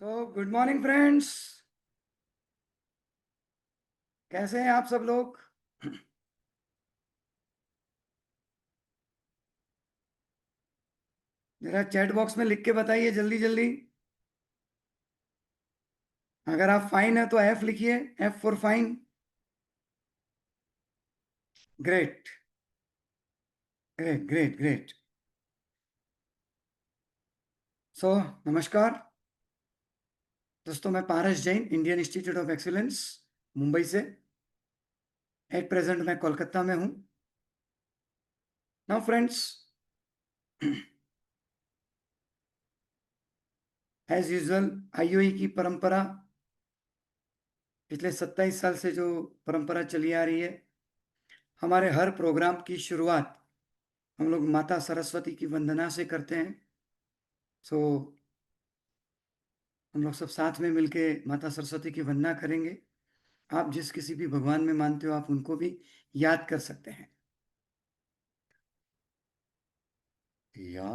तो good morning friends. कैसे हैं आप सब लोग? जरा चैट बॉक्स में लिख के बताइए जल्दी जल्दी। अगर आप फाइन है तो एफ लिखिए, F for fine. Great, great great great. So नमस्कार दोस्तों, मैं Paras Jain, Indian institute of excellence, Mumbai से। एट प्रेजेंट मैं कोलकाता में हूँ। Now friends, as usual IOE की परंपरा, पिछले 27 साल से जो परंपरा चली आ रही है, हमारे हर प्रोग्राम की शुरुआत हम लोग माता सरस्वती की वंदना से करते हैं। सो हम लोग सब साथ में मिलके माता सरस्वती की वंदना करेंगे। आप जिस किसी भी भगवान में मानते हो, आप उनको भी याद कर सकते हैं। या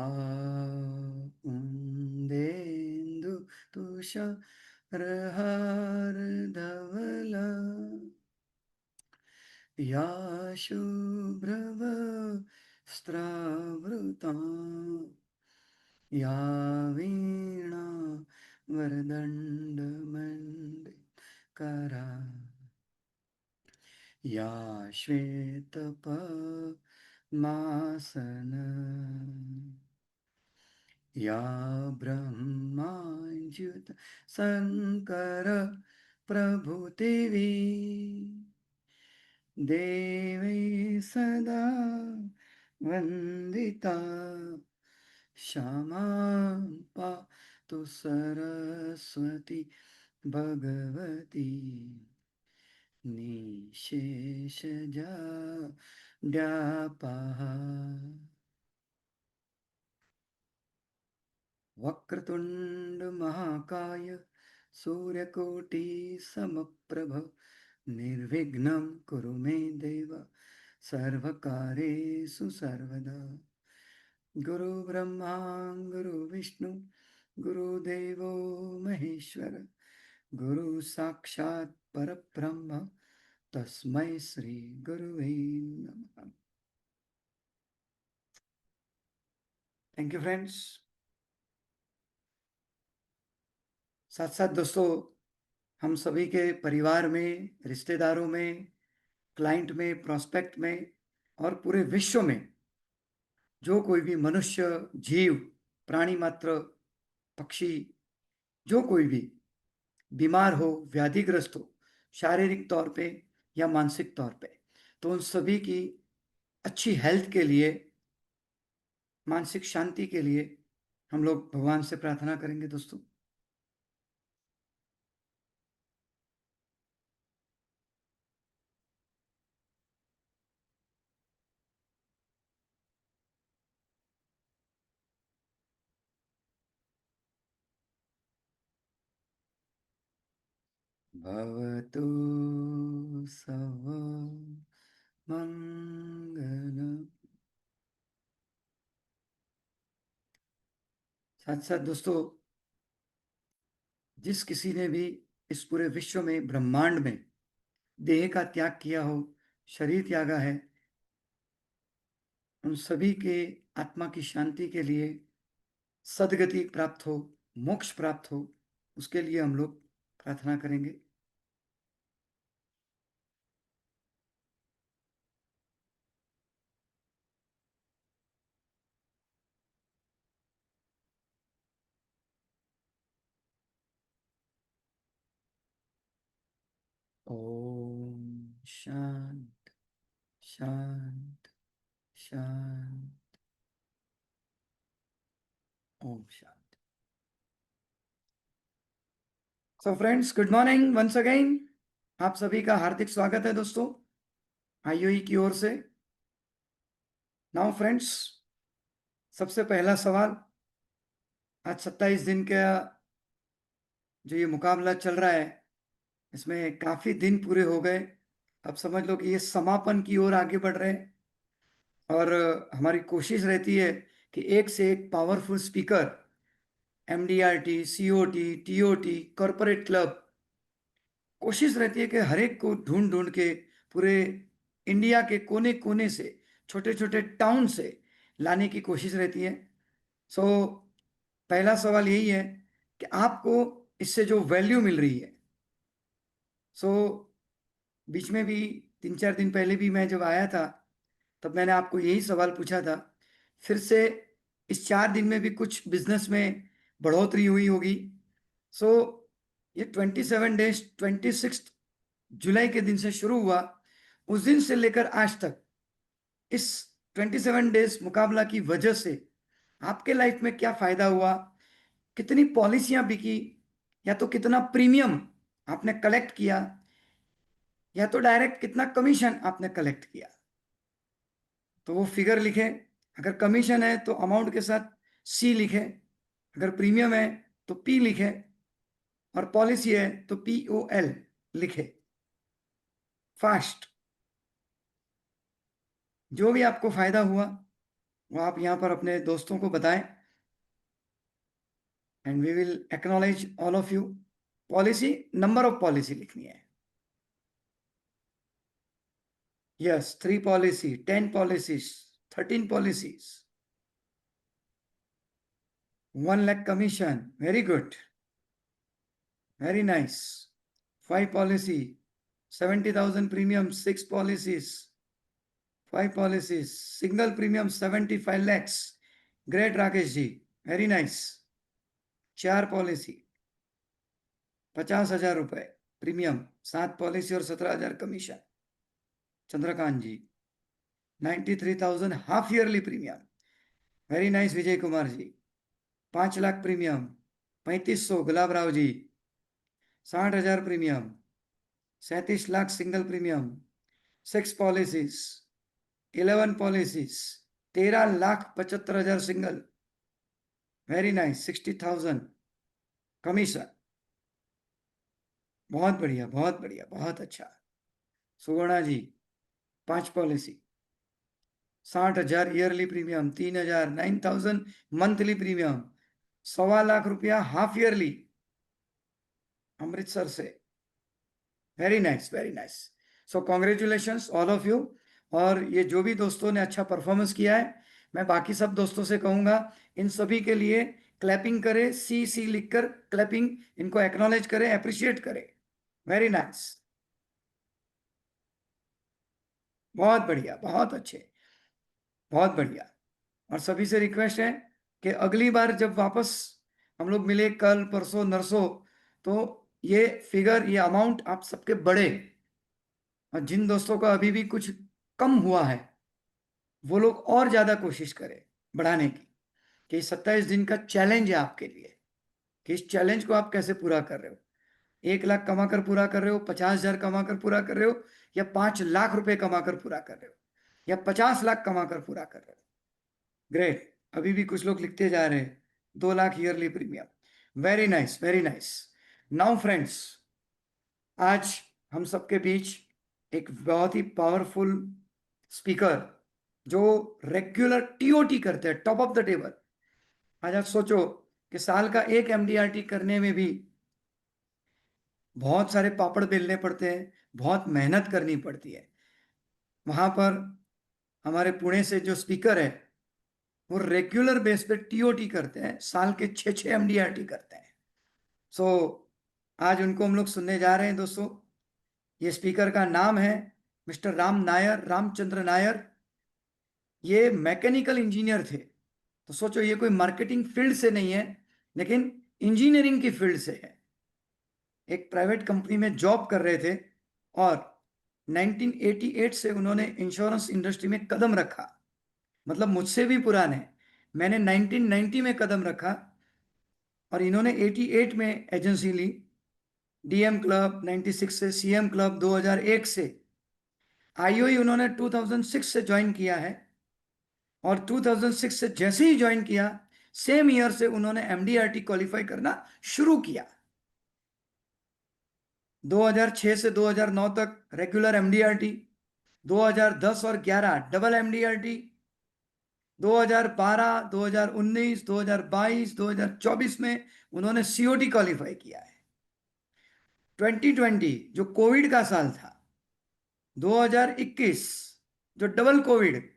उन्देन्दु तुषारहार धवला, या शुभ्रवस्त्रावृता, या वीणा वरदण्डमण्डितकरा, या श्वेतपद्मासन, या ब्रह्माच्युत शंकर प्रभृतिवी देवी सदा वंदिता, क्षमा पातु सरस्वती भगवती निशेषजाड्यापहा। वक्रतुंड महाकाय सूर्यकोटि समप्रभ, निर्विघ्नं कुरु मे देव, सर्वकार्येषु सर्वदा। गुरु ब्रह्मा गुरु विष्णु गुरुदेवो महेश्वर, गुरु साक्षात् परब्रह्म, तस्मै श्री गुरुवे नमः। Thank you friends. साथ साथ दोस्तों, हम सभी के परिवार में, रिश्तेदारों में, क्लाइंट में, प्रोस्पेक्ट में और पूरे विश्व में जो कोई भी मनुष्य, जीव, प्राणी मात्र, पक्षी, जो कोई भी बीमार हो, व्याधिग्रस्त हो, शारीरिक तौर पे या मानसिक तौर पे, तो उन सभी की अच्छी हेल्थ के लिए, मानसिक शांति के लिए हम लोग भगवान से प्रार्थना करेंगे दोस्तों। भवतु सव मंगल। साथ साथ दोस्तों, जिस किसी ने भी इस पूरे विश्व में, ब्रह्मांड में देह का त्याग किया हो, शरीर त्यागा है, उन सभी के आत्मा की शांति के लिए, सदगति प्राप्त हो, मोक्ष प्राप्त हो, उसके लिए हम लोग प्रार्थना करेंगे। ओम शांत शांत शांत। ओम शांत। So friends, good morning once again. आप सभी का हार्दिक स्वागत है दोस्तों, आईओई की ओर से। नाउ फ्रेंड्स, सबसे पहला सवाल। आज 27 दिन का जो ये मुकाबला चल रहा है, इसमें काफी दिन पूरे हो गए। अब समझ लो कि ये समापन की ओर आगे बढ़ रहे हैं। और हमारी कोशिश रहती है कि एक से एक powerful speaker MDRT, COT, TOT, corporate club, कोशिश रहती है कि हर एक को ढूंढ ढूंढ के पूरे इंडिया के कोने कोने से, छोटे छोटे टाउन से लाने की कोशिश रहती है। सो पहला सवाल यही है कि आपको इससे जो वैल्यू मिल रही है। सो बीच में भी 3-4 दिन पहले भी मैं जब आया था, तब मैंने आपको यही सवाल पूछा था। फिर से इस 4 दिन में भी कुछ बिजनेस में बढ़ोतरी हुई होगी। सो ये 27 डेज 26 जुलाई के दिन से शुरू हुआ। उस दिन से लेकर आज तक इस 27 डेज मुकाबला की वजह से आपके लाइफ में क्या फायदा हुआ, कितनी पॉलिसियां बिकी, या तो कितना प्रीमियम आपने कलेक्ट किया, या तो डायरेक्ट कितना कमीशन आपने कलेक्ट किया, तो वो फिगर लिखे। अगर कमीशन है तो अमाउंट के साथ C लिखे, अगर प्रीमियम है तो P लिखे, और पॉलिसी है तो POL लिखे। फास्ट जो भी आपको फायदा हुआ वो आप यहाँ पर अपने दोस्तों को बताएं, and we will acknowledge all of you. Policy, number of policy लिखनी है। Yes, 3 policy, 10 policies, 13 policies, 1 lakh commission, very good, very nice. 5 policy, 70,000 premium, 6 policies, 5 policies, single premium 75 lakhs, great Rakesh ji, very nice. 4 policy, 50,000 रुपए premium, 7 policy और 17,000 commission, Chandrakant ji. 93,000 half yearly premium, very nice Vijay Kumar ji. 5 lakh premium, 3500 Gulab Rao ji. 60,000 premium, 37 lakh single premium, 6 policies, 11 policies, 13,75,000 single, very nice. 60,000 commission, बहुत बढ़िया, बहुत बढ़िया, बहुत अच्छा। Suvarna ji, 5 policy, 60,000 yearly premium, 3,000, 9,000 monthly premium, 1.25 lakh half yearly, Amritsar से, very nice, very nice. So congratulations all of you. और ये जो भी दोस्तों ने अच्छा परफॉर्मेंस किया है, मैं बाकी सब दोस्तों से कहूंगा इन सभी के लिए क्लैपिंग करें, C लिखकर क्लैपिंग, इनको एक्नॉलेज करें, अप्रिशिएट करें। वेरी नाइस, बहुत बढ़िया, बहुत अच्छे, बहुत बढ़िया। और सभी से रिक्वेस्ट है कि अगली बार जब वापस हम लोग मिले, कल परसों नरसों, तो ये फिगर, ये अमाउंट आप सबके बढ़े। और जिन दोस्तों का अभी भी कुछ कम हुआ है, वो लोग और ज्यादा कोशिश करें बढ़ाने की, कि 27 दिन का चैलेंज है आपके लिए, कि इस चैलेंज को आप कैसे पूरा कर रहे हो। 1 लाख कमाकर पूरा कर रहे हो, 50,000 कमाकर पूरा कर रहे हो, या 5 लाख रुपए कमाकर पूरा कर रहे हो, या 50 लाख कमाकर पूरा कर रहे हो। ग्रेट, अभी भी कुछ लोग लिखते जा रहे हैं। 2 lakh yearly premium, very nice, very nice. Now friends, आज हम सबके बीच एक बहुत ही पावरफुल स्पीकर, जो रेगुलर TOT करते हैं, टॉप ऑफ द टेबल। आज आप सोचो कि साल का एक MDRT करने में भी बहुत सारे पापड़ बेलने पड़ते हैं, बहुत मेहनत करनी पड़ती है। वहां पर हमारे पुणे से जो स्पीकर है, वो रेगुलर बेस पे TOT करते हैं, साल के 6-6 MDRT करते हैं। सो आज उनको हम लोग सुनने जा रहे हैं दोस्तों। ये स्पीकर का नाम है मिस्टर राम नायर, रामचंद्र नायर। ये मैकेनिकल इंजीनियर थे। तो सोचो, ये कोई मार्केटिंग फील्ड से नहीं है, लेकिन इंजीनियरिंग की फील्ड से है। एक प्राइवेट कंपनी में जॉब कर रहे थे, और 1988 से उन्होंने इंश्योरेंस इंडस्ट्री में कदम रखा। मतलब मुझसे भी पुराने, मैंने 1990 में कदम रखा, और इन्होंने 88 में एजेंसी ली। DM क्लब 96 से, CM क्लब 2001 से, IOE उन्होंने 2006 से ज्वाइन किया है। और 2006 से जैसे ही ज्वाइन किया, सेम ईयर से उन्होंने MDRT क्वालिफाई करना शुरू किया। 2006 से 2009 तक रेगुलर MDRT, 2010 और 11 डबल MDRT, 2012, 2019, 2022, 2024 में उन्होंने सीओटी क्वालिफाई किया है। 2020 जो कोविड का साल था, 2021 जो डबल कोविड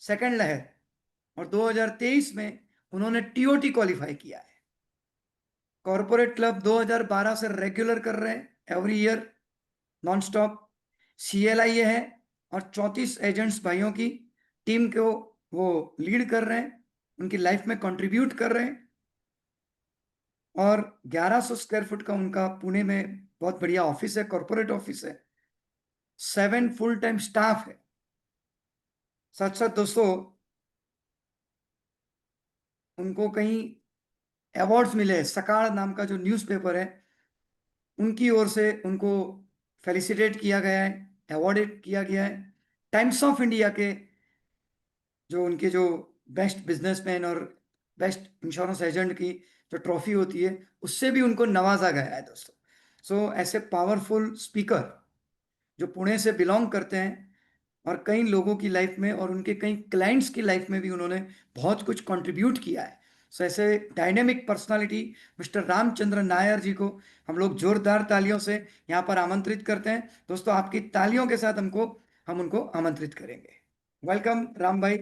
सेकेंड लहर, और 2023 में उन्होंने टीओटी क्वालिफाई किया है। कॉरपोरेट क्लब 2012 से रेगुलर कर रहे हैं, एवरी ईयर नॉन स्टॉप। सीएलआईए है और 34 एजेंट्स भाइयों की टीम को वो लीड कर रहे हैं, उनकी लाइफ में कंट्रीब्यूट कर रहे हैं। और 1100 स्क्वायर फुट का उनका पुणे में बहुत बढ़िया ऑफिस है, कॉरपोरेट ऑफिस है। 7 फुल टाइम स्टाफ है। साथ साथ दोस्तों, उनको कई अवार्ड्स मिले हैं। सकाळ नाम का जो न्यूज़पेपर है, उनकी ओर से उनको फेलिसिटेट किया गया है, अवॉर्डेड किया गया है। टाइम्स ऑफ इंडिया के जो उनके जो बेस्ट बिजनेसमैन और बेस्ट इंश्योरेंस एजेंट की जो ट्रॉफी होती है, उससे भी उनको नवाजा गया है दोस्तों। सो ऐसे पावरफुल स्पीकर जो पुणे से बिलोंग करते हैं, और कई लोगों की लाइफ में और उनके कई क्लाइंट्स की लाइफ में भी उन्होंने बहुत कुछ कंट्रीब्यूट किया है। सो ऐसे dynamic personality mister Ramchandra Nair ji को हम लोग जोरदार तालियों से यहाँ पर आमंत्रित करते हैं। दोस्तों, आपकी तालियों के साथ हम उनको आमंत्रित करेंगे। वेलकम राम भाई,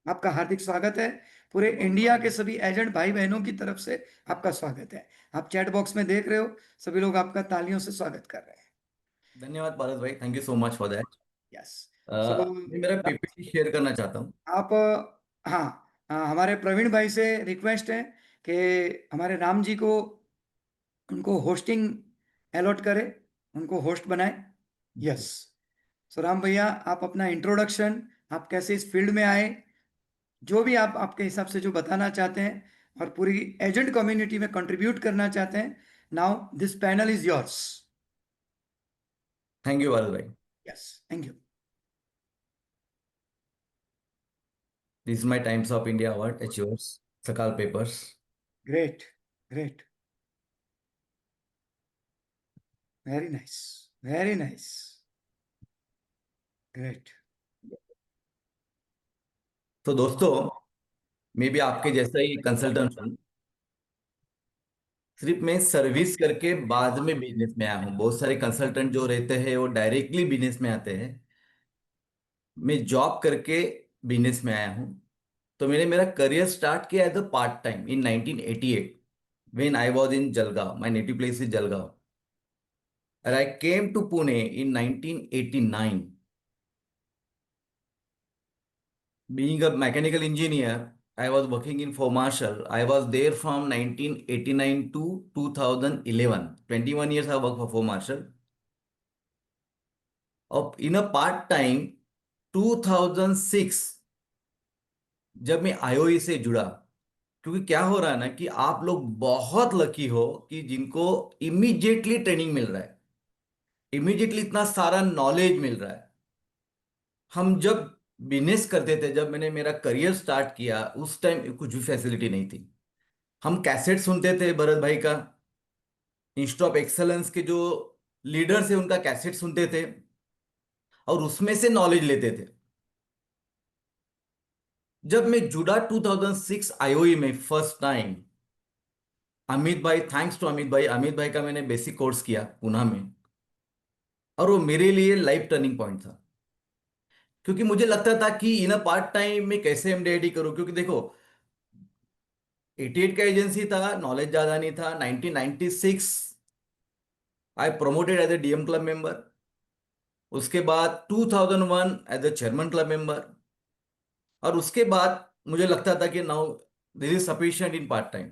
आपका हार्दिक स्वागत है। पूरे इंडिया के सभी एजेंट भाई बहनों की तरफ से आपका स्वागत है। आप चैट बॉक्स में देख रहे हो, सभी लोग आपका तालियों से स्वागत कर रहे हैं। धन्यवाद पारस भाई, thank you so much for that. Yes. So मैं मेरा पीपीटी शेयर करना चाहता हूँ। आप, हाँ, हमारे प्रवीण भाई से रिक्वेस्ट है कि हमारे राम जी को, उनको होस्टिंग अलॉट करें, उनको होस्ट बनाए। यस। सो राम भैया, आप अपना इंट्रोडक्शन, आप कैसे इस फील्ड में आए, जो भी आप आपके हिसाब से जो बताना चाहते हैं और पूरी एजेंट कम्युनिटी में कंट्रीब्यूट करना चाहते हैं, now this panel is yours. Thank you Paras भाई। Yes, thank you. This is my Times of India award achievers, Sakal papers. Great, great, very nice, very nice, great. तो दोस्तों, मैं भी आपके जैसा ही कंसल्टेंट हूँ। सिर्फ मैं सर्विस करके बाद में बिजनेस में आया हूँ। बहुत सारे कंसल्टेंट जो रहते हैं वो डायरेक्टली बिजनेस में आते हैं। मैं जॉब करके बिजनेस में आया हूँ। तो मैंने मेरा करियर स्टार्ट किया as a part time in 1988 when I was in Jalgaon. My native place is Jalgaon. And I came to Pune in 1989. Being a mechanical engineer, I was working in for Marshall. I was there from 1989 to 2011. 21 years I worked for Marshall. Of in a part time 2006 जब मैं IOE से जुड़ा। क्योंकि क्या हो रहा है ना कि आप लोग बहुत लकी हो कि जिनको इमीडिएटली ट्रेनिंग मिल रहा है, इमीडिएटली इतना सारा नॉलेज मिल रहा है। हम जब बिजनेस करते थे, जब मैंने मेरा करियर स्टार्ट किया, उस टाइम कुछ भी फैसिलिटी नहीं थी। हम कैसेट सुनते थे भरत भाई का, इंस्टीट्यूट ऑफ एक्सलेंस के जो लीडर्स है उनका कैसेट सुनते थे और उसमें से नॉलेज लेते थे। जब मैं जुड़ा 2006 आईओई में फर्स्ट टाइम, अमित भाई, थैंक्स टू अमित भाई का मैंने बेसिक कोर्स किया पुणे में। और वो मेरे लिए लाइफ टर्निंग पॉइंट था। क्योंकि मुझे लगता था कि इन अ पार्ट टाइम में कैसे एमडीआईटी करूं। क्योंकि देखो, 88 का एजेंसी था, नॉलेज ज्यादा नहीं था। 1996 I promoted as a DM club member. उसके बाद 2001 as a chairman club member. और उसके बाद मुझे लगता था कि now this is sufficient in part time.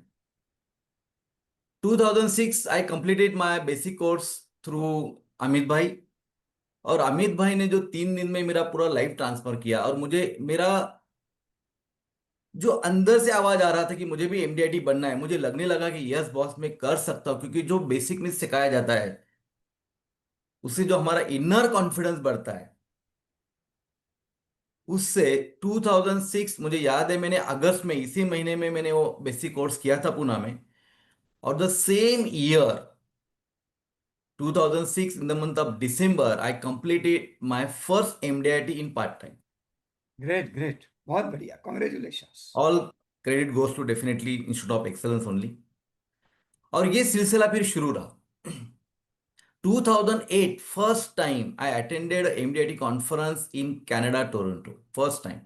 2006 I completed my basic course through Amit भाई। और अमित भाई ने जो 3 दिन में मेरा पूरा लाइफ ट्रांसफर किया, और मुझे मेरा जो अंदर से आवाज आ रहा था कि मुझे भी एमडीआईटी बनना है, मुझे लगने लगा कि यस बॉस, मैं कर सकता हूं। क्योंकि जो बेसिक में सिखाया जाता है, उससे जो हमारा इनर कॉन्फिडेंस बढ़ता है, उससे 2006 मुझे याद है, मैंने अगस्त में, इसी महीने में मैंने वो बेसिक कोर्स किया था पुणे में। और the same year 2006 in the month of December I completed my first MDIT in part time. Great, great. बहुत बढ़िया, congratulations. All credit goes to definitely institute of excellence only. और ये सिलसिला फिर शुरू रहा। 2008 first time I attended MDIT conference in Canada Toronto, first time.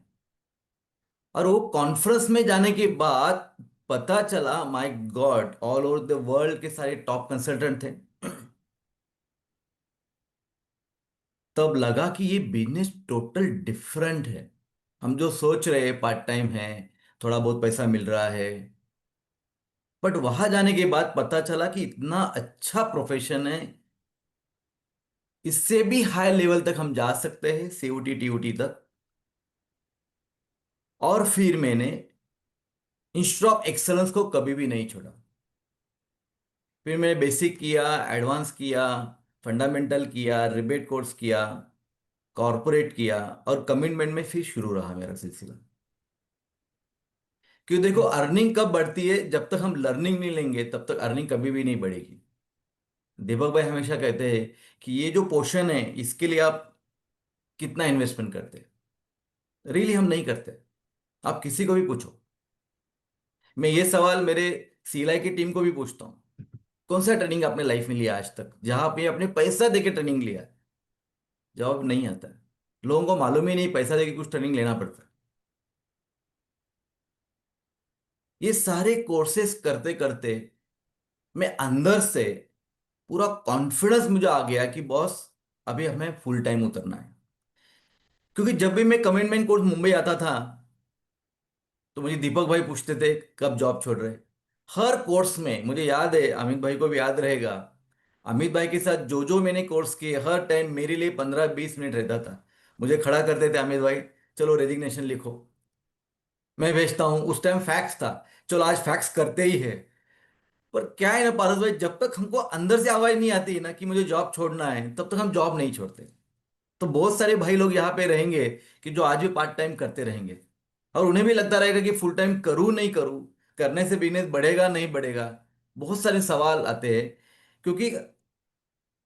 और वो कॉन्फ्रेंस में जाने के बाद पता चला, my God, all over the world के सारे टॉप कंसल्टेंट थे। तब लगा कि ये बिजनेस टोटल डिफरेंट है। हम जो सोच रहे हैं पार्ट टाइम है, थोड़ा बहुत पैसा मिल रहा है, बट वहां जाने के बाद पता चला कि इतना अच्छा प्रोफेशन है, इससे भी हाई लेवल तक हम जा सकते हैं, सीयूटी टीयूटी तक। और फिर मैंने इंस्टीट्यूट ऑफ एक्सलेंस को कभी भी नहीं छोड़ा। फिर मैंने बेसिक किया, एडवांस किया, फंडामेंटल किया, रिबेट कोर्स किया, कॉर्पोरेट किया, और कमिटमेंट में फिर शुरू रहा मेरा सिलसिला। क्यों, देखो, अर्निंग कब बढ़ती है? जब तक हम लर्निंग नहीं लेंगे तब तक अर्निंग कभी भी नहीं बढ़ेगी। दीपक भाई हमेशा कहते हैं कि ये जो पोर्शन है इसके लिए आप कितना इन्वेस्टमेंट करते हैं। रियली हम नहीं करते। आप किसी को भी पूछो। मैं ये सवाल मेरे सीएलआई की टीम को भी पूछता हूँ, कौन सा ट्रेनिंग आपने लाइफ में लिया आज तक जहां पे आपने पैसा देके ट्रेनिंग लिया है? जवाब नहीं आता है। लोगों को मालूम ही नहीं पैसा देके कुछ ट्रेनिंग लेना पड़ता है। ये सारे कोर्सेस करते करते मैं अंदर से पूरा कॉन्फिडेंस मुझे आ गया कि बॉस, अभी हमें फुल टाइम उतरना है। क्योंकि जब भी मैं कमिटमेंट कोर्स मुंबई आता था तो मुझे दीपक भाई पूछते थे कब जॉब छोड़ रहे। हर कोर्स में मुझे याद है, अमित भाई को भी याद रहेगा, अमित भाई के साथ जो जो मैंने कोर्स किए हर टाइम मेरे लिए 15-20 मिनट रहता था। मुझे खड़ा करते थे, अमित भाई चलो रेजिग्नेशन लिखो, मैं भेजता हूं। उस टाइम फैक्स था, चलो आज फैक्स करते ही है। पर क्या है ना पारस भाई, जब तक हमको अंदर से आवाज नहीं आती ना कि मुझे जॉब छोड़ना है, तब तक हम जॉब नहीं छोड़ते। तो बहुत सारे भाई लोग यहाँ पे रहेंगे कि जो आज भी पार्ट टाइम करते रहेंगे, और उन्हें भी लगता रहेगा कि फुल टाइम करूँ नहीं करूँ, करने से बिजनेस बढ़ेगा नहीं बढ़ेगा। बहुत सारे सवाल आते हैं, क्योंकि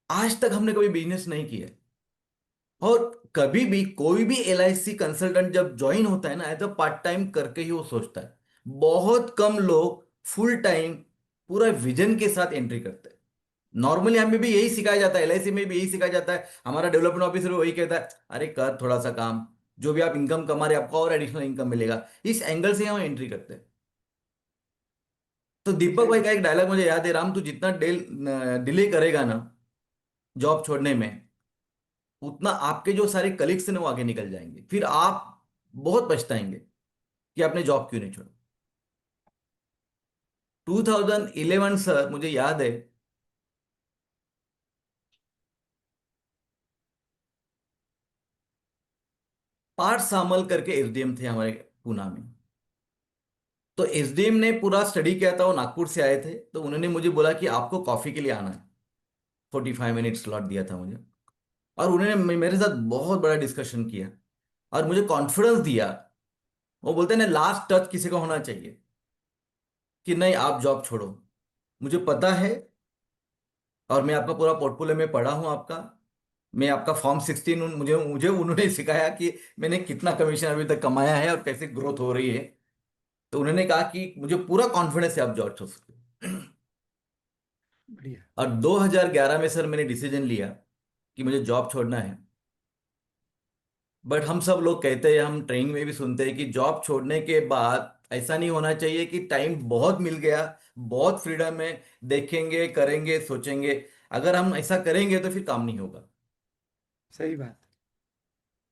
आज तक हमने कभी बिजनेस नहीं किया। और कभी भी कोई भी एलआईसी कंसल्टेंट जब ज्वाइन होता है ना, एज अ पार्ट टाइम करके ही वो सोचता है। बहुत कम लोग फुल टाइम पूरा विजन के साथ एंट्री करते हैं। नॉर्मली हमें भी यही सिखाया जाता है, एलआईसी में भी यही सिखाया जाता है। हमारा डेवलपमेंट ऑफिसर वही कहता है, अरे कर थोड़ा सा काम, जो भी आप इनकम कमा रहे हैं, आपको और एडिशनल इनकम मिलेगा। इस एंगल से हम एंट्री करते हैं। तो दीपक सही भाई का बात। एक डायलॉग मुझे याद है, राम तू जितना डिले करेगा ना जॉब छोड़ने में, उतना आपके जो सारे कलीग्स हैं ना वो आगे निकल जाएंगे, फिर आप बहुत पछताएंगे कि आपने जॉब क्यों नहीं छोड़ा। 2011 सर, मुझे याद है, पार्थ सामल करके एसडीएम थे हमारे पूना में। तो एसडीएम ने पूरा स्टडी किया था, वो नागपुर से आए थे, तो उन्होंने मुझे बोला कि आपको कॉफी के लिए आना है। 45 मिनट स्लॉट दिया था मुझे। और उन्होंने मेरे साथ बहुत बड़ा डिस्कशन किया और मुझे कॉन्फिडेंस दिया। वो बोलते हैं ना, लास्ट टच किसी का होना चाहिए कि नहीं आप जॉब छोड़ो। मुझे पता है, और मैं आपका पूरा पोर्टफोलियो में पढ़ा हूं आपका। मैं आपका फॉर्म 16, मुझे मुझे उन्होंने सिखाया कि मैंने कितना कमीशन अभी तक कमाया है और कैसे ग्रोथ हो रही है। तो उन्होंने कहा कि मुझे पूरा कॉन्फिडेंस है आप जॉब छोड़ सकते हो। बढ़िया। और 2011 में सर मैंने डिसीजन लिया कि मुझे जॉब छोड़ना है। बट हम सब लोग कहते हैं, हम ट्रेनिंग में भी सुनते हैं कि जॉब छोड़ने के बाद ऐसा नहीं होना चाहिए कि टाइम बहुत मिल गया, बहुत फ्रीडम है, देखेंगे करेंगे सोचेंगे। अगर हम ऐसा करेंगे तो फिर काम नहीं होगा। सही बात।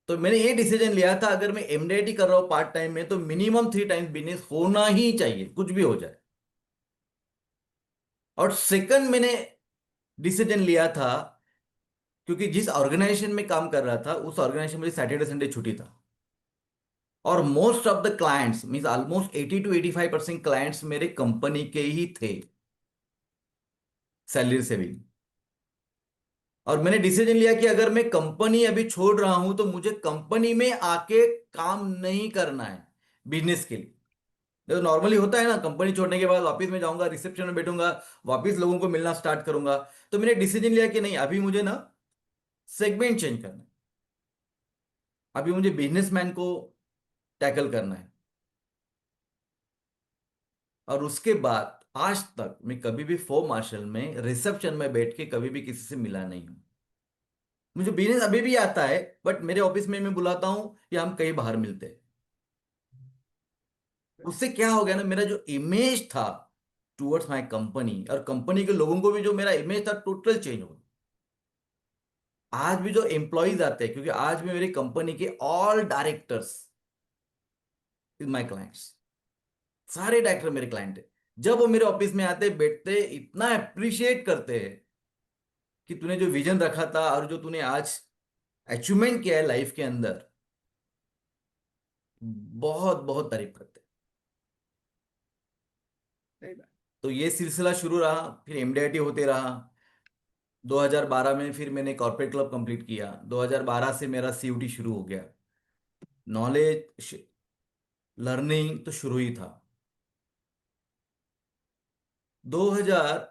तो मैंने ये डिसीजन लिया था, अगर मैं एमडीआईटी कर रहा हूँ पार्ट टाइम में, तो मिनिमम 3 टाइम्स बिजनेस होना ही चाहिए, कुछ भी हो जाए। और सेकंड मैंने डिसीजन लिया था, क्योंकि जिस ऑर्गेनाइजेशन में काम कर रहा था उस ऑर्गेनाइजेशन में सैटरडे संडे छुट्टी था। और most of the clients means almost 80 to 85% clients मेरे कंपनी के ही थे, सैलरी से भी। और मैंने डिसीजन लिया कि अगर मैं कंपनी अभी छोड़ रहा हूं तो मुझे कंपनी में आके काम नहीं करना है बिजनेस के लिए। तो नॉर्मली होता है ना, कंपनी छोड़ने के बाद वापस में जाऊंगा, रिसेप्शन में बैठूंगा, वापस लोगों को मिलना स्टार्ट करूंगा। तो मैंने डिसीजन लिया कि नहीं, अभी मुझे ना सेगमेंट चेंज करना है। अभी मुझे बिजनेसमैन को टैकल करना है। और उसके बाद आज तक मैं कभी भी फोर मार्शल में रिसेप्शन में बैठ के कभी भी किसी से मिला नहीं हूं। मुझे बिजनेस अभी भी आता है, बट मेरे ऑफिस में मैं बुलाता हूं या हम कहीं बाहर मिलते हैं। उससे क्या हो गया ना, मेरा जो इमेज था टुवर्ड्स माय कंपनी और कंपनी के लोगों को भी जो मेरा इमेज था टोटल चेंज हो गया। आज भी जो एम्प्लॉयज आते हैं, क्योंकि आज भी मेरी कंपनी के all directors is my clients, सारे डायरेक्टर मेरे क्लाइंट है। जब वो मेरे ऑफिस में आते बैठते इतना अप्रिशिएट करते हैं कि तूने जो विजन रखा था और जो तूने आज अचीवमेंट किया है लाइफ के अंदर, बहुत बहुत तारीफ करते हैं। सही बात। तो ये सिलसिला शुरू रहा, फिर एमडीआईटी होते रहा। 2012 में फिर मैंने कॉर्पोरेट क्लब कंप्लीट किया। 2012 से मेरा सीयूटी शुरू हो गया। नॉलेज लर्निंग तो शुरू ही था। 2000,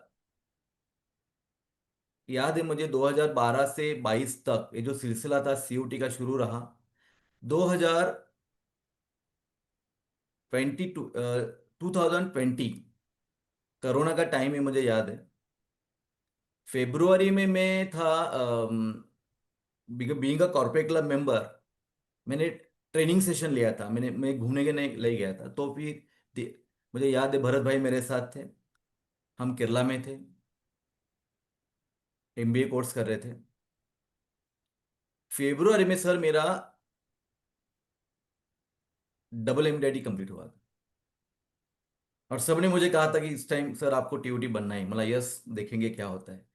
याद है मुझे 2012 से 22 तक ये जो सिलसिला था सीयूटी का शुरू रहा। 2022 2020 कोरोना का टाइम है, मुझे याद है। फेब्रुवरी में मैं था, being a corporate club member, मैंने ट्रेनिंग सेशन लिया था। मैं घूमने के लिए ले गया था। तो फिर मुझे याद है भरत भाई मेरे साथ थे, हम केरला में थे, एमबीए कोर्स कर रहे थे। फेब्रुवरी में सर मेरा डबल एमडीआईटी कंप्लीट हुआ था। और सबने मुझे कहा था कि इस टाइम सर आपको टीओटी बनना है। मतलब यस, देखेंगे क्या होता है।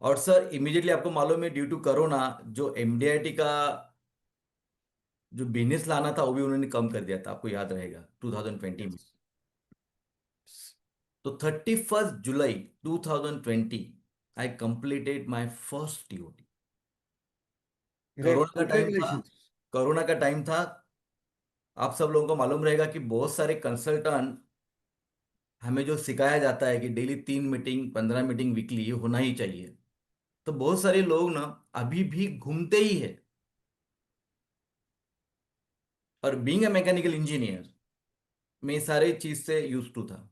और सर इमीडिएटली आपको मालूम है ड्यू टू कोरोना जो एमडीआईटी का जो बिजनेस लाना था वो भी उन्होंने कम कर दिया था, आपको याद रहेगा 2020 में। यस। तो 31 जुलाई 2020 आई completed my first TOT. Great, corona का टाइम था। कंग्रेचुलेशन। कोरोना का टाइम था। आप सब लोगों को मालूम रहेगा कि बहुत सारे कंसल्टेंट, हमें जो सिखाया जाता है कि डेली 3 मीटिंग 15 मीटिंग वीकली ये होना ही चाहिए। तो बहुत सारे लोग ना अभी भी घूमते ही है। और बीइंग अ मैकेनिकल इंजीनियर मैं इस सारे चीज से यूज टू था।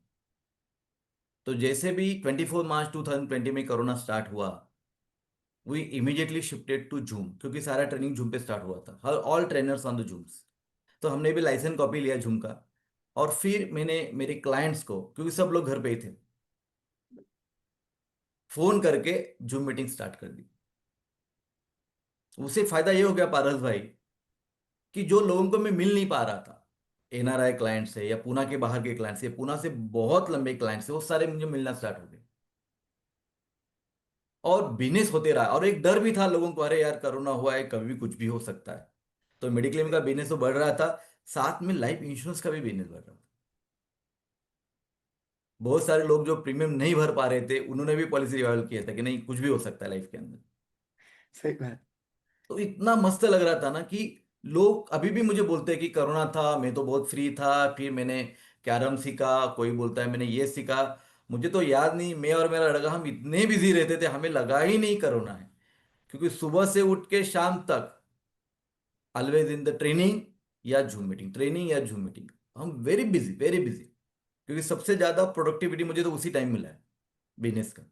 तो जैसे भी 24 मार्च 2020 में कोरोना स्टार्ट हुआ, we immediately shifted to Zoom, क्योंकि सारा ट्रेनिंग जूम पे स्टार्ट हुआ था, हर all trainers on the Zooms. तो हमने भी लाइसेंस कॉपी लिया जूम का। और फिर मैंने मेरे क्लाइंट्स को, क्योंकि सब लोग घर पे ही थे, फोन करके जूम मीटिंग स्टार्ट कर दी। उससे फायदा ये हो गया पारस भाई कि जो लोगों को मैं मिल नहीं पा रहा था, एनआरआई क्लाइंट से या पूना के बाहर के क्लाइंट से, पूना से बहुत लंबे क्लाइंट से, वो सारे मुझे मिलना स्टार्ट हो गए। और बिजनेस होते रहा। और एक डर भी था लोगों को, अरे यार कोरोना हुआ है, कभी भी कुछ भी हो सकता है। तो मेडिक्लेम का बिजनेस तो बढ़ रहा था, साथ में लाइफ इंश्योरेंस का भी बिजनेस बढ़ रहा था। बहुत सारे लोग जो प्रीमियम नहीं भर पा रहे थे उन्होंने भी पॉलिसी रिवाइवल किया था कि नहीं, कुछ भी हो सकता है लाइफ के अंदर। सही बात। तो इतना मस्त लग रहा था ना कि लोग अभी भी मुझे बोलते हैं कि कोरोना था, मैं तो बहुत फ्री था, फिर मैंने कैरम सीखा, कोई बोलता है मैंने ये सीखा। मुझे तो याद नहीं, मैं और मेरा लड़का हम इतने बिजी रहते थे, हमें लगा ही नहीं कोरोना है। क्योंकि सुबह से उठ के शाम तक ऑलवेज इन द ट्रेनिंग या जूम मीटिंग, ट्रेनिंग या जूम मीटिंग। हम वेरी बिजी, वेरी बिजी। क्योंकि सबसे ज्यादा प्रोडक्टिविटी मुझे तो उसी टाइम मिला है बिजनेस का।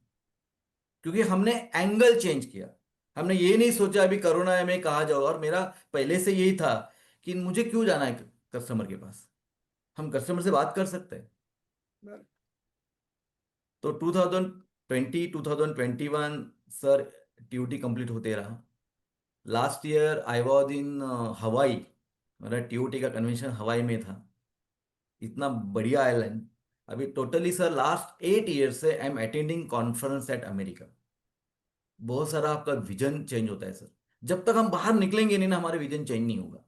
क्योंकि हमने एंगल चेंज किया। हमने ये नहीं सोचा अभी कोरोना है मैं कहाँ जाऊँ। और मेरा पहले से यही था कि मुझे क्यों जाना है कस्टमर के पास, हम कस्टमर से बात कर सकते हैं। तो 2020 2021 सर टीयूटी कंप्लीट होते रहा। Last year I was in हवाई। मेरा टीयूटी का कन्वेंशन हवाई में था। इतना बढ़िया आइलैंड। अभी टोटली सर लास्ट 8 ईयर से I am attending conference at America. बहुत सारा आपका विजन चेंज होता है सर। जब तक हम बाहर निकलेंगे नहीं ना, हमारे विजन चेंज नहीं होगा।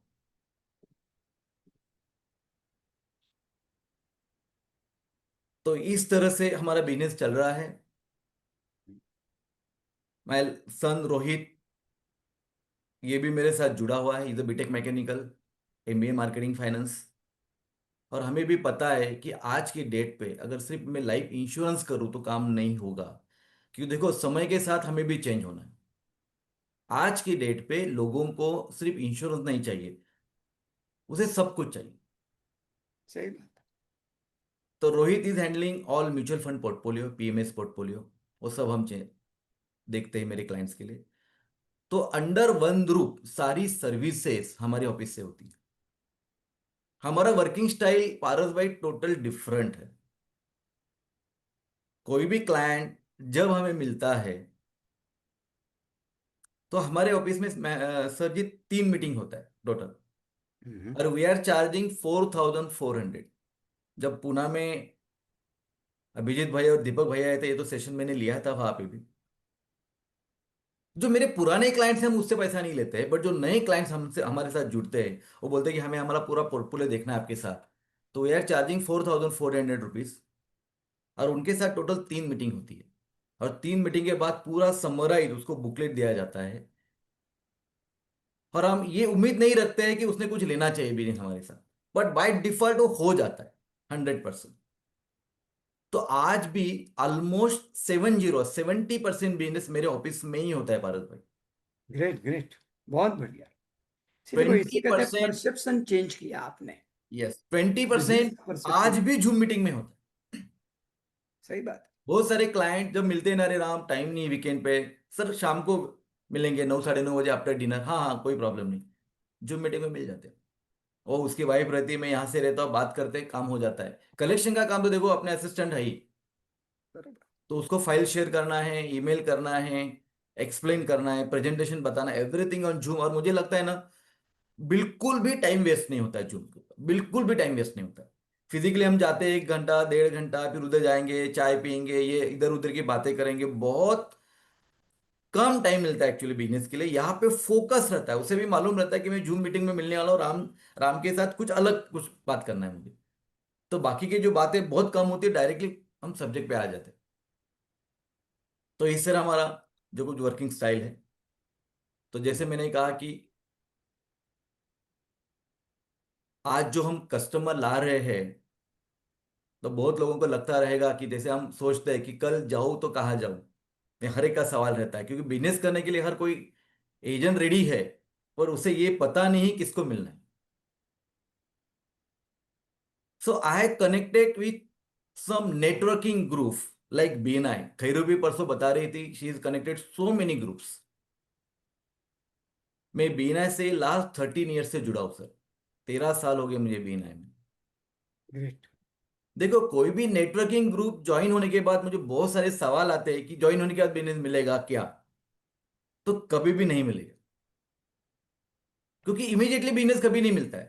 तो इस तरह से हमारा बिजनेस चल रहा है। मैं सन रोहित, ये भी मेरे साथ जुड़ा हुआ है, is a BTech mechanical, MBA marketing finance. और हमें भी पता है कि आज की डेट पे अगर सिर्फ मैं लाइफ इंश्योरेंस करूँ तो काम नहीं होगा। क्योंकि देखो समय के साथ हमें भी चेंज होना है। आज की डेट पे लोगों को सिर्फ इंश्योरेंस नहीं चाहिए, उसे सब कुछ चाहिए। सही बात। तो Rohit is handling all mutual fund portfolio, PMS portfolio, वो सब हम देखते हैं मेरे क्लाइंट्स के लिए। तो अंडर वन रूफ सारी सर्विसेज हमारे ऑफिस से होती है। हमारा वर्किंग स्टाइल पारस भाई टोटल डिफरेंट है। कोई भी क्लाइंट जब हमें मिलता है तो हमारे ऑफिस में सर जी 3 मीटिंग होता है टोटल, हम्म। और वी आर चार्जिंग 4,400। जब पुणे में अभिजीत भाई और दीपक भाई आए थे, ये तो सेशन मैंने लिया था वहां पे भी। जो मेरे पुराने क्लाइंट्स हैं हम उससे पैसा नहीं लेते हैं, बट जो नए क्लाइंट्स हमसे हमारे साथ जुड़ते हैं वो बोलते हैं कि हमें हमारा पूरा पोर्टफोलियो देखना है आपके साथ। तो वी आर चार्जिंग 4,400 रुपीज, और उनके साथ टोटल 3 मीटिंग होती है। और 3 मीटिंग के बाद पूरा समराइज उसको बुकलेट दिया जाता है, और हम ये उम्मीद नहीं रखते हैं कि उसने कुछ लेना चाहिए बिजनेस हमारे साथ, बट बाय डिफॉल्ट वो हो जाता है 100%। तो आज भी ऑलमोस्ट 70% बिजनेस मेरे ऑफिस में ही होता है पारस भाई। Great great. बहुत बढ़िया। इसी देखो, इसी ट्वेंटी कहते हैं परसेंट परसेप्शन चेंज किया आपने। यस, ट्वेंटी बिजनेस परसेंट का परसेप्शन आज चेंज। भी जूम मीटिंग में होता है। सही बात। बहुत सारे क्लाइंट जब मिलते हैं ना, अरे राम टाइम नहीं वीकेंड पे, सर शाम को मिलेंगे 9 साढ़े 9 बजे आफ्टर डिनर, हाँ हाँ कोई प्रॉब्लम नहीं, जूम मीटिंग में मिल जाते हैं। वो उसकी वाइफ रहती है, मैं यहाँ से रहता हूँ, बात करते हैं, काम हो जाता है। कलेक्शन का काम तो देखो अपने असिस्टेंट है ही, बरोबर। तो उसको फाइल शेयर करना है, ईमेल करना है, एक्सप्लेन करना है, प्रेजेंटेशन बताना, एवरीथिंग ऑन जूम। और मुझे लगता है ना, बिल्कुल भी टाइम वेस्ट नहीं होता है जूम के ऊपर, बिल्कुल भी टाइम वेस्ट नहीं होता है। फिजिकली हम जाते हैं 1 घंटा 1.5 घंटा, फिर उधर जाएंगे, चाय पियेंगे, ये इधर उधर की बातें करेंगे, बहुत कम टाइम मिलता है एक्चुअली बिजनेस के लिए। यहाँ पे फोकस रहता है, उसे भी मालूम रहता है कि मैं जूम मीटिंग में मिलने वाला हूँ, राम राम के साथ कुछ अलग कुछ बात करना है मुझे। तो बाकी की जो बातें बहुत कम होती है, डायरेक्टली हम सब्जेक्ट पे आ जाते हैं। तो इस तरह हमारा जो कुछ वर्किंग स्टाइल है। तो जैसे मैंने कहा कि आज जो हम कस्टमर ला रहे हैं, तो बहुत लोगों को लगता रहेगा कि जैसे हम सोचते हैं कि कल जाऊं तो कहाँ जाऊं, ये हर एक का सवाल रहता है, क्योंकि बिजनेस करने के लिए हर कोई एजेंट रेडी है, पर उसे ये पता नहीं किसको मिलना है। So I connected with some networking group like BNI. Khairu भी परसों बता रही थी, she is connected so many groups. मैं बीएनआई से लास्ट 13 ईयर से जुड़ा हूं सर, 13 साल हो गए मुझे बीएनआई में। ग्रेट। देखो कोई भी नेटवर्किंग ग्रुप ज्वाइन होने के बाद मुझे बहुत सारे सवाल आते हैं कि ज्वाइन होने के बाद बिजनेस मिलेगा क्या। तो कभी भी नहीं मिलेगा, क्योंकि इमीडिएटली बिजनेस कभी नहीं मिलता है।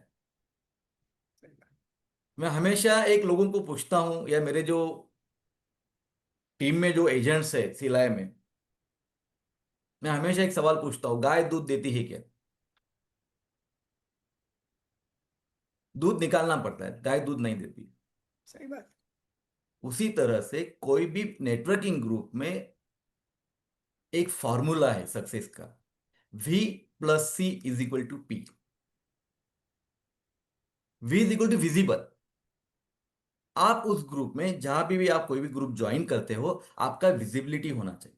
सही बात। मैं हमेशा एक लोगों को पूछता हूं, या मेरे जो टीम में जो एजेंट्स है सिलाई में, मैं हमेशा एक सवाल पूछता हूँ, गाय दूध देती है क्या? दूध निकालना पड़ता है, गाय दूध नहीं देती। सही बात। उसी तरह से कोई भी नेटवर्किंग ग्रुप में एक फॉर्मूला है सक्सेस का, V+C = P। V is equal to visible. आप उस ग्रुप में जहां भी आप कोई भी ग्रुप ज्वाइन करते हो, आपका विजिबिलिटी होना चाहिए।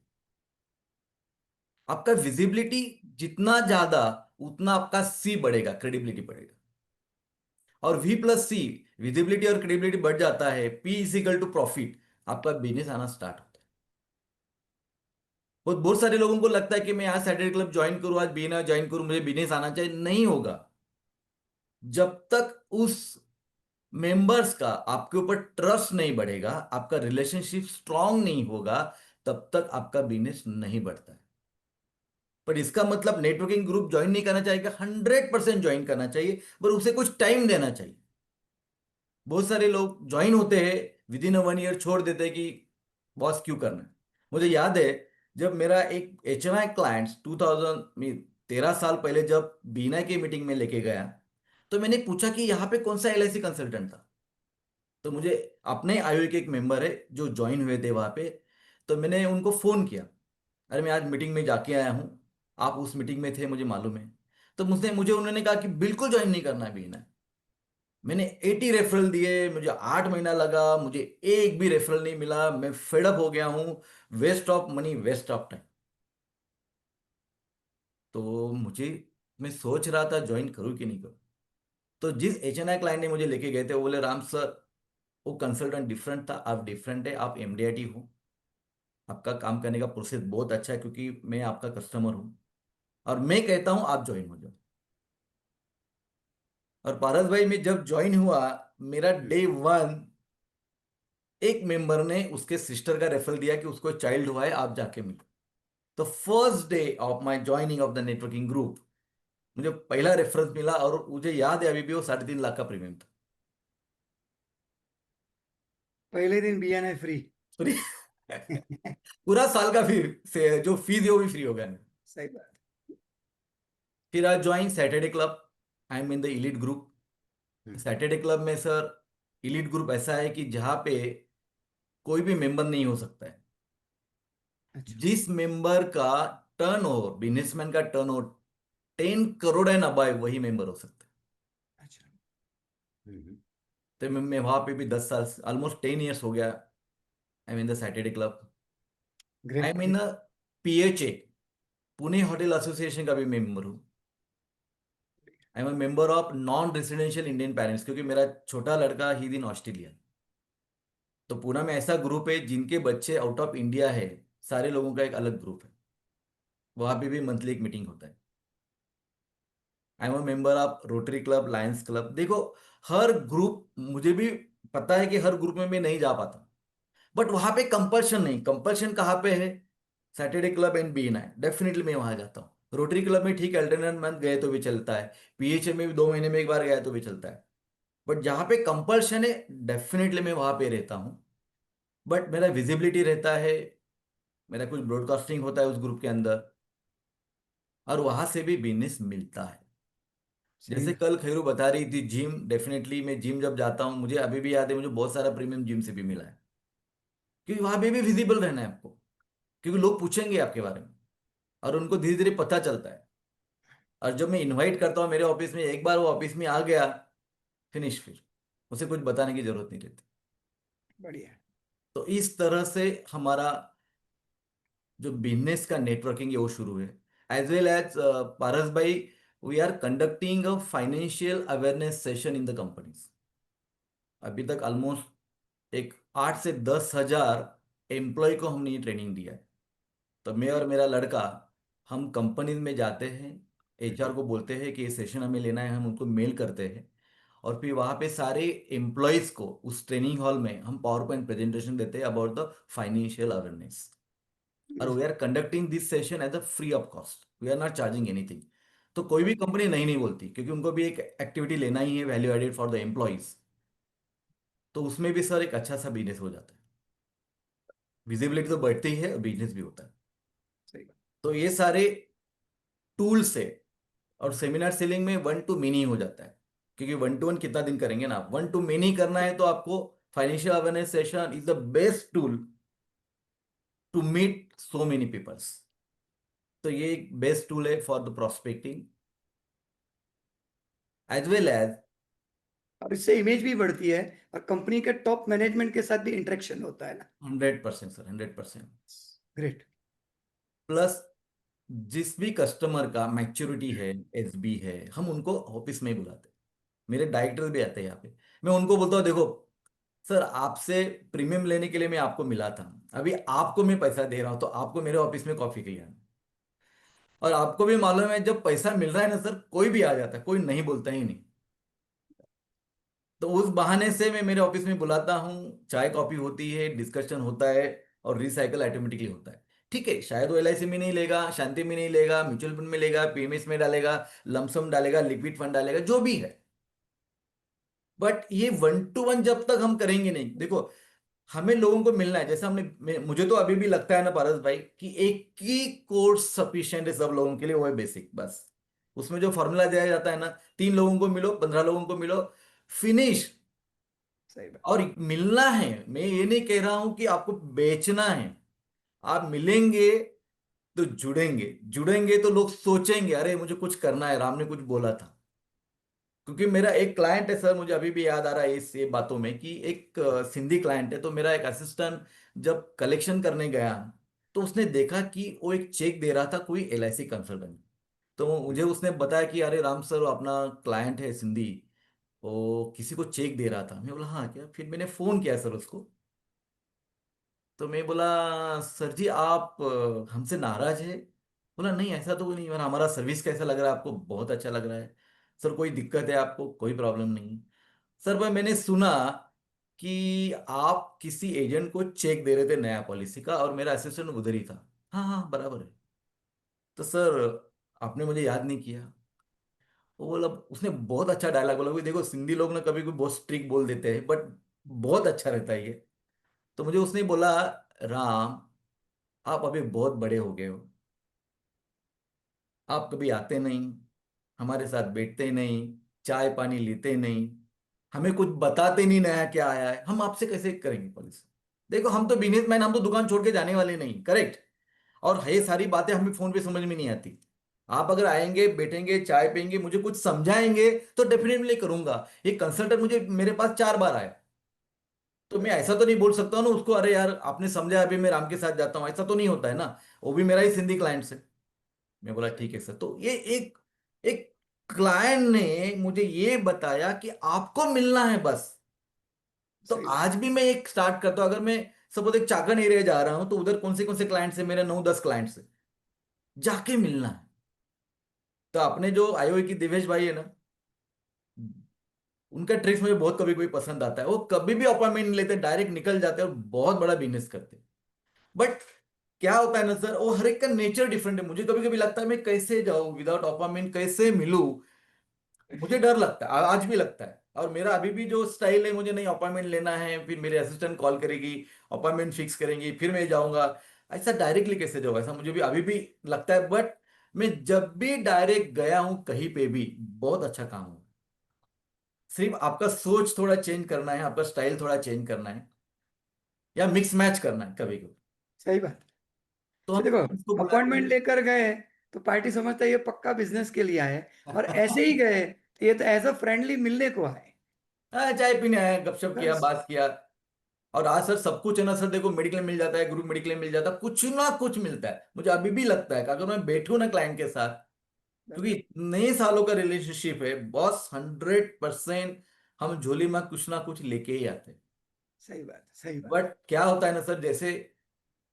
आपका विजिबिलिटी जितना ज्यादा, उतना आपका सी बढ़ेगा, क्रेडिबिलिटी बढ़ेगा। और V+C, विजिबिलिटी और क्रेडिबिलिटी बढ़ जाता है, P is equal to profit, आपका बिजनेस आना स्टार्ट होता है। बहुत बहुत सारे लोगों को लगता है कि मैं आज सैटरडे क्लब ज्वाइन करूं, आज बीना ज्वाइन करूं, मुझे बिजनेस आना चाहिए। नहीं होगा। जब तक उस मेंबर्स का आपके ऊपर ट्रस्ट नहीं बढ़ेगा, आपका रिलेशनशिप स्ट्रांग नहीं होगा, तब तक आपका बिजनेस नहीं बढ़ता है। पर इसका मतलब नेटवर्किंग ग्रुप ज्वाइन नहीं करना चाहिए, 100% ज्वाइन करना चाहिए, पर उसे कुछ टाइम देना चाहिए। बहुत सारे लोग ज्वाइन होते हैं, विद इन 1 ईयर छोड़ देते हैं कि बॉस क्यों करना है। मुझे याद है, जब मेरा एक HNI क्लाइंट्स 2000 में 13 साल पहले जब बीना की मीटिंग में लेके गया, तो मैंने पूछा कि यहाँ पे कौन सा LIC कंसल्टेंट था। तो मुझे अपने आयु के एक मेंबर है जो ज्वाइन हुए थे वहां पे, तो मैंने उनको फोन किया, अरे मैं आज मीटिंग में जाके आया हूँ, आप उस मीटिंग में थे मुझे मालूम है। तो मुझे मुझे उन्होंने कहा कि बिल्कुल ज्वाइन नहीं करना है बीना। मैंने 80 रेफरल दिए, मुझे 8 महीना लगा, मुझे एक भी रेफरल नहीं मिला, मैं फेडअप हो गया हूँ। Waste of money, waste of time. तो मुझे, मैं सोच रहा था ज्वाइन करूँ कि नहीं करूँ। तो जिस HNI क्लाइंट ने मुझे लेके गए थे वो बोले राम सर, वो कंसल्टेंट डिफरेंट था, आप डिफरेंट है, आप MDIT हो, आपका काम करने का प्रोसेस बहुत अच्छा है, क्योंकि मैं आपका कस्टमर हूँ और मैं कहता हूँ आप ज्वाइन हो जाओ। और पारस भाई, मैं जब ज्वाइन हुआ, मेरा हम्म। डे वन एक मेंबर ने उसके सिस्टर का रेफर दिया कि उसको चाइल्ड हुआ है, आप जाके मिलो। तो first day of my joining of the networking group मुझे पहला रेफरेंस मिला, और मुझे याद है अभी भी, वो 3.5 लाख का प्रीमियम था। पहले दिन BNI फ्री। फ्री। पूरा साल का फी से जो फीस है वो भी फ्री हो गया। सही बात। फिर I join Saturday club, I am in the elite group. Hmm. Saturday club में सर, इलीट ग्रुप ऐसा है कि जहां पे कोई भी मेंबर नहीं हो सकता है। अच्छा। जिस मेंबर का टर्नओवर, बिजनेसमैन का टर्नओवर 10 करोड़ एंड अबाव, वही मेंबर हो सकता है। अच्छा। हम्म। तो मैं वहां पे भी 10 साल, ऑलमोस्ट 10 ईयर्स हो गया। I mean the Saturday club. I great mean great. PHA, Pune hotel association का भी मेंबर हूँ। I am a member of non residential Indian parents, क्योंकि मेरा छोटा लड़का ही इन ऑस्ट्रेलिया। तो पूना में ऐसा ग्रुप है जिनके बच्चे आउट ऑफ इंडिया है, सारे लोगों का एक अलग ग्रुप है। वहां पे भी मंथली एक मीटिंग होता है। I am a member of rotary club, Lions club. देखो, हर ग्रुप, मुझे भी पता है कि हर ग्रुप में मैं नहीं जा पाता, बट वहां पे कंपल्शन नहीं। कंपल्शन कहाँ पे है? Saturday club and BNI, definitely मैं वहां जाता हूँ। रोटरी क्लब में ठीक, अल्टरनेट मंथ गए तो भी चलता है। PHA में भी 2 महीने में एक बार गया तो भी चलता है। बट जहां पे कंपल्शन है, डेफिनेटली मैं वहां पे रहता हूँ। बट मेरा विजिबिलिटी रहता है, मेरा कुछ ब्रॉडकास्टिंग होता है उस ग्रुप के अंदर, और वहां से भी बिजनेस मिलता है। सही जैसे है। कल खैरू बता रही थी, जिम, डेफिनेटली मैं जिम जब जाता हूँ, मुझे अभी भी याद है, मुझे बहुत सारा प्रीमियम जिम से भी मिला है। क्योंकि वहां पे भी विजिबल रहना है आपको, क्योंकि लोग पूछेंगे आपके बारे में, और उनको धीरे धीरे पता चलता है। और जब मैं इनवाइट करता हूँ मेरे ऑफिस में, एक बार वो ऑफिस में आ गया, फिनिश, फिर उसे कुछ बताने की जरूरत नहीं रहती। बढ़िया। तो इस तरह से हमारा जो बिजनेस का नेटवर्किंग है वो शुरू है। एज वेल एज, पारस भाई, we are conducting a financial awareness session in the companies. अभी तक ऑलमोस्ट एक 8 से 10 हजार एम्प्लॉय को हमने ये ट्रेनिंग दिया है। तो मैं और मेरा लड़का, हम कंपनीज में जाते हैं, HR को बोलते हैं कि ये सेशन हमें लेना है, हम उनको मेल करते हैं, और फिर वहां पे सारे एम्प्लॉयज को उस ट्रेनिंग हॉल में हम पावर पॉइंट प्रेजेंटेशन देते हैं अबाउट द फाइनेंशियल अवेयरनेस। और we are conducting this session as a free of cost, we are not charging anything. तो कोई भी कंपनी नहीं नहीं बोलती, क्योंकि उनको भी एक एक्टिविटी लेना ही है, value added for the employees. तो उसमें भी सर एक अच्छा सा बिजनेस हो जाता है। विजिबिलिटी तो बढ़ती ही है और बिजनेस भी होता है। सही बात। तो ये सारे टूल्स है। और सेमिनार सेलिंग में 1 to many हो जाता है, क्योंकि 1 to 1 कितना दिन करेंगे ना आप, 1 to many करना है, तो आपको financial awareness session is the best tool to meet so many peoples. तो ये एक बेस्ट टूल है for the prospecting, as well as. और इससे इमेज भी बढ़ती है, और कंपनी के टॉप मैनेजमेंट के साथ भी इंटरेक्शन होता है ना। 100% सर, 100%। ग्रेट। प्लस, जिस भी कस्टमर का मैच्योरिटी है, SB है, हम उनको ऑफिस में ही बुलाते हैं। मेरे डायरेक्टर भी आते हैं यहाँ पे। मैं उनको बोलता हूँ, देखो सर, आपसे प्रीमियम लेने के लिए मैं आपको मिला था, अभी आपको मैं पैसा दे रहा हूं, तो आपको मेरे ऑफिस में कॉफी के लिए आना। और आपको भी मालूम है, जब पैसा मिल रहा है ना सर, कोई भी आ जाता है, कोई नहीं बोलता ही नहीं। तो उस बहाने से मैं मेरे ऑफिस में बुलाता हूँ, चाय कॉफी होती है, डिस्कशन होता है, और रिसाइकल ऑटोमेटिकली होता है। ठीक है, शायद वो LIC में नहीं लेगा, शांति में नहीं लेगा, म्यूचुअल फंड में लेगा, PMS में डालेगा, लमसम डालेगा, लिक्विड फंड डालेगा, जो भी है। बट ये 1 to 1 जब तक हम करेंगे नहीं, देखो, हमें लोगों को मिलना है। जैसे मुझे तो अभी भी लगता है ना पारस भाई, कि एक ही कोर्स सफिशिएंट है सब लोगों के लिए, वो है बेसिक बस। उसमें जो फॉर्मूला दिया जाता है ना, 3 लोगों को मिलो, 15 लोगों को मिलो, फिनिश। सही बात। और मिलना है, मैं ये नहीं कह रहा हूं कि आपको बेचना है। आप मिलेंगे तो जुड़ेंगे, जुड़ेंगे तो लोग सोचेंगे, अरे मुझे कुछ करना है, राम ने कुछ बोला था। क्योंकि मेरा एक क्लाइंट है सर, मुझे अभी भी याद आ रहा है इस ये बातों में, कि एक सिंधी क्लाइंट है। तो मेरा एक असिस्टेंट जब कलेक्शन करने गया, तो उसने देखा कि वो एक चेक दे रहा था कोई LIC कंसल्टेंट। तो मुझे उसने बताया कि अरे राम सर, वो अपना क्लाइंट है सिंधी, वो किसी को चेक दे रहा था। मैं बोला हाँ क्या? फिर मैंने फोन किया सर उसको। तो मैं बोला सर जी आप हमसे नाराज है? बोला नहीं ऐसा तो कोई नहीं, और हमारा सर्विस कैसा लग रहा है आपको? बहुत अच्छा लग रहा है सर। कोई दिक्कत है आपको? कोई प्रॉब्लम नहीं। सर भाई मैंने सुना कि आप किसी एजेंट को चेक दे रहे थे नया पॉलिसी का, और मेरा असिस्टेंट उधर ही था। हाँ हाँ बराबर है। तो सर आपने मुझे याद नहीं किया। वो बोला, उसने बहुत अच्छा डायलॉग बोला। भाई देखो सिंधी लोग ना कभी कभी बहुत स्ट्रिक्ट बोल देते हैं, बट बहुत अच्छा रहता है ये। तो मुझे उसने बोला, राम आप अभी बहुत बड़े हो गए हो, आप कभी आते नहीं, हमारे साथ बैठते नहीं, चाय पानी लेते नहीं, हमें कुछ बताते नहीं नया क्या आया है, हम आपसे कैसे करेंगे पॉलिसी? देखो हम तो बिजनेसमैन, हम तो दुकान छोड़ के जाने वाले नहीं, करेक्ट? और ये सारी बातें हमें फोन पे समझ में नहीं आती। आप अगर आएंगे, बैठेंगे, चाय पियेंगे, मुझे कुछ समझाएंगे, तो डेफिनेटली करूंगा। ये कंसल्टेंट मुझे मेरे पास 4 बार आया। तो मैं ऐसा तो नहीं बोल सकता हूँ ना उसको, अरे यार आपने समझा अभी मैं राम के साथ जाता हूँ, ऐसा तो नहीं होता है ना। वो भी मेरा ही सिंधी क्लाइंट है। मैं बोला सही ठीक है सर। तो ये एक एक क्लाइंट ने मुझे ये बताया कि आपको मिलना है बस। तो सही बात। आज भी मैं एक स्टार्ट करता हूँ, अगर मैं सपोज एक चाकन एरिया जा रहा हूं, तो उधर कौन से क्लाइंट्स है मेरे? 9-10 क्लाइंट्स है, जाके मिलना है। तो अपने जो आईओई की दिवेश भाई है ना, उनका ट्रिक्स मुझे बहुत कभी कभी पसंद आता है। वो कभी भी अपॉइंटमेंट नहीं लेते, डायरेक्ट निकल जाते हैं और बहुत बड़ा बिजनेस करते हैं। बट क्या होता है ना सर, वो हर एक का नेचर डिफरेंट है। मुझे कभी कभी लगता है मैं कैसे जाऊं विदाउट अपॉइंटमेंट, कैसे मिलूं? मुझे डर लगता है, आज भी लगता है। और मेरा अभी भी जो स्टाइल है, मुझे नहीं अपॉइंटमेंट लेना है, फिर मेरे असिस्टेंट कॉल करेगी, अपॉइंटमेंट फिक्स करेंगी, फिर मैं जाऊंगा। ऐसा डायरेक्टली कैसे जाऊँ? ऐसा मुझे भी अभी भी लगता है। बट मैं जब भी डायरेक्ट गया हूं कहीं पे भी, बहुत अच्छा काम हुआ। सिर्फ आपका सोच थोड़ा चेंज करना है, आपका स्टाइल थोड़ा चेंज करना है, या मिक्स मैच करना है कभी कभी। सही बात। तो सही हम देखो, clients को बुलाते अपॉइंटमेंट हैं। लेकर गए तो पार्टी समझता है ये पक्का बिजनेस के लिए आए, और ऐसे ही गए तो ये तो एज अ फ्रेंडली मिलने को आए। हाँ, चाय पीने आया, गपशप किया, बस। बात किया। और आज सर सब कुछ है ना सर, देखो मेडिक्लेम मिल जाता है, ग्रुप मेडिक्लेम मिल जाता है, कुछ ना कुछ मिलता है। मुझे अभी भी लगता है कि अगर मैं बैठूं ना क्लाइंट के साथ, क्योंकि बराबर। इतने सालों का रिलेशनशिप है बॉस, 100% हम झोली में कुछ ना कुछ लेके ही आते हैं। सही बात है, सही बात बट क्या होता है ना सर, जैसे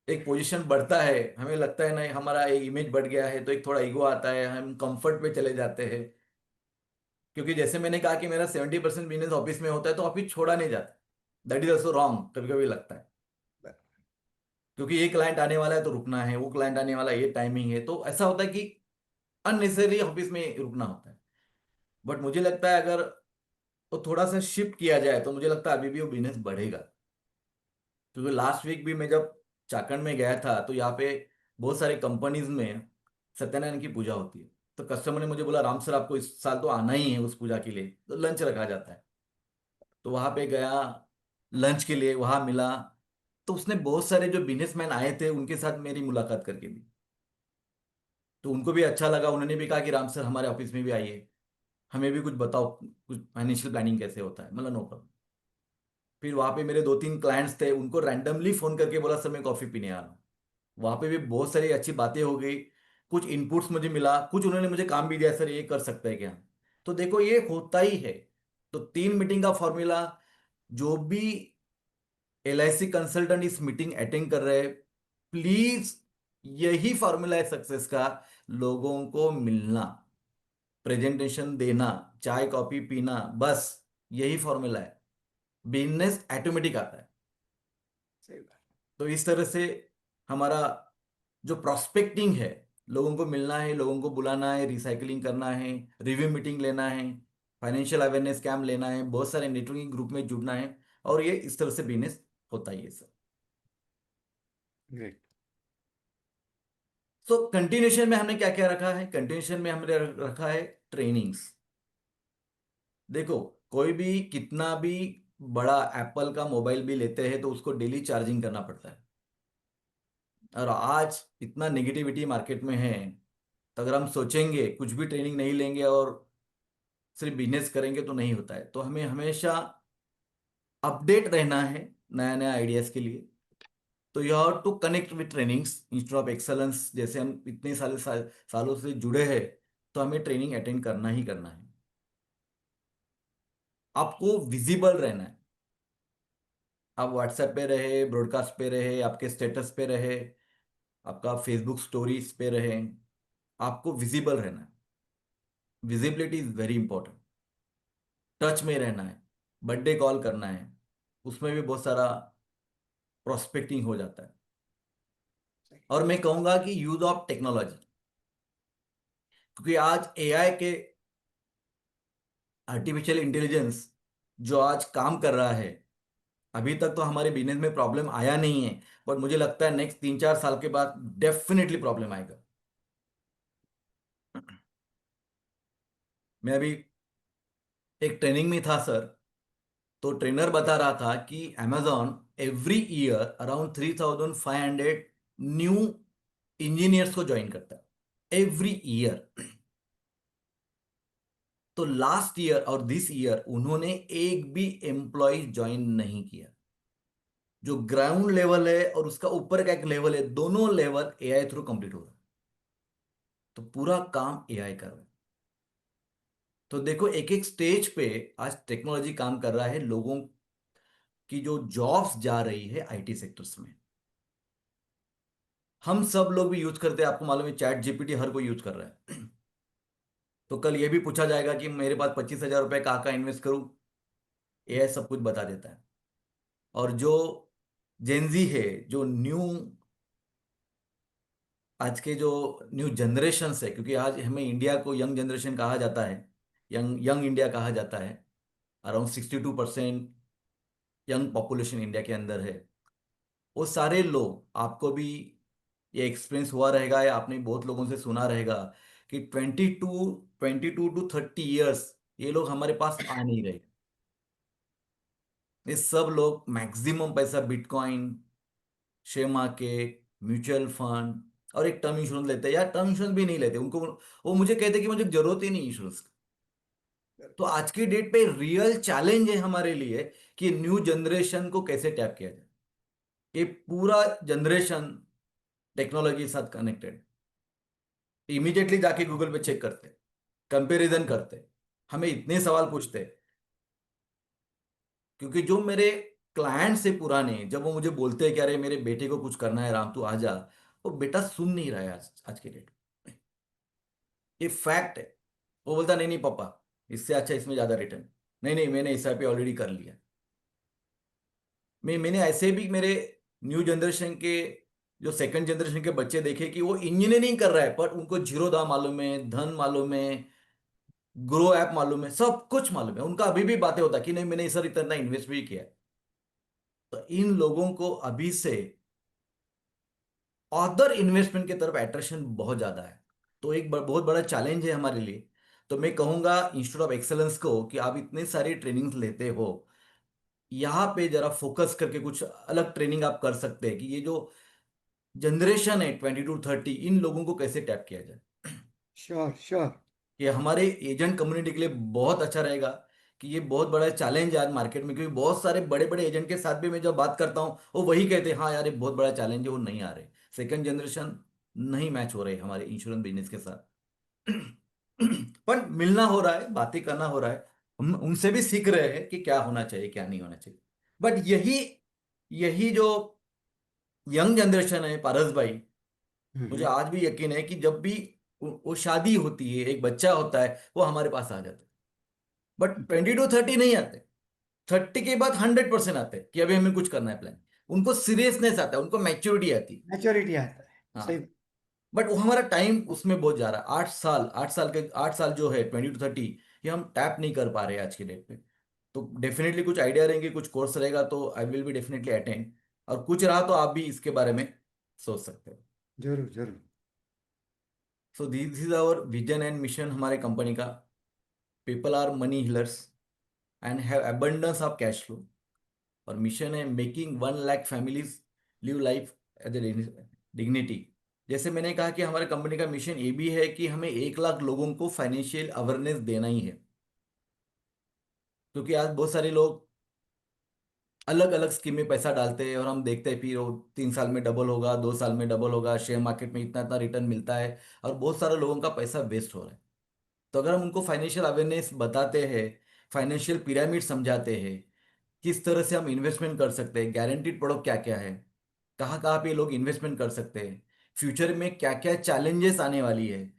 एक पोजीशन बढ़ता है, हमें लगता है ना हमारा एक इमेज बढ़ गया है, तो एक थोड़ा ईगो आता है, हम कंफर्ट पे चले जाते हैं। क्योंकि जैसे मैंने कहा कि मेरा 70% बिजनेस ऑफिस में होता है, तो ऑफिस छोड़ा नहीं जाता। दैट इज ऑल्सो रॉन्ग, कभी कभी लगता है। है। क्योंकि ये क्लाइंट आने वाला है तो रुकना है, वो क्लाइंट आने वाला है, ये टाइमिंग है, तो ऐसा होता है कि अननेसेसरी ऑफिस में रुकना होता है। बट मुझे लगता है अगर वो थोड़ा सा शिफ्ट किया जाए, तो मुझे लगता है अभी भी वो बिजनेस बढ़ेगा। क्योंकि लास्ट वीक भी मैं जब चाकंड में गया था, तो यहाँ पे बहुत सारे कंपनीज में सत्यनारायण की पूजा होती है। तो कस्टमर ने मुझे बोला, राम सर आपको इस साल तो आना ही है उस पूजा के लिए, तो लंच रखा जाता है। तो वहां पे गया, लंच के लिए वहां मिला। तो उसने बहुत सारे जो बिजनेसमैन आए थे उनके साथ मेरी मुलाकात करके दी। तो उनको भी अच्छा लगा, उन्होंने भी कहा कि राम सर हमारे ऑफिस में भी आइए, हमें भी कुछ बताओ, कुछ फाइनेंशियल प्लानिंग कैसे होता है। मतलब नो प्रॉब्लम। फिर वहां पे मेरे 2-3 क्लाइंट्स थे, उनको रैंडमली फोन करके बोला सर मैं कॉफी पीने आ रहा हूँ। वहां पे भी बहुत सारी अच्छी बातें हो गई, कुछ इनपुट्स मुझे मिला, कुछ उन्होंने मुझे काम भी दिया, सर ये कर सकते हैं क्या? तो देखो ये होता ही है। तो 3 मीटिंग का फॉर्मूला, जो भी एलआईसी कंसल्टेंट इस मीटिंग अटेंड कर रहे हैं, प्लीज यही फॉर्मूला है सक्सेस का। लोगों को मिलना, प्रेजेंटेशन देना, चाय कॉफी पीना, बस यही फॉर्मूला है। बिजनेस ऑटोमेटिक आता है। सही बात। तो इस तरह से हमारा जो प्रोस्पेक्टिंग है, लोगों को मिलना है, लोगों को बुलाना है, रिसाइकलिंग करना है, रिव्यू मीटिंग लेना है, फाइनेंशियल अवेयरनेस कैंप लेना है, बहुत सारे नेटवर्किंग ग्रुप में जुड़ना है, और ये इस तरह से बिजनेस होता ही है सर। ग्रेट। सो कंटिन्यूशन में हमने क्या क्या रखा है? कंटिन्यूशन में हमने रखा है ट्रेनिंग्स। देखो कोई भी कितना भी बड़ा एप्पल का मोबाइल भी लेते हैं, तो उसको डेली चार्जिंग करना पड़ता है। और आज इतना नेगेटिविटी मार्केट में है, तो अगर हम सोचेंगे कुछ भी ट्रेनिंग नहीं लेंगे और सिर्फ बिजनेस करेंगे, तो नहीं होता है। तो हमें हमेशा अपडेट रहना है नया नया आइडियाज के लिए। तो you have to connect with trainings instead of excellence. जैसे हम इतने सालों से जुड़े हैं, तो हमें ट्रेनिंग अटेंड करना ही करना है। आपको विजिबल रहना है। आप व्हाट्सएप पे रहे, ब्रॉडकास्ट पे रहे, आपके स्टेटस पे रहे, आपका फेसबुक स्टोरीज पे रहे, आपको विजिबल रहना है। Visibility is very important. Touch में रहना है, बर्थडे कॉल करना है, उसमें भी बहुत सारा प्रोस्पेक्टिंग हो जाता है। और मैं कहूंगा कि यूज ऑफ टेक्नोलॉजी, क्योंकि आज एआई के, आर्टिफिशियल इंटेलिजेंस जो आज काम कर रहा है, अभी तक तो हमारे बिजनेस में प्रॉब्लम आया नहीं है, पर मुझे लगता है नेक्स्ट 3-4 साल के बाद डेफिनेटली प्रॉब्लम आएगा। मैं अभी एक ट्रेनिंग में था सर, तो ट्रेनर बता रहा था कि amazon every year around 3,500 new engineers को ज्वाइन करता है एवरी ईयर। तो लास्ट ईयर और दिस ईयर उन्होंने एक भी एम्प्लॉय ज्वाइन नहीं किया। जो ग्राउंड लेवल है और उसका ऊपर का एक लेवल है, दोनों लेवल एआई थ्रू कंप्लीट हो रहा है। तो पूरा काम एआई कर रहा है। तो देखो एक एक स्टेज पे आज टेक्नोलॉजी काम कर रहा है, लोगों की जो जॉब्स जा रही है आईटी सेक्टर्स में। हम सब लोग भी यूज करते हैं, आपको मालूम है चैट जीपीटी हर कोई यूज कर रहा है। तो कल ये भी पूछा जाएगा कि मेरे पास 25,000 रुपए कहाँ इन्वेस्ट करूं, एआई सब कुछ बता देता है। और जो जेनजी है, जो न्यू, आज के जो न्यू जनरेशन है, क्योंकि आज हमें इंडिया को यंग जनरेशन कहा जाता है, यंग यंग इंडिया कहा जाता है। अराउंड 62% यंग पॉपुलेशन इंडिया के अंदर है। वो सारे लोग, आपको भी ये एक्सपीरियंस हुआ रहेगा या आपने बहुत लोगों से सुना रहेगा कि 22 टू 30 ईयर्स ये लोग हमारे पास आ नहीं रहे। ये सब लोग मैक्सिमम पैसा bitcoin, share market, mutual fund और एक टर्म इंश्योरेंस लेते हैं, या टर्म इंश्योरेंस भी नहीं लेते उनको। वो मुझे कहते हैं कि मुझे जरूरत ही नहीं इंश्योरेंस की। तो आज की डेट पे रियल चैलेंज है हमारे लिए कि न्यू जनरेशन को कैसे टैप किया जाए। ये पूरा जनरेशन टेक्नोलॉजी के साथ कनेक्टेड, इमीडिएटली जाके गूगल पे चेक करते, कंपैरिजन करते, हमें इतने सवाल पूछते। क्योंकि जो मेरे क्लाइंट से पुराने, जब वो मुझे बोलते हैं कि अरे मेरे बेटे को कुछ करना है राम, तू आ जा, वो बेटा सुन नहीं रहा है आज आज के डेट में। ये फैक्ट है। वो बोलता नहीं नहीं पापा, इससे अच्छा इसमें ज्यादा रिटर्न। नहीं नहीं, मैंने एस आई पी ऑलरेडी कर लिया। मैंने ऐसे भी मेरे न्यू जनरेशन के, जो सेकंड जनरेशन के बच्चे देखे कि वो इंजीनियरिंग कर रहा है, पर उनको जीरो दा मालूम है, धन मालूम है, ग्रो ऐप मालूम है, सब कुछ मालूम है। उनका अभी भी बातें होता कि नहीं मैंने सर इतना इन्वेस्ट भी किया है। तो इन लोगों को अभी से अदर इन्वेस्टमेंट की तरफ अट्रैक्शन बहुत ज्यादा है। तो एक बहुत बड़ा चैलेंज है हमारे लिए। तो मैं कहूंगा इंस्टीट्यूट ऑफ एक्सेलेंस को कि आप इतने सारी ट्रेनिंग्स लेते हो, यहाँ पे जरा फोकस करके कुछ अलग ट्रेनिंग आप कर सकते हैं कि ये जो जनरेशन है 22 टू 30, इन लोगों को कैसे टैप किया जाए। Sure sure. ये हमारे एजेंट कम्युनिटी के लिए बहुत अच्छा रहेगा। कि ये बहुत बड़ा चैलेंज है आज मार्केट में, क्योंकि बहुत सारे बड़े बड़े एजेंट के साथ भी मैं जब बात करता हूँ, वो वही कहते हैं हाँ यार ये बहुत बड़ा चैलेंज है, वो नहीं आ रहे, सेकंड जनरेशन नहीं मैच हो रहे हमारे इंश्योरेंस बिजनेस के साथ। पर मिलना हो रहा है, बातें करना हो रहा है, हम उनसे भी सीख रहे हैं कि क्या होना चाहिए क्या नहीं होना चाहिए। बट यही यही जो यंग जनरेशन है पारस भाई, मुझे हम्म। आज भी यकीन है कि जब भी वो शादी होती है, एक बच्चा होता है, वो हमारे पास आ जाता है। बट 22 टू 30 नहीं आते। 30 के बाद 100% आते हैं कि अभी हमें कुछ करना है प्लान। उनको सीरियसनेस आता है, उनको मैच्योरिटी आती है। मैच्योरिटी आता है। हाँ। सही। बट वो हमारा टाइम उसमें बहुत जा रहा है, 8 साल, 8 साल के 8 साल जो है 22 टू 30, ये हम टैप नहीं कर पा रहे हैं आज की डेट पे। तो डेफिनेटली कुछ आइडिया रहेंगे, कुछ कोर्स रहेगा तो I will be definitely attend. और कुछ रहा तो आप भी इसके बारे में सोच सकते हो। जरूर जरूर। So this is our vision and mission हमारे कंपनी का। People are money healers and have abundance of cash flow. और मिशन है making 1 lakh families live life as a dignity. जैसे मैंने कहा कि हमारे कंपनी का मिशन ये भी है कि हमें 1 लाख लोगों को फाइनेंशियल अवेयरनेस देना ही है। क्योंकि आज बहुत सारे लोग अलग अलग स्कीम में पैसा डालते हैं और हम देखते हैं फिर वो 3 साल में डबल होगा, 2 साल में डबल होगा, शेयर मार्केट में इतना इतना रिटर्न मिलता है, और बहुत सारे लोगों का पैसा वेस्ट हो रहा है। तो अगर हम उनको फाइनेंशियल अवेयरनेस बताते हैं फाइनेंशियल पिरामिड समझाते हैं, किस तरह से हम इन्वेस्टमेंट कर सकते हैं, गारंटीड प्रोडक्ट क्या क्या है, कहाँ कहाँ पे लोग इन्वेस्टमेंट कर सकते हैं, फ्यूचर में क्या क्या चैलेंजेस आने वाली है,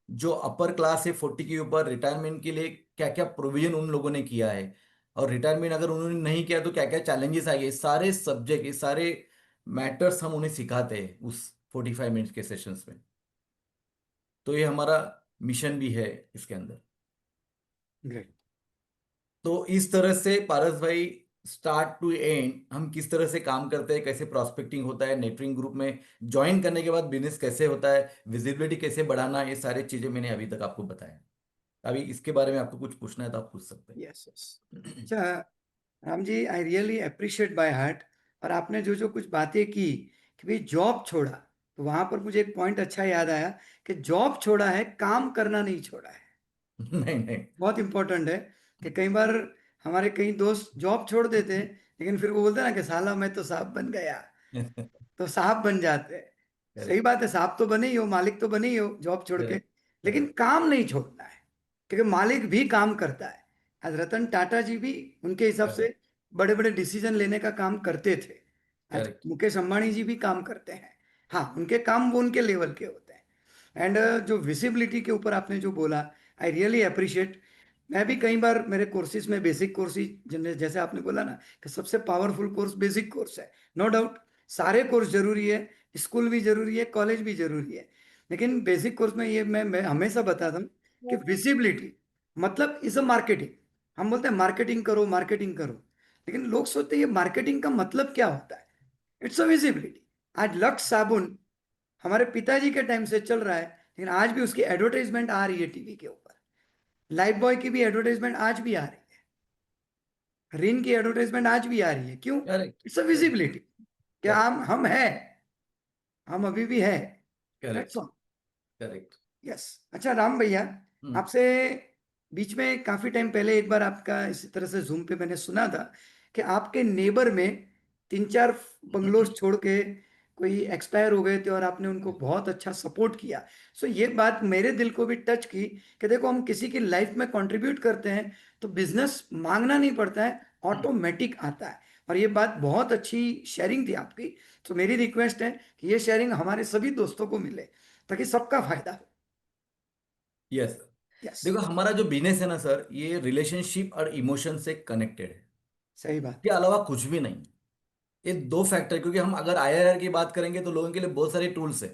जो अपर क्लास है 40 के ऊपर रिटायरमेंट के लिए क्या क्या प्रोविजन उन लोगों ने किया है, और रिटायरमेंट अगर उन्होंने नहीं किया तो क्या क्या चैलेंजेस आएंगे, ये सारे सब्जेक्ट, ये सारे मैटर्स हम उन्हें सिखाते हैं उस 45 मिनट्स के सेशंस में। तो ये हमारा मिशन भी है इसके अंदर। ग्रेट। तो इस तरह से पारस भाई, स्टार्ट टू एंड हम किस तरह से काम करते हैं, कैसे प्रोस्पेक्टिंग होता है, नेटवर्किंग ग्रुप में ज्वाइन करने के बाद बिजनेस कैसे होता है, विजिबिलिटी कैसे बढ़ाना, ये सारी चीजें मैंने अभी तक आपको बताया। अभी इसके बारे में आपको कुछ पूछना है तो आप पूछ सकते यस यस। हैं। अच्छा Ram ji, I really appreciate by heart. और आपने जो जो कुछ बातें की कि भाई जॉब छोड़ा, तो वहां पर मुझे एक पॉइंट अच्छा याद आया कि जॉब छोड़ा है, काम करना नहीं छोड़ा है। नहीं नहीं। बहुत इंपॉर्टेंट है कि कई बार हमारे कई दोस्त जॉब छोड़ देते हैं, लेकिन फिर वो बोलते हैं ना कि साला मैं तो साहब बन गया, तो साहब बन जाते हैं। सही करेक्ट बात है, साहब तो बने ही हो, मालिक तो बने ही हो जॉब छोड़ के, करेक्ट लेकिन करेक्ट काम नहीं छोड़ना है। क्योंकि मालिक भी काम करता है। आज रतन टाटा जी भी उनके हिसाब करेक्ट से बड़े बड़े डिसीजन लेने का काम करते थे। आज करेक्ट। मुकेश अंबानी जी भी काम करते हैं। हाँ, उनके काम वो उनके लेवल के होते हैं। एंड जो विजिबिलिटी के ऊपर आपने जो बोला, आई रियली अप्रिशिएट। मैं भी कई बार मेरे कोर्सेज में, बेसिक कोर्सेज जैसे आपने बोला ना कि सबसे पावरफुल कोर्स बेसिक कोर्स है, नो डाउट। सारे कोर्स जरूरी है, स्कूल भी जरूरी है, कॉलेज भी जरूरी है, लेकिन बेसिक कोर्स में ये मैं हमेशा बताता हूँ कि विजिबिलिटी मतलब इज अ मार्केटिंग। हम बोलते हैं मार्केटिंग करो, मार्केटिंग करो, लेकिन लोग सोचते हैं ये मार्केटिंग का मतलब क्या होता है। It's a visibility. आज लक्स साबुन हमारे पिताजी के टाइम से चल रहा है, लेकिन आज भी उसकी एडवर्टाइजमेंट आ रही है टीवी के ऊपर। लाइफ बॉय की भी एडवर्टाइजमेंट आज भी आ रही है, रिन की एडवर्टाइजमेंट आज भी आ रही है। क्यों? Correct it's a correct visibility. क्या करेक्ट हम है, हम अभी भी है। That's correct all. Correct. Yes. अच्छा राम भैया, हम्म आपसे बीच में काफी टाइम पहले एक बार आपका इसी तरह से जूम पे मैंने सुना था कि आपके नेबर में तीन चार बंगलोज छोड़ के कोई एक्सपायर हो गए थे और आपने उनको बहुत अच्छा सपोर्ट किया। सो ये बात मेरे दिल को भी टच की कि देखो, हम किसी की लाइफ में कंट्रीब्यूट करते हैं तो बिजनेस मांगना नहीं पड़ता है, ऑटोमेटिक आता है। और ये बात बहुत अच्छी शेयरिंग थी आपकी। तो मेरी रिक्वेस्ट है कि ये शेयरिंग हमारे सभी दोस्तों को मिले ताकि सबका फायदा हो। यस। यस। देखो हमारा जो बिजनेस है ना सर, ये रिलेशनशिप और इमोशन से कनेक्टेड है, सही बात। के अलावा कुछ भी नहीं। ये दो फैक्टर, क्योंकि हम अगर आईआरआर की बात करेंगे तो लोगों के लिए बहुत सारे टूल्स है,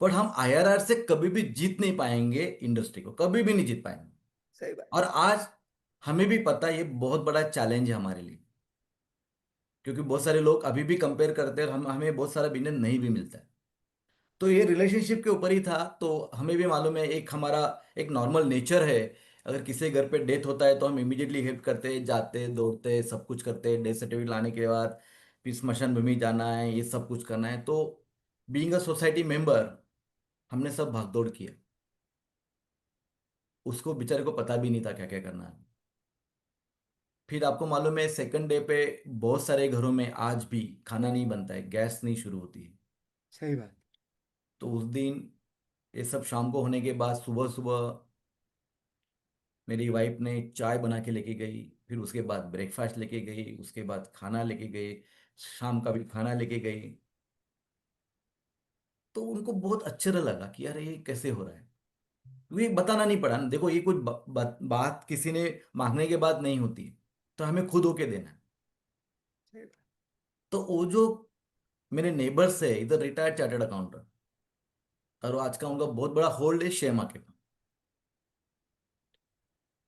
पर हम आईआरआर से कभी भी जीत नहीं पाएंगे, इंडस्ट्री को कभी भी नहीं जीत पाएंगे। सही बात। और आज हमें भी पता है ये बहुत बड़ा चैलेंज है हमारे लिए, क्योंकि बहुत सारे लोग अभी भी कंपेयर करते हैं और हम हमें बहुत सारा बिजनेस नहीं भी मिलता है। तो ये रिलेशनशिप के ऊपर ही था, तो हमें भी मालूम है एक हमारा एक नॉर्मल नेचर है। अगर किसी घर पे डेथ होता है तो हम इमीडिएटली हेल्प करते हैं, जाते हैं, दौड़ते हैं, सब कुछ करते हैं, डेथ सर्टिफिकेट लाने के बाद फिर स्मशान भूमि जाना है, ये सब कुछ करना है। तो बीइंग अ सोसाइटी मेंबर हमने सब भागदौड़ किया, उसको बेचारे को पता भी नहीं था क्या क्या करना है। फिर आपको मालूम है सेकंड डे पे बहुत सारे घरों में आज भी खाना नहीं बनता है, गैस नहीं शुरू होती है। सही बात। तो उस दिन ये सब शाम को होने के बाद सुबह सुबह मेरी वाइफ ने चाय बना के लेके गई, फिर उसके बाद ब्रेकफास्ट लेके गई, उसके बाद खाना लेके गई, शाम का भी खाना लेके गई। तो उनको बहुत अच्छा लगा कि यार ये कैसे हो रहा है, क्योंकि बताना नहीं पड़ा ना। देखो ये कुछ बात किसी ने मांगने के बाद नहीं होती है, तो हमें खुद होके देना है। सही बात। तो वो जो मेरे नेबर्स है इधर, रिटायर्ड चार्टर्ड अकाउंटेंट, और वो आज का उनका बहुत बड़ा होल्ड है शेयर मार्केट में।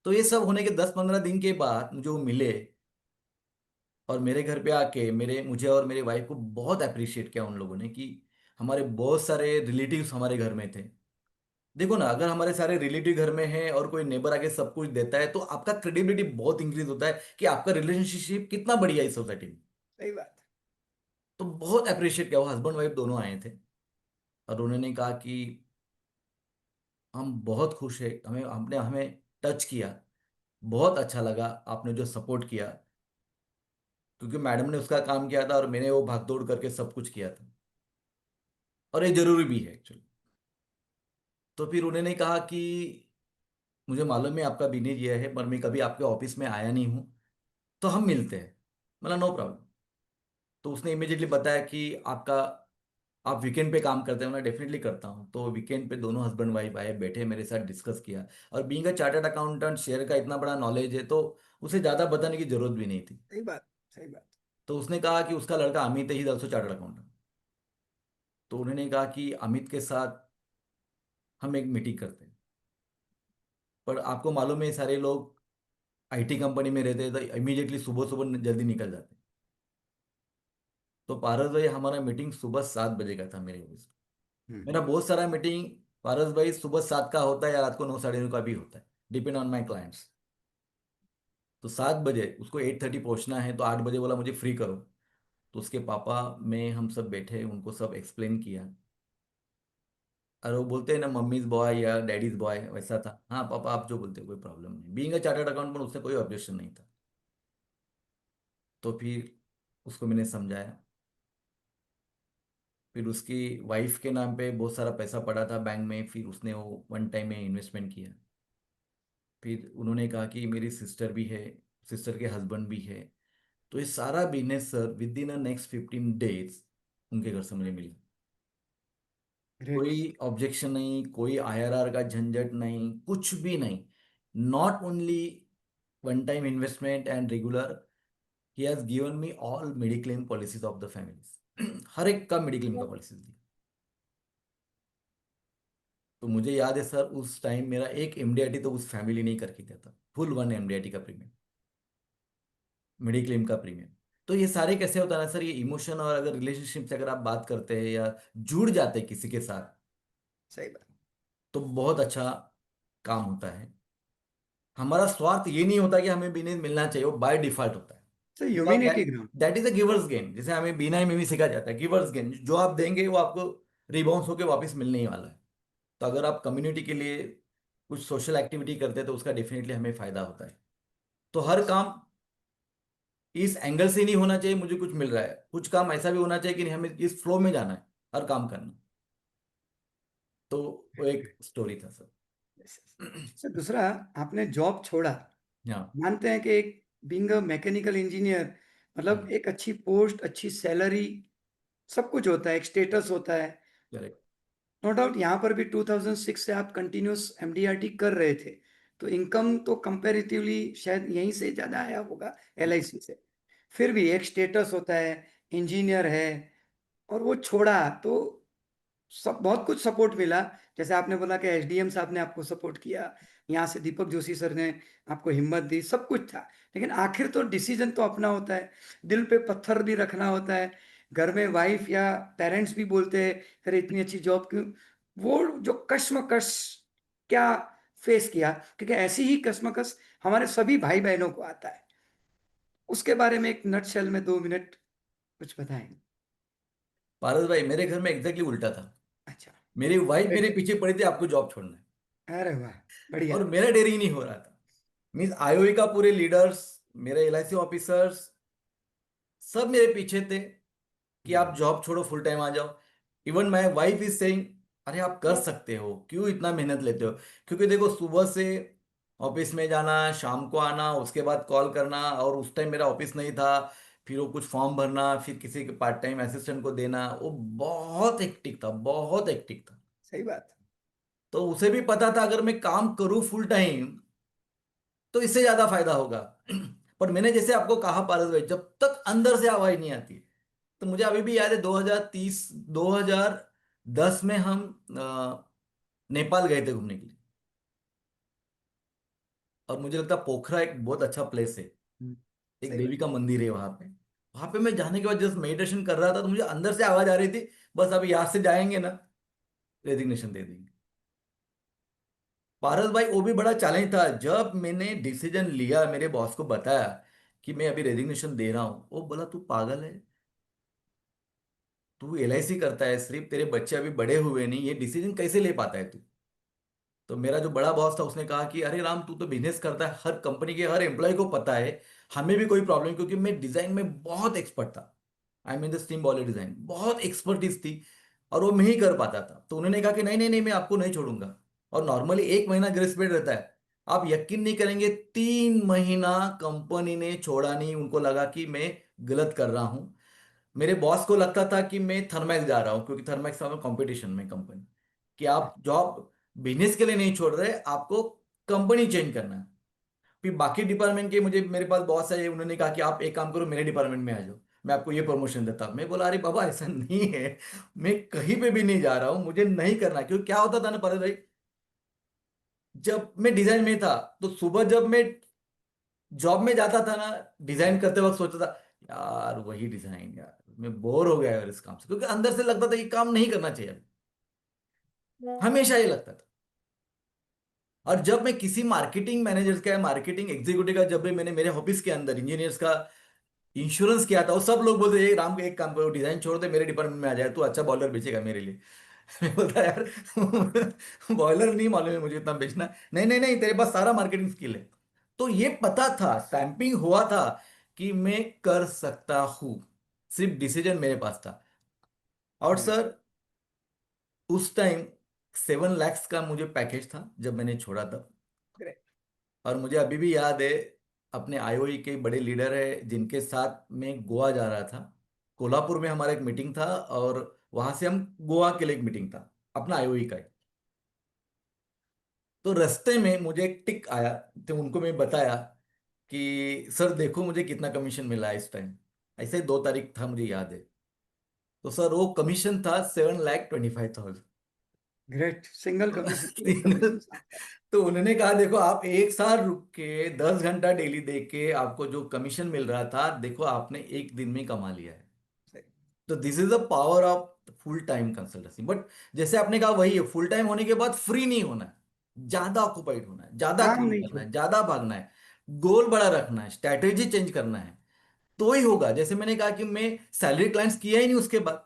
तो ये सब होने के 10-15 दिन के बाद मुझे वो मिले, और मेरे घर पे आके मेरे मुझे और मेरे वाइफ को बहुत अप्रिशिएट किया उन लोगों ने, कि हमारे बहुत सारे रिलेटिव्स हमारे घर में थे। देखो ना, अगर हमारे सारे रिलेटिव घर में हैं और कोई नेबर आके सब कुछ देता है तो आपका क्रेडिबिलिटी बहुत इंक्रीज होता है कि आपका रिलेशनशिप कितना बढ़िया है इस सोसाइटी में। सही बात। तो बहुत अप्रिशिएट किया, वो हस्बैंड वाइफ दोनों आए थे, और उन्होंने कहा कि हम बहुत खुश है, हमें आपने हमें टच किया, बहुत अच्छा लगा आपने जो सपोर्ट किया, क्योंकि मैडम ने उसका काम किया था और मैंने वो भागदौड़ करके सब कुछ किया था, और ये जरूरी भी है एक्चुअली। तो फिर उन्होंने कहा कि मुझे मालूम है आपका बिजनेस ये है, पर मैं कभी आपके ऑफिस में आया नहीं हूँ, तो हम मिलते हैं। मतलब नो प्रॉब्लम। तो उसने इमीडिएटली बताया कि आपका, आप वीकेंड पे काम करते हो ना? डेफिनेटली करता हूँ। तो वीकेंड पे दोनों हस्बैंड वाइफ आए, बैठे मेरे साथ डिस्कस किया। और being a chartered accountant, share का इतना बड़ा नॉलेज है, तो उसे ज़्यादा बताने की जरूरत भी नहीं थी। सही बात, सही बात। तो उसने कहा कि उसका लड़का अमित है, ही ऑल्सो चार्टर्ड अकाउंटेंट। तो उन्होंने कहा कि अमित के साथ हम एक मीटिंग करते हैं। पर आपको मालूम है, सारे लोग आईटी कंपनी में रहते हैं, तो इमीडिएटली सुबह सुबह जल्दी निकल जाते हैं। तो पारस भाई, हमारा मीटिंग सुबह 7 बजे का था मेरे ऑफिस। मेरा हम्म। बहुत सारा मीटिंग पारस भाई सुबह 7 का होता है, या रात को 9 साढ़े 9 का भी होता है, डिपेंड ऑन माई क्लाइंट्स। तो 7 बजे उसको 8:30 पहुंचना है, तो 8 बजे बोला मुझे फ्री करो। तो उसके पापा, मैं, हम सब बैठे, उनको सब एक्सप्लेन किया। और वो बोलते हैं ना, मम्मीज बॉय या डैडीज बॉय, वैसा था। हाँ पापा, आप जो बोलते हो कोई प्रॉब्लम नहीं, बीइंग अ चार्टर्ड अकाउंटेंट उससे कोई ऑब्जेक्शन नहीं था। तो फिर उसको मैंने समझाया। फिर उसकी वाइफ के नाम पे बहुत सारा पैसा पड़ा था बैंक में, फिर उसने वो वन टाइम में इन्वेस्टमेंट किया। फिर उन्होंने कहा कि मेरी सिस्टर भी है, सिस्टर के हस्बैंड भी है। तो ये सारा business sir with in next 15 days उनके घर से मुझे मिला। ग्रेट। कोई ऑब्जेक्शन नहीं, कोई आईआरआर का झंझट नहीं, कुछ भी नहीं। Not only one time investment and regular, he has given me all mediclaim policies of the families. हर एक का मेडिक्लेम का पॉलिसीज दी। तो मुझे याद है सर, उस टाइम मेरा एक एमडीआईटी तो उस फैमिली ने ही करके दिया था, फुल वन एमडीआईटी का प्रीमियम, मेडिक्लेम का प्रीमियम। तो ये सारे कैसे होता है ना सर, ये इमोशन, और अगर रिलेशनशिप से अगर आप बात करते हैं या जुड़ जाते हैं किसी के साथ, सही बात। तो बहुत अच्छा काम होता है। हमारा स्वार्थ ये नहीं होता कि हमें बिजनेस मिलना चाहिए, वो बाय डिफॉल्ट होता है। Sir because humanity ground. That is a givers game, जैसे हमें बीना में भी सिखाया जाता है, गिवर्स गेम। जो आप देंगे वो आपको रिबाउंस होकर वापस मिलने ही वाला है। तो अगर आप कम्युनिटी के लिए कुछ सोशल एक्टिविटी करते हैं, तो उसका डेफिनेटली हमें फायदा होता है। तो हर काम इस एंगल से नहीं होना चाहिए मुझे कुछ मिल रहा है, कुछ काम ऐसा भी होना चाहिए कि नहीं, हमें इस फ्लो में जाना है, हर काम करना। तो वो एक स्टोरी था सर। सर दूसरा, आपने जॉब छोड़ा, हाँ। मानते हैं कि एक बीइंग अ मैकेनिकल इंजीनियर, मतलब एक अच्छी पोस्ट, अच्छी सैलरी, सब कुछ होता है, एक स्टेटस होता है। करेक्ट। नो डाउट यहाँ पर भी 2006 से आप कंटिन्यूस एमडीआरटी कर रहे थे, तो इनकम तो कंपैरेटिवली शायद यहीं से ज़्यादा आया होगा, एलआईसी से। फिर भी एक स्टेटस होता है, इंजीनियर है, और वो छोड़ा तो सब बहुत कुछ सपोर्ट मिला। जैसे आपने बोला कि एसडीएम साहब ने आपको सपोर्ट किया, यहाँ से दीपक जोशी सर ने आपको हिम्मत दी, सब कुछ था। लेकिन आखिर तो डिसीजन तो अपना होता है, दिल पे पत्थर भी रखना होता है। घर में वाइफ या पेरेंट्स भी बोलते हैं, अरे इतनी अच्छी जॉब क्यों। वो जो कश्मकश क्या फेस किया, क्योंकि ऐसी ही कश्मकश हमारे सभी भाई बहनों को आता है। उसके बारे में एक नटशेल में 2 मिनट कुछ बताएं। पारस भाई, मेरे घर में एग्जैक्टली उल्टा था। अच्छा। मेरी वाइफ मेरे Great. पीछे पड़ी थी, आपको जॉब छोड़ना है। अरे वाह, बढ़िया। और मेरा डेयरिंग नहीं हो रहा था। मीन्स आईओई का पूरे लीडर्स, मेरे एलआईसी ऑफिसर्स, सब मेरे पीछे थे कि आप हम्म। जॉब छोड़ो, फुल टाइम आ जाओ। Even my wife is saying, अरे आप कर सकते हो, क्यों इतना मेहनत लेते हो? क्योंकि देखो, सुबह से ऑफिस में जाना, शाम को आना, उसके बाद कॉल करना, और उस टाइम मेरा ऑफिस नहीं था। फिर वो कुछ फॉर्म भरना, फिर किसी के पार्ट टाइम असिस्टेंट को देना, वो बहुत हेक्टिक था, बहुत हेक्टिक था। सही बात। तो उसे भी पता था अगर मैं काम करूं फुल टाइम, तो इससे ज्यादा फायदा होगा। पर मैंने जैसे आपको कहा पारस भाई, जब तक अंदर से आवाज नहीं आती। तो मुझे अभी भी याद है, 2030 2010 में हम नेपाल गए थे घूमने के लिए। और मुझे लगता है पोखरा एक बहुत अच्छा प्लेस है, हम्म, एक सही बात। देवी का मंदिर है वहां पे। वहां पे मैं जाने के बाद जस्ट मेडिटेशन कर रहा था, तो मुझे अंदर से आवाज आ रही थी, बस अभी यहाँ से जाएंगे ना, रेजिग्नेशन दे देंगे। पारस भाई, वो भी बड़ा चैलेंज था। जब मैंने डिसीजन लिया, मेरे बॉस को बताया कि मैं अभी रेजिग्नेशन दे रहा हूँ, वो बोला तू पागल है, तू एलआईसी करता है सिर्फ, तेरे बच्चे अभी बड़े हुए नहीं, ये डिसीजन कैसे ले पाता है तू? तो मेरा जो बड़ा बॉस था उसने कहा कि अरे राम, तू तो बिजनेस करता है, हर कंपनी के हर एम्प्लॉय को पता है, हमें भी कोई प्रॉब्लम, क्योंकि मैं डिजाइन में बहुत एक्सपर्ट था। आई mean the steam boiler design, बहुत एक्सपर्टीज थी, और वो मैं ही कर पाता था। तो उन्होंने कहा कि नहीं नहीं नहीं, मैं आपको नहीं छोड़ूंगा। और नॉर्मली 1 महीना ग्रेस पीरियड रहता है, आप यकीन नहीं करेंगे, 3 महीना कंपनी ने छोड़ा नहीं, उनको लगा कि मैं गलत कर रहा हूं। मेरे बॉस को लगता था कि मैं थर्मैक्स जा रहा हूं, क्योंकि थर्मैक्स में कंपटीशन में कंपनी, कि आप जॉब बिजनेस के लिए नहीं छोड़ रहे, आपको कंपनी चेंज करना है। फिर बाकी डिपार्टमेंट के मुझे, मेरे पास बॉस है, उन्होंने कहा कि आप एक काम करो, मेरे डिपार्टमेंट में आ जाओ, मैं आपको ये प्रमोशन देता हूं। मैं बोला अरे बाबा ऐसा नहीं है, मैं कहीं पे भी नहीं जा रहा हूं, मुझे नहीं करना। क्योंकि क्या होता था ना परेश भाई, जब मैं डिजाइन में था, तो सुबह जब मैं जॉब में जाता था ना, डिजाइन करते वक्त सोचता था यार वही डिजाइन, यार मैं बोर हो गया यार इस काम से, क्योंकि अंदर से लगता था ये काम नहीं करना चाहिए, हमेशा ये लगता था। और जब मैं किसी मार्केटिंग मैनेजर का या मार्केटिंग एग्जीक्यूटिव का, जब भी मैंने मेरे ऑफिस के अंदर इंजीनियर्स का इंश्योरेंस किया था, वो सब लोग बोलते, राम को एक काम करो, डिजाइन छोड़ दे, मेरे डिपार्टमेंट में आ जाए, तू अच्छा बॉयलर बेचेगा मेरे लिए। मैं बोलता यार बॉयलर नहीं मालूम है मुझे इतना बेचना। नहीं नहीं नहीं, तेरे पास सारा मार्केटिंग स्किल है। तो ये पता था, स्टैंपिंग हुआ था कि मैं कर सकता हूं, सिर्फ डिसीजन मेरे पास था। और Correct. सर, उस टाइम 7 lakhs का मुझे पैकेज था जब मैंने छोड़ा तब। Correct. और मुझे अभी भी याद है, अपने आईओई के बड़े लीडर है जिनके साथ मैं गोवा जा रहा था, कोल्हापुर में हमारा एक मीटिंग था, और वहां से हम गोवा के लिए एक मीटिंग था, अपना आईओई का ही। तो रास्ते में मुझे एक टिक आया, तो उनको मैं बताया कि सर देखो मुझे कितना कमीशन मिला है इस टाइम। ऐसे 2 तारीख था मुझे याद है। तो सर वो कमीशन था 7,25,000। ग्रेट, सिंगल कमीशन, कमीशन आता है। तो उन्होंने कहा देखो, आप 1 साल रुक के 10 घंटा डेली दे के आपको जो कमीशन मिल रहा था, देखो आपने एक दिन में कमा लिया है। सही। तो this is the power of full time consultancy. But जैसे आपने कहा, वही है, फुल टाइम होने के बाद फ्री नहीं होना है, ज्यादा ऑक्युपाइड होना है, ज्यादा काम काम नहीं करना छोड़। है, ज्यादा भागना है, गोल बड़ा रखना है, स्ट्रैटेजी चेंज करना है, तो ही होगा। जैसे मैंने कहा कि मैं सैलरी क्लाइंट्स किया ही नहीं उसके बाद।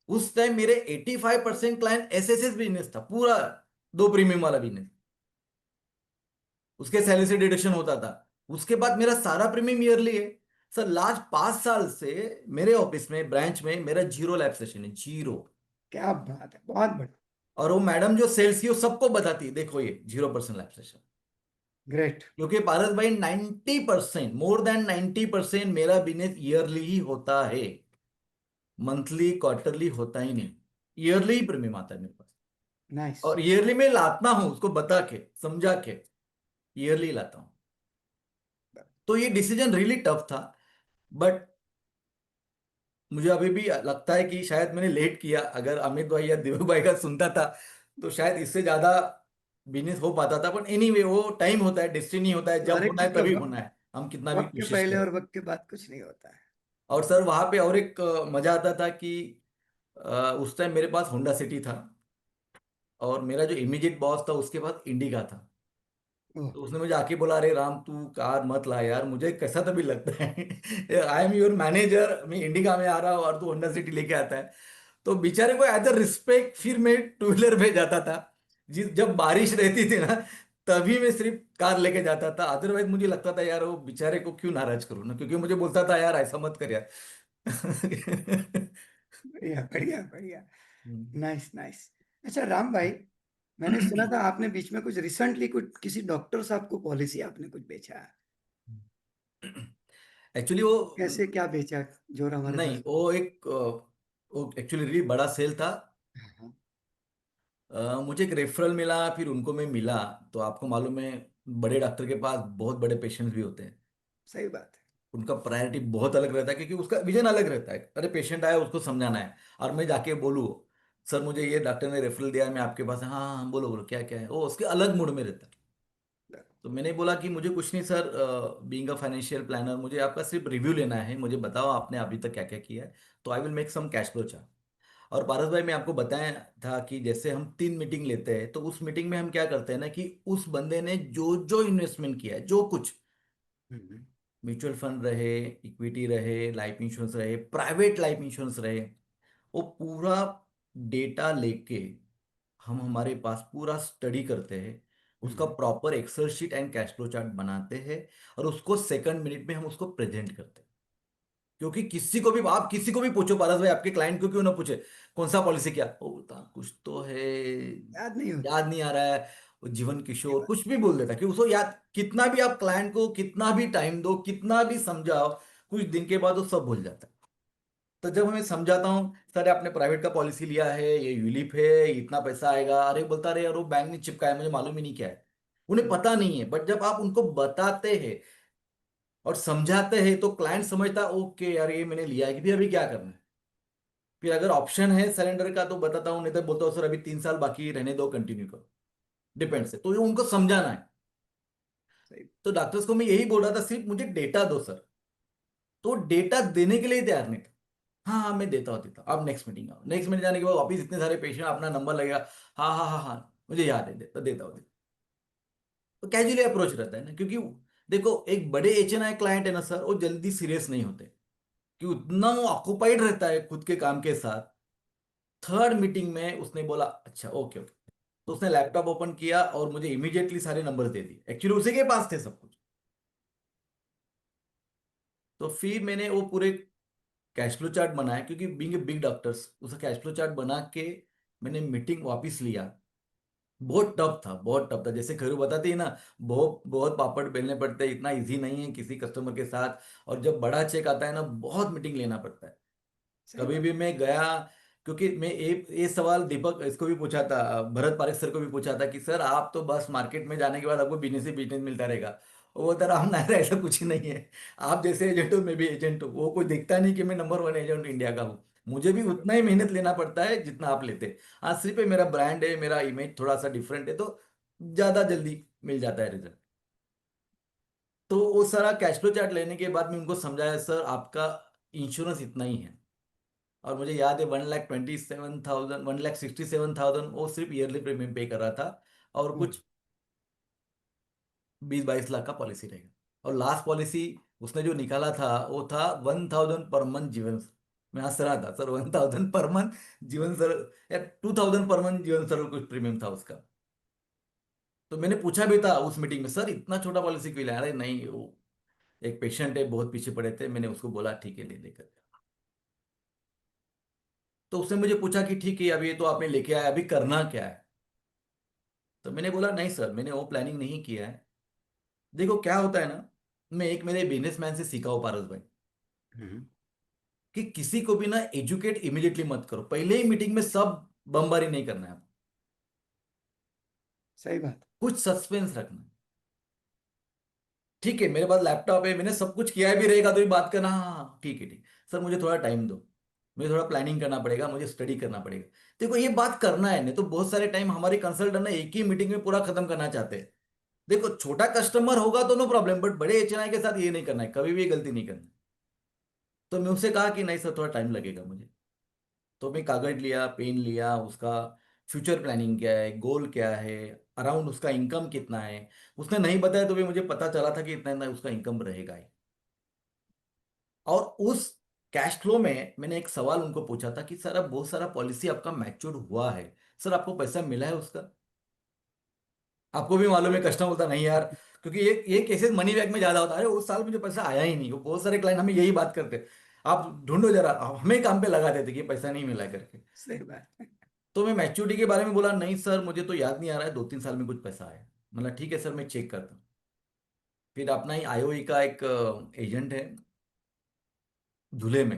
उस टाइम मेरे 85% क्लाइंट एसएसएस बिजनेस था पूरा, 2 प्रीमियम वाला बिजनेस, उसके सैलरी से डिडक्शन होता था। उसके बाद मेरा सारा प्रीमियम ईयरली है। सर लास्ट 5 साल से मेरे ऑफिस में, ब्रांच में, मेरा जीरो लैब सेशन है, जीरो। क्या बात है, बहुत बढ़िया। और वो मैडम जो सेल्स की, वो सबको बताती है, देखो ये 0% लैब सेशन। ग्रेट। क्योंकि पारस भाई 90%, मोर देन 90% मेरा बिजनेस ईयरली ही होता है, मंथली क्वार्टरली होता ही नहीं। ईयरली ही प्रीमियम आता है मेरे पास। नाइस। और ईयरली में लाता हूं, उसको बता के समझा के, ईयरली लाता हूं। तो ये डिसीजन रियली टफ था। बट मुझे अभी भी लगता है कि शायद मैंने लेट किया, अगर अमित भाई या दिव्य भाई का सुनता था, तो शायद इससे ज्यादा बिजनेस हो पाता था। पर एनीवे, वो टाइम होता है, डेस्टिनी होता है, जब अरे होना है क्योंकि तभी होना है, हम कितना भी वक्त के कोशिश पहले करें। और वक्त के बाद कुछ नहीं होता है। और सर वहां पे और एक मजा आता था कि उस टाइम मेरे पास होंडा सिटी था, और मेरा जो इमीडिएट बॉस था उसके पास इंडिका था। ओह। तो उसने मुझे आके बोला, अरे राम तू कार मत ला यार, मुझे कैसा तभी लगता है आई एम योर मैनेजर, मैं इंडिका में आ रहा हूँ और तू होंडा सिटी लेके आता है। तो बेचारे को एज अ रिस्पेक्ट फिर मैं टू व्हीलर पे जाता था। जिस जब बारिश रहती थी ना, तभी मैं सिर्फ कार लेके जाता था। अदरवाइज मुझे लगता था यार वो बेचारे को क्यों नाराज करूँ ना, क्योंकि मुझे बोलता था यार ऐसा मत कर यार। बढ़िया बढ़िया बढ़िया। हम्म। Nice nice. अच्छा राम भाई, मैंने सुना था आपने बीच में कुछ रिसेंटली कुछ किसी डॉक्टर साहब को पॉलिसी आपने कुछ बेचा है। एक्चुअली वो, कैसे क्या बेचा, जोर हमारे नहीं दर्शक। वो एक वो एक्चुअली रियली बड़ा सेल था। हाँ, मुझे एक रेफरल मिला, फिर उनको मैं मिला। तो आपको मालूम है, बड़े डॉक्टर के पास बहुत बड़े पेशेंट्स भी होते हैं, सही बात है। उनका प्रायोरिटी बहुत अलग रहता है, क्योंकि उसका विजन अलग रहता है। अरे पेशेंट आया, उसको समझाना है, और मैं जाके बोलूँ सर मुझे ये डॉक्टर ने रेफरल दिया है, मैं आपके पास, हाँ हाँ हाँ, बोलो बोलो क्या क्या है, वो उसके अलग मूड में रहता है। तो मैंने बोला कि मुझे कुछ नहीं sir, being a financial planner, मुझे आपका सिर्फ रिव्यू लेना है, मुझे बताओ आपने अभी तक क्या क्या किया है, तो I will make some cash flow chart. और पारस भाई, मैं आपको बताया था कि जैसे हम 3 मीटिंग लेते हैं, तो उस मीटिंग में हम क्या करते हैं ना, कि उस बंदे ने जो जो इन्वेस्टमेंट किया है, जो कुछ, हम्म। म्यूचुअल फंड रहे, इक्विटी रहे, लाइफ इंश्योरेंस रहे, प्राइवेट लाइफ इंश्योरेंस रहे, वो पूरा डेटा लेके हम हमारे पास पूरा स्टडी करते हैं, उसका हम्म। Proper Excel sheet and cash flow chart बनाते हैं, और उसको सेकंड मिनट में हम उसको प्रेजेंट करते हैं। क्योंकि किसी को भी, आप किसी को भी पूछो पारस भाई, आपके क्लाइंट को क्यों ना पूछे कौन सा पॉलिसी क्या, वो बोलता कुछ तो है, याद नहीं होता। याद नहीं आ रहा है। वो जीवन सही किशोर बात। कुछ भी बोल देता कि उसको याद, कितना भी आप क्लाइंट को कितना भी टाइम दो, कितना भी समझाओ, कुछ दिन के बाद वो सब भूल जाता है। तो जब मैं समझाता हूँ सर आपने प्राइवेट का पॉलिसी लिया है, ये यूलिप है, इतना पैसा आएगा, अरे बोलता अरे यार वो बैंक में चिपका है, मुझे मालूम ही नहीं क्या है। उन्हें पता नहीं है, बट जब आप उनको बताते हैं और समझाते हैं तो क्लाइंट समझता ओके यार ये मैंने लिया है कि भी अभी क्या करना है। फिर अगर ऑप्शन है सरेंडर का तो बताता हूँ, नहीं तो बोलता हूँ सर अभी 3 साल बाकी रहने दो, कंटिन्यू करो। डिपेंड है, तो ये उनको समझाना है। सही। तो डॉक्टर्स को मैं यही बोल रहा था, सिर्फ मुझे डेटा दो सर। तो डेटा देने के लिए तैयार नहीं था। हाँ हाँ मैं देता हूँ आप नेक्स्ट मीटिंग आओ, नेक्स्ट मीटिंग जाने के बाद वापिस इतने सारे पेशेंट, अपना नंबर लगेगा, हाँ हाँ हाँ हाँ मुझे याद है, देता हूँ। तो कैजुअली अप्रोच रहता है ना, क्योंकि देखो एक बड़े एचएनआई क्लाइंट है ना सर, वो जल्दी सीरियस नहीं होते, कि उतना वो ऑक्युपाइड रहता है खुद के काम के साथ। थर्ड मीटिंग में उसने बोला अच्छा ओके ओके, तो उसने लैपटॉप ओपन किया और मुझे इमीडिएटली सारे नंबर दे दिए, एक्चुअली उसी के पास थे सब कुछ। तो फिर मैंने वो पूरे कैश फ्लो चार्ट बनाया, क्योंकि बीइंग ए बिग डॉक्टर्स उसका कैश फ्लो चार्ट बना के मैंने मीटिंग वापस लिया। बहुत टफ था, बहुत टफ था, जैसे खरू बताती है ना, बहुत बहुत पापड़ बेलने पड़ते हैं, इतना इजी नहीं है किसी कस्टमर के साथ। और जब बड़ा चेक आता है ना, बहुत मीटिंग लेना पड़ता है। सही कभी बात। भी मैं गया, क्योंकि मैं ये सवाल दीपक इसको भी पूछा था, भरत पारेख सर को भी पूछा था कि सर आप तो बस मार्केट में जाने के बाद आपको बिजनेस ही बिजनेस मिलता रहेगा। वो तरह हम ना, ऐसा कुछ नहीं है। आप जैसे एजेंट हो मैं भी एजेंट हूँ, वो कोई देखता नहीं कि मैं नंबर 1 एजेंट इंडिया का हूँ। मुझे भी बराबर। उतना ही मेहनत लेना पड़ता है जितना आप लेते हैं। हाँ सिर्फ ये मेरा ब्रांड है, मेरा इमेज थोड़ा सा डिफरेंट है, तो ज्यादा जल्दी मिल जाता है रिजल्ट। तो वो सारा कैश फ्लो चार्ट लेने के बाद मैं उनको समझाया सर आपका इंश्योरेंस इतना ही है। और मुझे याद है 1,27,000, 1,67,000 वो सिर्फ ईयरली प्रीमियम पे कर रहा था। और ओ। कुछ 20-22 लाख का पॉलिसी रहेगा। और लास्ट पॉलिसी उसने जो निकाला था वो था 1,000 पर मंथ जीवन। मैं हंस रहा था सर, 1,000 पर मंथ जीवन सर, या 2,000 पर मंथ जीवन सर कुछ प्रीमियम था उसका। तो मैंने पूछा भी था उस मीटिंग में सर इतना छोटा पॉलिसी क्यों लाया, अरे नहीं वो एक पेशेंट है बहुत पीछे पड़े थे, मैंने उसको बोला ठीक है ले लेकर। तो उसने मुझे पूछा कि ठीक है अभी ये तो आपने लेके आया, अभी करना क्या है। तो मैंने बोला नहीं सर मैंने वो प्लानिंग नहीं किया है। देखो क्या होता है ना, मैं एक मेरे बिजनेसमैन से सीखा हूँ पारस भाई, हम्म। कि किसी को भी ना एजुकेट इमीडिएटली मत करो, पहले ही मीटिंग में सब बमबारी नहीं करना है। सही बात। कुछ सस्पेंस रखना है। ठीक है मेरे पास लैपटॉप है, मैंने सब कुछ किया है भी रहेगा तो भी बात करना, हाँ हाँ ठीक है ठीक, सर मुझे थोड़ा टाइम दो, मुझे थोड़ा प्लानिंग करना पड़ेगा, मुझे स्टडी करना पड़ेगा। देखो ये बात करना है, नहीं तो बहुत सारे टाइम हमारे कंसल्टेंट ना एक ही मीटिंग में पूरा खत्म करना चाहते हैं। देखो छोटा कस्टमर होगा तो नो प्रॉब्लम, बट बड़े एचएनआई के साथ ये नहीं करना है, कभी भी ये गलती नहीं करना है। तो मैं उससे कहा कि नहीं सर थोड़ा टाइम लगेगा मुझे। तो मैं कागज लिया, पेन लिया, उसका फ्यूचर प्लानिंग क्या है, गोल क्या है, अराउंड उसका इनकम कितना है। उसने नहीं बताया तो भी मुझे पता चला था कि इतना इतना उसका इनकम रहेगा ही। और उस कैश फ्लो में मैंने एक सवाल उनको पूछा था कि सर अब बहुत सारा पॉलिसी आपका मैच्योर हुआ है, सर आपको पैसा मिला है उसका। आपको भी मालूम है कस्टमर बोलता नहीं यार, क्योंकि ये केसेस मनी बैग में ज्यादा होता है, अरे उस साल मुझे पैसा आया ही नहीं। वो बहुत सारे क्लाइंट हमें यही बात करते, आप ढूंढो जरा, हमें काम पे लगा देते कि पैसा नहीं मिला करके। सही बात। तो मैं मैच्योरिटी के बारे में बोला नहीं सर मुझे तो याद नहीं आ रहा है, 2-3 साल में कुछ पैसा आया। मतलब ठीक है सर मैं चेक करता हूँ। फिर अपना ही आईओई का एक एजेंट है धुले में,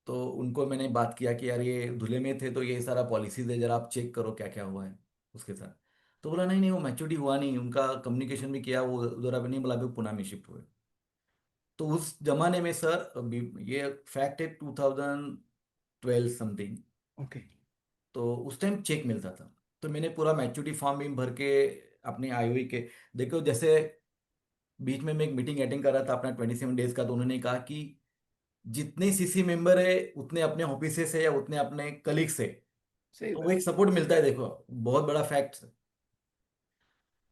तो उनको मैंने बात किया कि यार ये धुले में थे तो ये सारा पॉलिसीज है, जरा आप चेक करो क्या क्या हुआ है उसके साथ। तो बोला नहीं नहीं वो मैच्योरिटी हुआ नहीं, उनका कम्युनिकेशन भी किया, वो उधर अभी नहीं, बोला अभी पुणे में शिफ्ट हुए। तो उस जमाने में सर अभी ये फैक्ट है 2012 समथिंग, ओके। तो उस टाइम चेक मिलता था। तो मैंने पूरा मैच्योरिटी फॉर्म भी भर के अपने आईओई के, देखो जैसे बीच में मैं एक मीटिंग अटेंड कर रहा था अपना 27 डेज का, तो उन्होंने कहा कि जितने सीसी मेंबर है उतने अपने ऑफिस से या उतने अपने कलीग से, सही तो वो बात। एक सपोर्ट मिलता है, देखो बहुत बड़ा फैक्ट।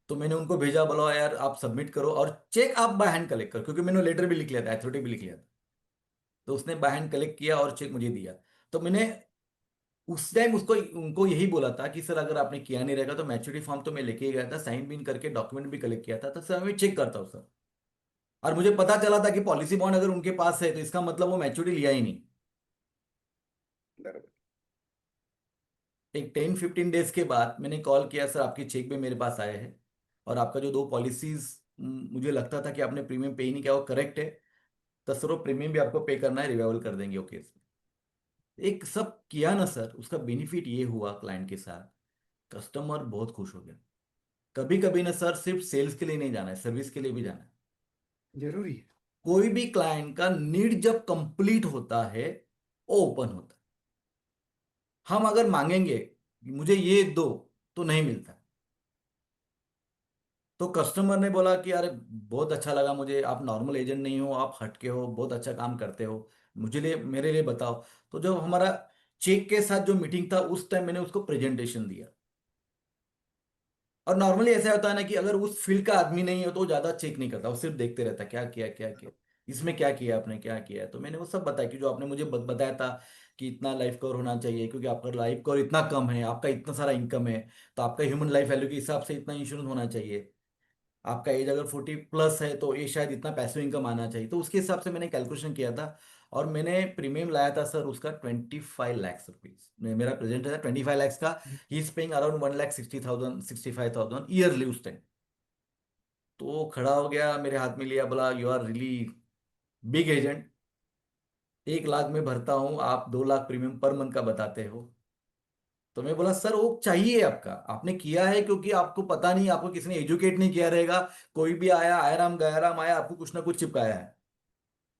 तो मैंने उनको भेजा, बोला यार आप सबमिट करो और चेक आप बाय हैंड कलेक्ट करो, क्योंकि मैंने लेटर भी लिख लिया था, अथॉरिटी भी लिख लिया था। तो उसने बाय हैंड कलेक्ट किया और चेक मुझे दिया। तो मैंने उस टाइम उसको उनको यही बोला था कि सर अगर आपने किया नहीं रहेगा तो मैच्योरिटी फॉर्म तो मैं लेके ही गया था, साइन भी करके डॉक्यूमेंट भी कलेक्ट किया था, तो सर मैं चेक करता हूँ सर। और मुझे पता चला था कि पॉलिसी बॉन्ड अगर उनके पास है तो इसका मतलब वो मैच्योरिटी लिया ही नहीं। बराबर। एक 10-15 डेज के बाद मैंने कॉल किया, सर आपके चेक भी मेरे पास आए हैं और आपका जो दो पॉलिसीज मुझे लगता था कि आपने प्रीमियम पे ही नहीं किया वो करेक्ट है, तो सर वो प्रीमियम भी आपको पे करना है, रिवाइवल कर देंगे ओके। एक सब किया ना सर, उसका बेनिफिट ये हुआ क्लाइंट के साथ, कस्टमर बहुत खुश हो गया। कभी कभी ना सर सिर्फ सेल्स के लिए नहीं जाना है, सर्विस के लिए भी जाना है। जरूरी है। कोई भी क्लाइंट का नीड जब कंप्लीट होता है वो ओपन होता है। हम अगर मांगेंगे कि मुझे ये दो तो नहीं मिलता। तो कस्टमर ने बोला कि अरे बहुत अच्छा लगा मुझे, आप नॉर्मल एजेंट नहीं हो, आप हटके हो, बहुत अच्छा काम करते हो, मुझे लिए मेरे लिए बताओ। तो जब हमारा चेक के साथ जो मीटिंग था उस टाइम मैंने उसको प्रेजेंटेशन दिया। और नॉर्मली ऐसा होता है ना कि अगर उस फील्ड का आदमी नहीं हो तो वो ज्यादा चेक नहीं करता, वो सिर्फ देखते रहता है क्या किया क्या किया, इसमें क्या किया आपने क्या किया है। तो मैंने वो सब बताया कि जो आपने मुझे बताया था कि इतना लाइफ कवर होना चाहिए, क्योंकि आपका लाइफ कवर इतना कम है, आपका इतना सारा इनकम है, तो आपका ह्यूमन लाइफ वैल्यू के हिसाब से इतना इंश्योरेंस होना चाहिए। आपका एज अगर 40+ है तो ये शायद इतना पैसिव इनकम आना चाहिए, तो उसके हिसाब से मैंने कैलकुलेशन किया था। और मैंने प्रीमियम लाया था सर उसका 25 लाख रुपीज, मेरा प्रेजेंट है 25 लैक्स का। He is paying around 1,60,000 65,000 yearly उस टाइम। तो वो खड़ा हो गया, मेरे हाथ में लिया, बोला you are really big agent, 1 lakh में भरता हूँ, आप 2 लाख प्रीमियम पर मंथ का बताते हो। तो मैं बोला सर वो चाहिए आपका, आपने किया है क्योंकि आपको पता नहीं, आपको किसी ने एजुकेट नहीं किया रहेगा। कोई भी आया, आया राम गया राम आया, आपको कुछ ना कुछ चिपकाया है।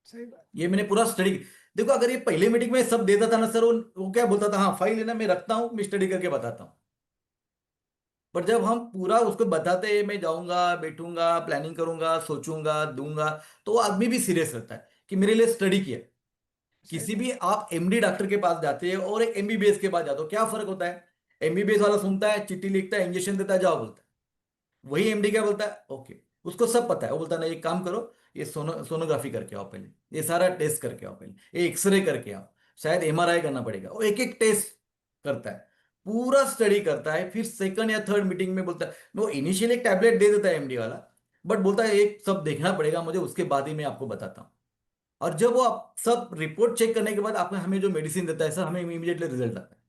सही बात। ये मैंने पूरा स्टडी, देखो अगर ये पहले मीटिंग में सब देता था ना सर, वो क्या बोलता था, हाँ फाइल लेना मैं रखता हूँ, मैं स्टडी करके बताता हूँ। पर जब हम पूरा उसको बताते, मैं जाऊंगा बैठूंगा प्लानिंग करूंगा सोचूंगा दूंगा, तो वो आदमी भी सीरियस रहता है कि मेरे लिए स्टडी किया। सही किसी बात। भी आप एमडी डॉक्टर के पास जाते हैं और एक एमबीबीएस के पास जाते हो, क्या फर्क होता है? एमबीबीएस वाला सुनता है, चिट्ठी लिखता है, इंजेक्शन देता है, जाओ बोलता है। वही एमडी क्या बोलता है, ओके, उसको सब पता है, वो बोलता है ना एक काम करो, ये सोनोग्राफी करके आओ पहले, ये सारा टेस्ट करके आओ पहले, ये एक्सरे करके आओ, शायद एमआरआई करना पड़ेगा, वो एक एक टेस्ट करता है, पूरा स्टडी करता है। फिर सेकंड या थर्ड मीटिंग में बोलता है, वो इनिशियली एक टैबलेट दे देता है एमडी वाला, बट बोलता है एक सब देखना पड़ेगा मुझे, उसके बाद ही मैं आपको बताता हूँ। और जब वो आप सब रिपोर्ट चेक करने के बाद आपने हमें जो मेडिसिन देता है सर, हमें इमीडिएटली रिजल्ट आता है,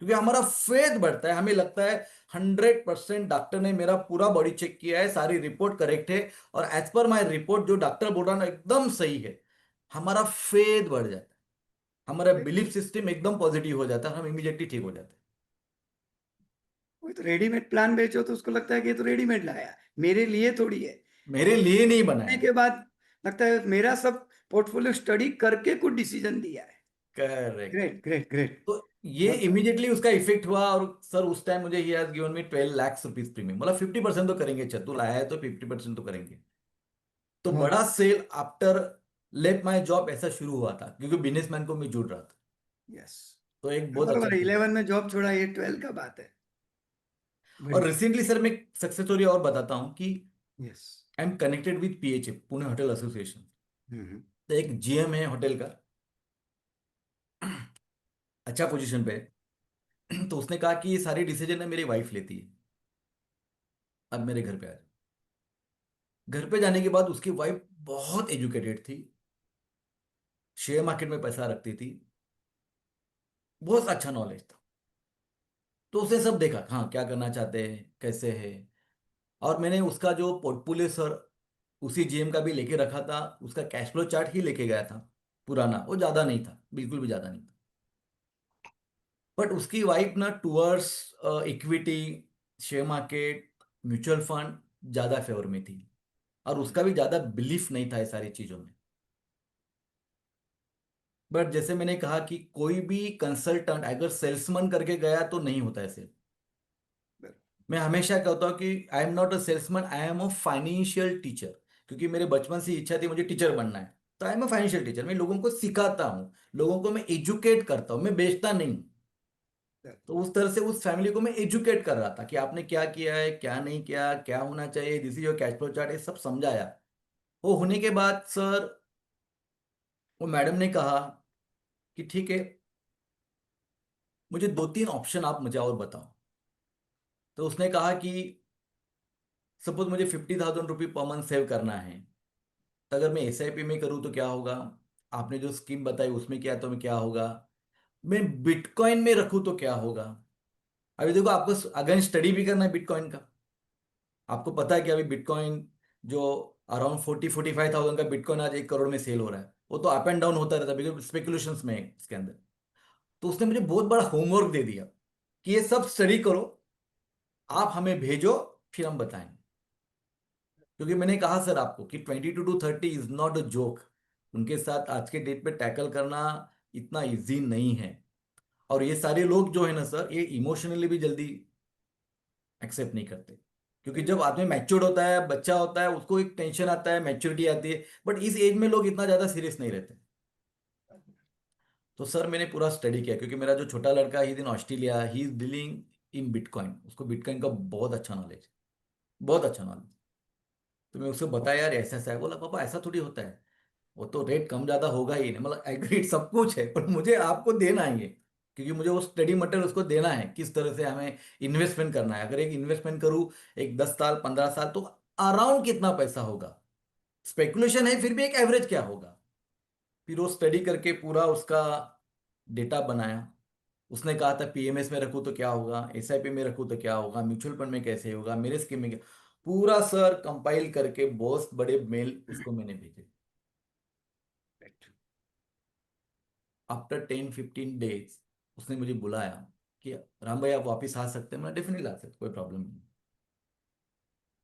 क्योंकि हमारा फेथ बढ़ता है, हमें लगता है 100% डॉक्टर ने मेरा पूरा बॉडी चेक किया है, सारी रिपोर्ट करेक्ट है, और एज पर माय रिपोर्ट जो डॉक्टर बोल रहा है ना एकदम सही है। हमारा फेथ बढ़ जाता है, हमारा वही बिलीफ सिस्टम एकदम पॉजिटिव हो जाता है, हम इमीडिएटली ठीक हो जाते हैं। वही तो, रेडीमेड प्लान बेचो तो उसको लगता है कि ये तो रेडीमेड लाया, मेरे लिए थोड़ी है। मेरे और लिए नहीं लेने बनाया। के बाद लगता है मेरा सब पोर्टफोलियो स्टडी करके कुछ डिसीजन दिया है। करेक्ट। Great great great. तो ये बहुत बढ़िया। इमीडिएटली उसका इफेक्ट हुआ, और सर उस टाइम मुझे ही has given me 12 lakh rupees premium, मतलब 50% तो करेंगे, चतुर लाया है तो 50% तो करेंगे। तो बहुत बड़ा sale after let my job ऐसा शुरू हुआ था, क्योंकि बिजनेसमैन को मैं जुड़ रहा था। यस। तो एक बहुत अच्छा बरोबर है, फील हुआ। 11 में जॉब छोड़ा, ये 12 का बात है। और बढ़िया। रिसेंटली सर मैं सक्सेस स्टोरी और बताता हूँ कि yes. I am connected with PHA, Pune hotel association. Hmm. तो एक जीएम है होटल का, अच्छा पोजीशन पे है। तो उसने कहा कि ये सारी डिसीजन है मेरी वाइफ लेती है, अब मेरे घर पे आ जाओ। घर पे जाने के बाद उसकी वाइफ बहुत एजुकेटेड थी, शेयर मार्केट में पैसा रखती थी, बहुत अच्छा नॉलेज था। तो उसने सब देखा, हाँ क्या करना चाहते हैं कैसे है। और मैंने उसका जो पोर्टफोलियो सर उसी जीएम का भी लेके रखा था, उसका कैश फ्लो चार्ट ही लेके गया था, पुराना, वो ज्यादा नहीं था, बिल्कुल भी ज्यादा नहीं था। बट उसकी वाइफ ना towards equity, share market, mutual fund ज्यादा फेवर में थी, और उसका भी ज्यादा बिलीफ नहीं था ये सारी चीजों में। बट जैसे मैंने कहा कि कोई भी कंसल्टेंट अगर सेल्समैन करके गया तो नहीं होता ऐसे। मैं हमेशा कहता हूँ कि I am not a salesman, I am a financial teacher, क्योंकि मेरे बचपन से इच्छा थी मुझे टीचर बनना है। तो आई एम अ फाइनेंशियल टीचर, मैं लोगों को सिखाता हूँ, लोगों को मैं एजुकेट करता हूँ, मैं बेचता नहीं। तो उस तरह से उस फैमिली को मैं एजुकेट कर रहा था कि आपने क्या किया है क्या नहीं किया, क्या होना चाहिए, this is your cash flow chart, ये सब समझाया। वो होने के बाद सर वो मैडम ने कहा कि ठीक है, मुझे 2-3 ऑप्शन आप मुझे और बताओ। तो उसने कहा कि सपोज मुझे 50,000 रुपये पर मंथ सेव करना है, तो अगर मैं एसआईपी में करूँ तो क्या होगा, आपने जो स्कीम बताई उसमें किया तो मैं क्या होगा, मैं बिटकॉइन में रखूँ तो क्या होगा, अभी देखो, आपको अगेन स्टडी भी करना है बिटकॉइन का। आपको पता है कि अभी बिटकॉइन जो अराउंड 40-45 थाउजेंड का बिटकॉइन आज 1 करोड़ में सेल हो रहा है। वो तो अप एंड डाउन होता रहता है बिकॉज स्पेकुलेशंस में है इसके अंदर। तो उसने मुझे बहुत बड़ा होमवर्क दे दिया कि ये सब स्टडी करो, आप हमें भेजो, फिर हम बताएंगे। क्योंकि मैंने कहा सर आपको कि 22 to 30 is not a joke. उनके साथ आज के डेट पे टैकल करना इतना इजी नहीं है। और ये सारे लोग जो है ना सर, ये इमोशनली भी जल्दी एक्सेप्ट नहीं करते। क्योंकि सही जब बात। आदमी मैच्योर्ड होता है, बच्चा होता है, उसको एक टेंशन आता है, मैच्योरिटी आती है। बट इस एज में लोग इतना ज्यादा सीरियस नहीं रहते। तो सर मैंने पूरा स्टडी किया, क्योंकि मेरा जो छोटा लड़का he in Australia, he is dealing in bitcoin, उसको बिटकॉइन का बहुत अच्छा नॉलेज, बहुत अच्छा नॉलेज। तो मैं उसको बताया यार ऐसा ऐसा है। बोला पापा ऐसा थोड़ी होता है, वो तो रेट कम ज्यादा होगा ही नहीं। मतलब एग्रीड सब कुछ है, पर मुझे आपको देना है ये, क्योंकि मुझे वो स्टडी मटेरियल उसको देना है, किस तरह से हमें इन्वेस्टमेंट करना है। अगर एक इन्वेस्टमेंट करूँ एक 10 साल 15 साल, तो अराउंड कितना पैसा होगा। स्पेकुलेशन है, फिर भी एक एवरेज क्या होगा। फिर वो स्टडी करके पूरा उसका डेटा बनाया। उसने कहा था पीएमएस में रखूँ तो क्या होगा, एसआईपी में रखूँ तो क्या होगा, म्यूचुअल फंड में कैसे होगा, मेरे स्कीम में क्या। पूरा सर कंपाइल करके बहुत बड़े मेल उसको मैंने भेजे। है। आफ्टर 10-15 डेज उसने मुझे बुलाया कि राम भाई आप वापस आ सकते हैं। मैं डेफिनेटली आ सकता, कोई प्रॉब्लम नहीं।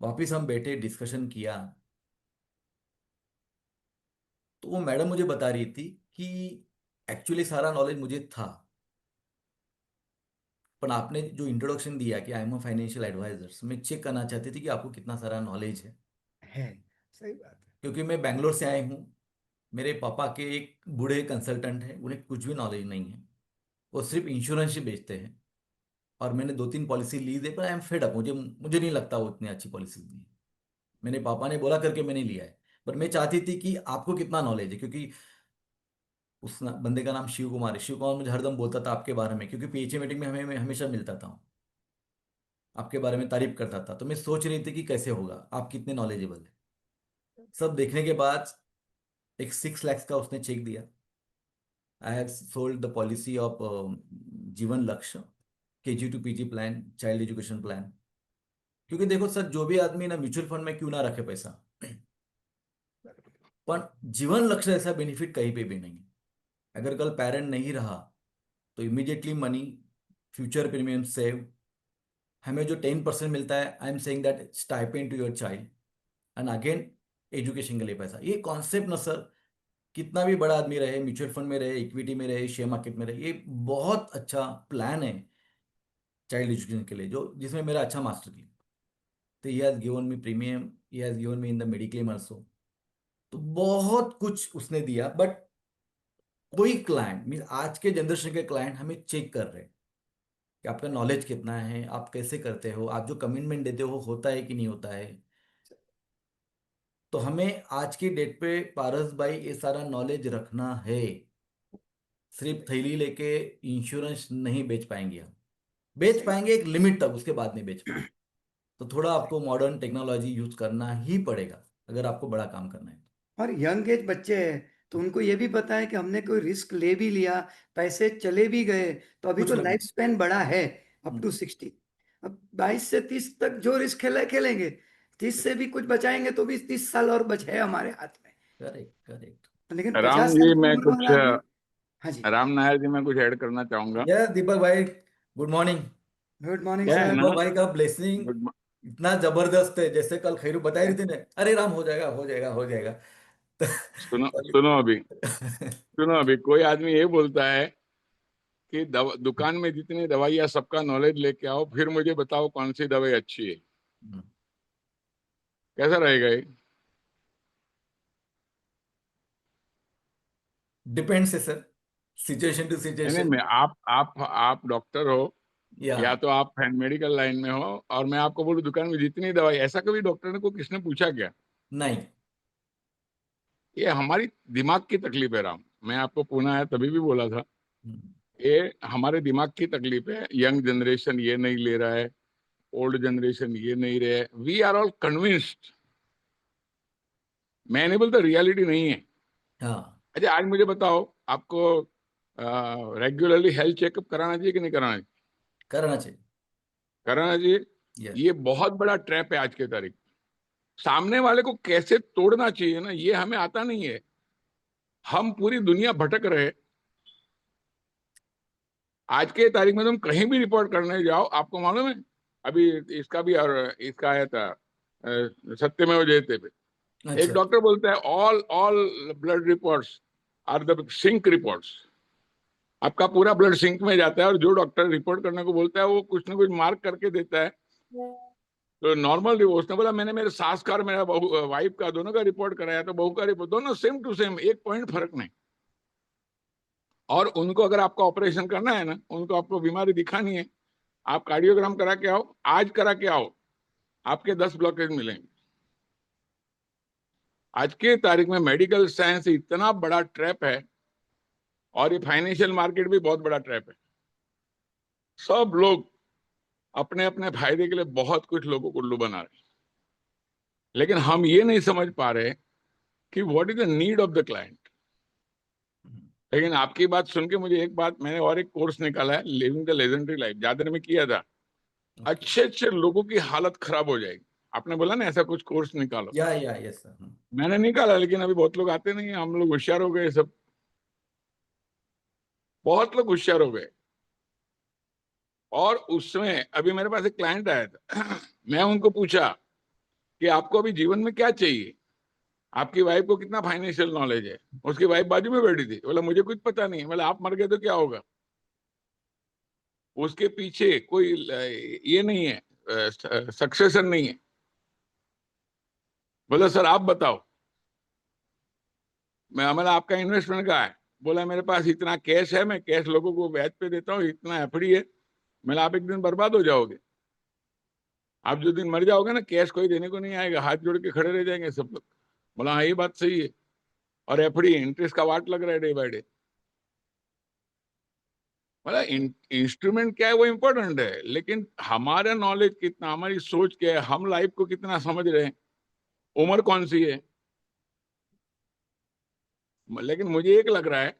वापस हम बैठे, डिस्कशन किया। तो वो मैडम मुझे बता रही थी कि एक्चुअली सारा नॉलेज मुझे था, पर आपने जो इंट्रोडक्शन दिया कि I am a financial advisor, मैं चेक करना चाहती थी कि आपको कितना सारा नॉलेज है। है। सही बात है। क्योंकि मैं बैंगलोर से आए हूँ, मेरे पापा के एक बूढ़े कंसल्टेंट हैं, उन्हें कुछ भी नॉलेज नहीं है। वो सिर्फ इंश्योरेंस ही बेचते हैं। और मैंने 2-3 पॉलिसी ली थी, पर आई एम फेड अप, मुझे मुझे नहीं लगता वो इतनी अच्छी पॉलिसी दी है। मेरे पापा ने बोला करके मैंने लिया है। पर मैं चाहती थी कि आपको कितना नॉलेज है, क्योंकि बंदे का नाम शिव कुमार है। शिव कुमार मुझे हरदम बोलता था आपके बारे में, क्योंकि पीएचए मीटिंग में हमें हमेशा मिलता था, आपके बारे में तारीफ करता था। तो मैं सोच रही थी कि कैसे होगा, आप कितने नॉलेजेबल है। सब देखने के बाद एक 6 लाख का उसने चेक दिया। I have sold the policy of जीवन लक्ष्य, KG to PG plan, child education plan. क्योंकि देखो सर, जो भी आदमी ना म्यूचुअल फंड में क्यों ना रखे पैसा, पर जीवन लक्ष्य ऐसा बेनिफिट कहीं पे भी नहीं है। अगर कल पेरेंट नहीं रहा, तो immediately money, future premium save, हमें जो 10% मिलता है, I am saying that stipend to your child, and again education के लिए पैसा। ये कॉन्सेप्ट ना सर, कितना भी बड़ा आदमी रहे, म्यूचुअल फंड में रहे, इक्विटी में रहे, शेयर मार्केट में रहे, ये बहुत अच्छा प्लान है चाइल्ड एजुकेशन के लिए, जो जिसमें मेरा अच्छा मास्टर किया। तो ही has given me premium, he has given me in the mediclaim also. तो बहुत कुछ उसने दिया। बट कोई क्लाइंट मीन आज के जनरेशन के क्लाइंट हमें चेक कर रहे हैं कि आपका नॉलेज कितना है, आप कैसे करते हो, आप जो कमिटमेंट देते हो होता है कि नहीं होता है। तो हमें आज की डेट पे पारस भाई ये सारा नॉलेज रखना है। सिर्फ थैली लेके इंश्योरेंस नहीं बेच पाएंगे हम। बेच सही। पाएंगे एक लिमिट तक, उसके बाद नहीं बेच पाएंगे। तो थोड़ा सही। आपको मॉडर्न टेक्नोलॉजी यूज करना ही पड़ेगा, अगर आपको बड़ा काम करना है और यंग एज बच्चे हैं, तो तो। उनको ये भी पता है कि हमने कोई रिस्क ले भी लिया, पैसे चले भी गए, तो अभी कुछ तो ना लाइफ कुछ। स्पेन बड़ा है, अप हम्म। टू 60। अब 22 से 30 तक जो रिस्क खेले खेलेंगे, 30 से भी कुछ बचाएंगे तो भी 30 साल और बचे हमारे हाथ में। Correct correct. लेकिन राम 50 साल जी की मैं उम्र वाला कुछ आदमी। हाँ जी। राम नायर जी मैं कुछ ऐड करना चाहूंगा। यस दीपक भाई, गुड मॉर्निंग। गुड मॉर्निंग क्या है सर। ना, दीपक भाई का ब्लेसिंग गुड इतना जबरदस्त है, जैसे कल खैरू बता रही थी ना, अरे राम हो जाएगा हो जाएगा हो जाएगा। सुनो सुनो अभी, सुनो अभी कोई आदमी ये बोलता है कि दुकान में जितनी दवाइयाँ सबका नॉलेज लेके आओ, फिर मुझे बताओ कौन सी दवाई अच्छी है। कैसा रहेगा ये? डिपेंड्स है सर, सिचुएशन टू नहीं नहीं, सिचुएशन। मैं आप डॉक्टर हो, या या तो आप मेडिकल लाइन में हो, और मैं आपको बोलूं दुकान में जितनी दवाई, ऐसा कभी डॉक्टर ने को किसने पूछा क्या? नहीं। ये हमारी दिमाग की तकलीफ है राम। मैं आपको पुनः आया तभी भी बोला था, ये हमारे दिमाग की तकलीफ है। यंग जनरेशन ये नहीं ले रहा है, ओल्ड जनरेशन ये नहीं रहे। We are all convinced. मैं नहीं बोलता रियलिटी नहीं है। हाँ, अच्छा आज मुझे बताओ, आपको रेगुलरली हेल्थ चेकअप कराना चाहिए कि नहीं कराना चाहिए? करना चाहिए। करण जी, Yes. ये बहुत बड़ा ट्रैप है आज के तारीख में। सामने वाले को कैसे तोड़ना चाहिए ना, ये हमें आता नहीं है। हम पूरी दुनिया भटक रहे। आज के तारीख में तुम कहीं भी रिपोर्ट करने जाओ, आपको मालूम है अभी इसका भी, और इसका आया था सत्यमेव जयते पे, एक अच्छा। डॉक्टर बोलता है all all blood reports are the sink reports. आपका पूरा ब्लड सिंक में जाता है, और जो डॉक्टर रिपोर्ट करने को बोलता है वो कुछ ना कुछ मार्क करके देता है। तो नॉर्मल उसने बोला मैंने मेरे सास का और मेरा बहू वाइफ का दोनों का रिपोर्ट कराया, तो बहू का रिपोर्ट दोनों सेम टू सेम, एक पॉइंट फर्क नहीं। और उनको अगर आपका ऑपरेशन करना है ना, उनको आपको बीमारी दिखानी है, आप कार्डियोग्राम करा के आओ, आज करा के आओ, आपके 10 ब्लॉकेज मिलेंगे। आज के तारीख में मेडिकल साइंस इतना बड़ा ट्रैप है, और ये फाइनेंशियल मार्केट भी बहुत बड़ा ट्रैप है। सब लोग अपने अपने फायदे के लिए बहुत कुछ लोगों को उल्लू बना रहे हैं, लेकिन हम ये नहीं समझ पा रहे कि what is the need of the client. लेकिन आपकी बात सुन के मुझे एक बात, मैंने और एक कोर्स निकाला है, living the legendary life, Dadar में किया था। अच्छे अच्छे लोगों की हालत खराब हो जाएगी। आपने बोला ना ऐसा कुछ कोर्स निकालो, या यस सर। मैंने निकाला, लेकिन अभी बहुत लोग आते नहीं है। हम लोग होशियार हो गए, सब बहुत लोग होशियार हो गए। और उसमें अभी मेरे पास एक क्लाइंट आया था मैं उनको पूछा कि आपको अभी जीवन में क्या चाहिए, आपकी वाइफ को कितना फाइनेंशियल नॉलेज है। उसकी वाइफ बाजू में बैठी थी, बोला मुझे कुछ पता नहीं है। बोला आप मर गए तो क्या होगा। उसके पीछे कोई ये नहीं है, सक्सेशन नहीं है। बोला सर आप बताओ। बोला आपका इन्वेस्टमेंट कहाँ है। बोला मेरे पास इतना कैश है, मैं कैश लोगों को ब्याज पे देता हूँ, इतना एफडी है। मैंने आप एक दिन बर्बाद हो जाओगे, आप जो दिन मर जाओगे ना, कैश कोई देने को नहीं आएगा, हाथ जोड़ के खड़े रह जाएंगे सब लोग। बोला हाँ ये बात सही है। और एफडी इंटरेस्ट का वाट लग रहा है डे बाय डे। मतलब इंस्ट्रूमेंट क्या है वो इम्पोर्टेंट है, लेकिन हमारा नॉलेज कितना, हमारी सोच क्या है, हम लाइफ को कितना समझ रहे हैं, उम्र कौन सी है। लेकिन मुझे एक लग रहा है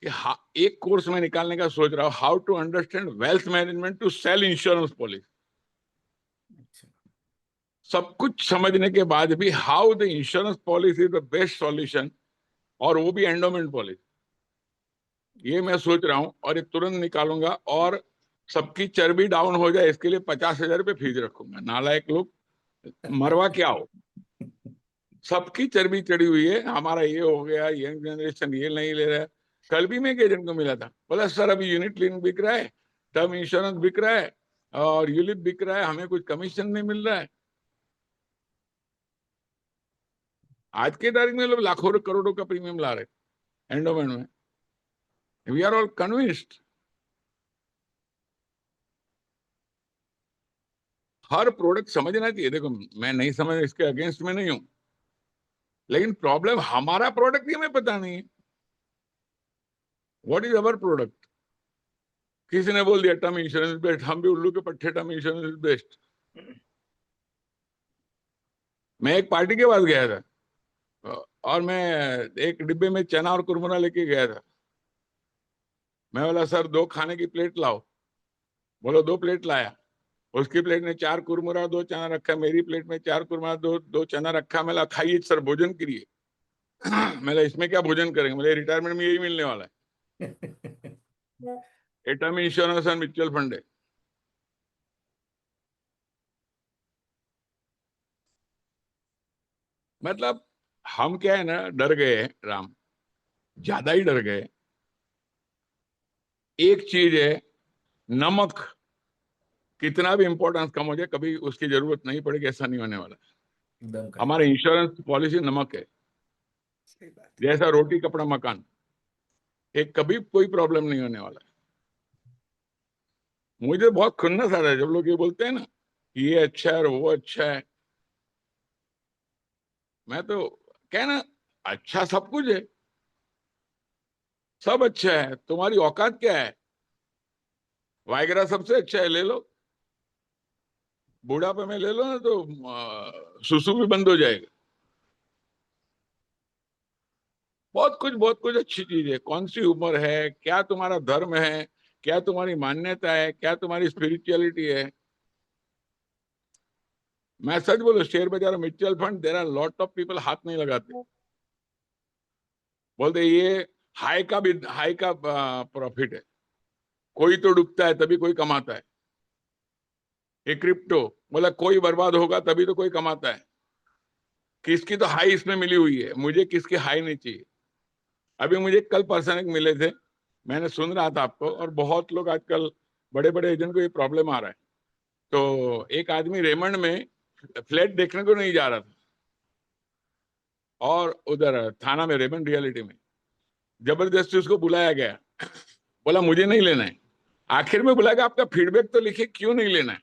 कि एक कोर्स में निकालने का सोच रहा हूँ, how to understand wealth management to sell insurance policy. सब कुछ समझने के बाद भी how the insurance policy is the best solution, और वो भी एंडोमेंट पॉलिसी। ये मैं सोच रहा हूँ, और ये तुरंत निकालूंगा। और सबकी चर्बी डाउन हो जाए इसके लिए 50,000 रुपये फीस रखूंगा। नालायक लोग, मरवा क्या हो, सबकी चर्बी चढ़ी हुई है, हमारा ये हो गया, यंग जनरेशन ये नहीं ले रहा है। कल भी मैं एक एजेंट को मिला था, बोला सर अभी यूनिट लिंक बिक रहा है, टर्म इंश्योरेंस बिक रहा है, और यूलिप बिक रहा है, हमें कुछ कमीशन नहीं मिल रहा है। आज के तारीख में लोग लाखों करोड़ों का प्रीमियम ला रहे एंडोमेंट में। We are all convinced. हर प्रोडक्ट समझना चाहिए। देखो मैं नहीं समझ, इसके अगेंस्ट में नहीं हूं, लेकिन प्रॉब्लम हमारा प्रोडक्ट ही हमें पता नहीं है। What is our product. किसी ने बोल दिया टर्म इंश्योरेंस बेस्ट, हम भी उल्लू के पट्टे टर्म इंश्योरेंस बेस्ट। मैं एक पार्टी के पास गया था, और मैं एक डिब्बे में चना और कुरमुरा लेके गया था। मैं बोला सर 2 खाने की प्लेट लाओ। बोलो 2 प्लेट लाया। उसकी प्लेट में 4 कुरमुरा 2 चना रखा, मेरी प्लेट में 4 कुरमुरा 2 चना रखा। मैं खाइए सर भोजन करिए। मैं इसमें क्या भोजन करेंगे, मेरे रिटायरमेंट में यही मिलने वाला है। ये टर्म इंश्योरेंस और म्यूचुअल फंड है। मतलब हम क्या है ना, डर गए राम, ज्यादा ही डर गए। एक चीज है, नमक कितना भी इंपॉर्टेंस कम हो जाए, कभी उसकी जरूरत नहीं पड़ेगी, ऐसा नहीं होने वाला। एकदम करेक्ट। हमारे इंश्योरेंस पॉलिसी नमक है, सही बात है। जैसा रोटी कपड़ा मकान, एक कभी कोई प्रॉब्लम नहीं होने वाला है। मुझे बहुत खुन्नस आता है जब लोग ये बोलते हैं ना कि ये अच्छा है और वो अच्छा है। मैं तो कहना, अच्छा सब कुछ है, सब अच्छा है, तुम्हारी औकात क्या है। वायग्रा सबसे अच्छा है, ले लो। बुढ़ापे में ले लो ना तो सुसु भी बंद हो जाएगा। बहुत कुछ अच्छी चीज है। कौन सी उम्र है, क्या तुम्हारा धर्म है, क्या तुम्हारी मान्यता है, क्या तुम्हारी स्पिरिचुअलिटी है, मैं सच बोलूं, शेयर बाजार, mutual fund, there are lot of people हाथ नहीं लगाते, बोलते ये हाई का प्रॉफिट है, कोई तो डूबता है तभी कोई कमाता है। ये क्रिप्टो बोला कोई बर्बाद होगा तभी तो कोई कमाता है, किसकी तो हाई इसमें मिली हुई है, मुझे किसकी हाई नहीं चाहिए। अभी मुझे कल पर्सन एक मिले थे, मैंने सुन रहा था आपको, और बहुत लोग आजकल बड़े बड़े एजेंट को ये प्रॉब्लम आ रहा है। तो एक आदमी रेमंड में फ्लैट देखने को नहीं जा रहा था, और उधर थाना में, रेमंड रियलिटी में, जबरदस्ती उसको बुलाया गया, बोला मुझे नहीं लेना है। आखिर में बुला के आपका फीडबैक तो लिखे, क्यों नहीं लेना है।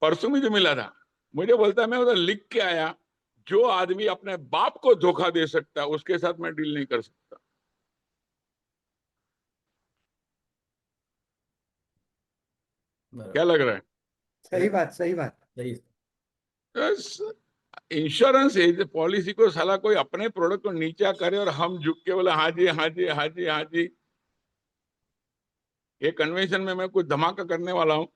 परसों में जो मिला था, मुझे बोलता है मैं उधर लिख के आया, जो आदमी अपने बाप को धोखा दे सकता है उसके साथ मैं डील नहीं कर सकता। क्या लग रहा है? सही बात, सही बात। सही। इंश्योरेंस पॉलिसी को साला कोई अपने प्रोडक्ट को नीचा करे और हम झुक के बोले हाँ जी हाँ जी हाँ जी हाँ जी। ये कन्वेंशन में मैं कुछ धमाका करने वाला हूँ,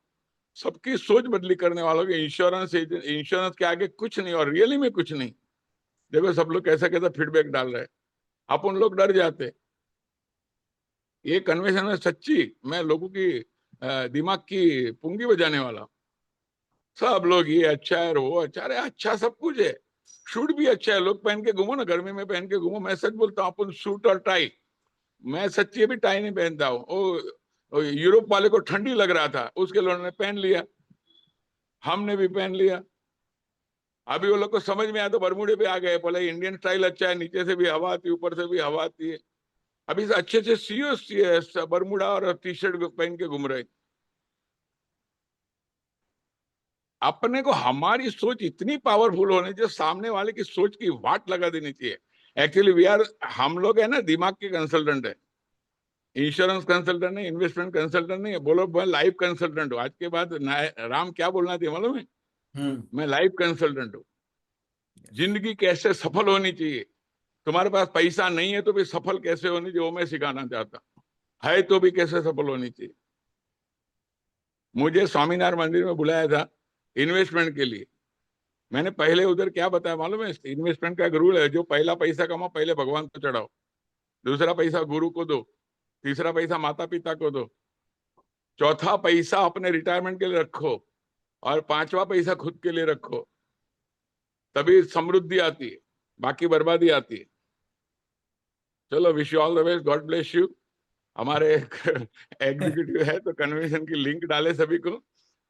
सबकी सोच बदली करने वाला हूँ कि इंश्योरेंस के आगे कुछ नहीं, और रियली में कुछ नहीं। देखो सब लोग कैसा कैसा फीडबैक डाल रहे हैं, अपन लोग डर जाते। ये कन्वेंशन में सच्ची मैं लोगों की दिमाग की पुंगी बजाने वाला हूं। सब लोग ये अच्छा है, वो अच्छा, अरे अच्छा सब कुछ है, शूट भी अच्छा है, लोग पहन के घूमो ना, गर्मी में पहन के घूमो। मैं सच बोलता हूँ, अपन सूट और टाई, मैं सच्ची अभी टाई नहीं पहनता हूँ। वो यूरोप वाले को ठंडी लग रहा था, उसके लोगों ने पहन लिया, हमने भी पहन लिया। अभी वो लोग को समझ में आया तो बरमूडे पे आ गए, बोले इंडियन स्टाइल अच्छा है, नीचे से भी हवा आती है ऊपर से भी हवा आती है। अभी से अच्छे से सीओ बरमूडा और टी शर्ट पहन के घूम रहे। अपने को हमारी सोच इतनी पावरफुल होनी चाहिए, सामने वाले की सोच की वाट लगा देनी चाहिए। एक्चुअली हम लोग है ना दिमाग के कंसल्टेंट है, इंश्योरेंस कंसल्टेंट नहीं, इन्वेस्टमेंट कंसल्टेंट नहीं है। बोलो मैं लाइफ कंसल्टेंट हूँ, आज के बाद राम क्या बोलना चाहिए मालूम है, मैं लाइफ कंसल्टेंट हूँ। जिंदगी कैसे सफल होनी चाहिए, तुम्हारे पास पैसा नहीं है तो भी सफल कैसे होनी चाहिए वो मैं सिखाना चाहता, है तो भी कैसे सफल होनी चाहिए। मुझे स्वामीनारायण मंदिर में बुलाया था इन्वेस्टमेंट के लिए, मैंने पहले उधर क्या बताया मालूम है, इन्वेस्टमेंट का एक रूल है, जो पहला पैसा कमाओ पहले भगवान को चढ़ाओ, दूसरा पैसा गुरु को दो, तीसरा पैसा माता पिता को दो, चौथा पैसा अपने रिटायरमेंट के लिए रखो, और पांचवा पैसा खुद के लिए रखो, तभी समृद्धि आती है, बाकी बर्बादी आती है। चलो, wish you all the best, God bless you. हमारे एक एग्जीक्यूटिव है तो कन्वेंशन की लिंक डाले सभी को,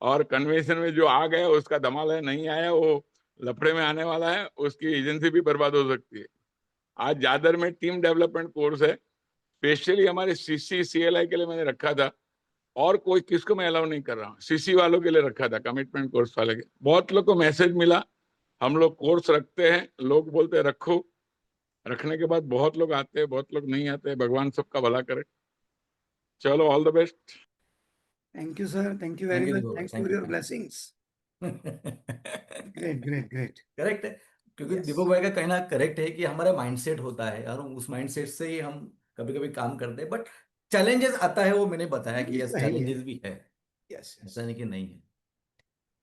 और कन्वेंशन में जो आ गया उसका धमाल है, नहीं आया वो लफड़े में आने वाला है, उसकी एजेंसी भी बर्बाद हो सकती है। आज जादर में टीम डेवलपमेंट कोर्स है, स्पेशली हमारे सीसी सीएलआई के लिए मैंने रखा था, और कोई किसको मैं अलाउ नहीं कर रहा हूँ, सीसी वालों के लिए रखा था, कमिटमेंट कोर्स वाले के। बहुत लोग को मैसेज मिला, हम लोग कोर्स रखते हैं, लोग बोलते हैं रखो, रखने के बाद बहुत लोग आते हैं, बहुत लोग नहीं आते, भगवान सबका भला करे। चलो, all the best. Thank you sir, thank you very thank you much, Deepak भाई, thanks thank for you, your thank blessings. You. Great great great. Correct है, क्योंकि यस, दीपक भाई का कहना करेक्ट है कि हमारा माइंडसेट होता है और उस माइंडसेट से ही हम कभी कभी काम करते हैं, बट चैलेंजेस आता है, वो मैंने बताया कि ये यस तो है ही है। चैलेंजेस भी है, यस यस, ऐसा नहीं कि नहीं है।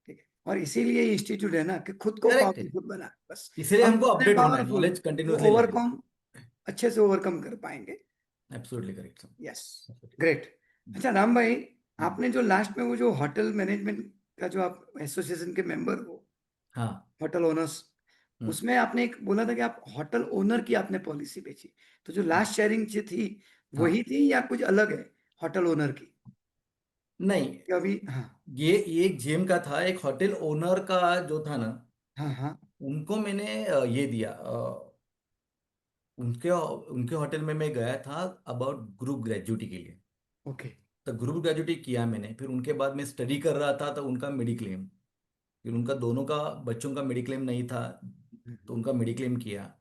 ठीक है। और इसीलिए इंस्टीट्यूट है ना कि खुद को करेक्ट है, पावरफुल बना, बस इसीलिए हम हमको जितने अपडेट होना है, पावरफुल नॉलेज तो कंटिन्यूअसली लेना है। ओवरकम, अच्छे से ओवरकम कर पाएंगे। Absolutely correct sir. Yes, great. अच्छा राम भाई, हम्म, आपने जो लास्ट में वो जो होटल मैनेजमेंट का जो आप एसोसिएशन के मेंबर हो, हाँ। होटल ओनर्स, हम्म, उसमें आपने एक बोला था कि आप होटल ओनर की आपने पॉलिसी बेची, तो जो हम्म, लास्ट शेयरिंग जो थी हाँ। वही थी या कुछ अलग है होटल ओनर की? नहीं, कि अभी, हाँ ये एक जेम का था, एक होटल ओनर का जो था ना, हाँ हाँ, उनको मैंने ये दिया, उनके उनके होटल में मैं गया था अबाउट ग्रुप ग्रेजुटी के लिए। ओके। तो ग्रुप ग्रेजुटी किया मैंने, फिर उनके बाद मैं स्टडी कर रहा था तो उनका मेडिक्लेम, फिर उनका दोनों का बच्चों का मेडिक्लेम नहीं था, तो उनका मेडिक्लेम किया।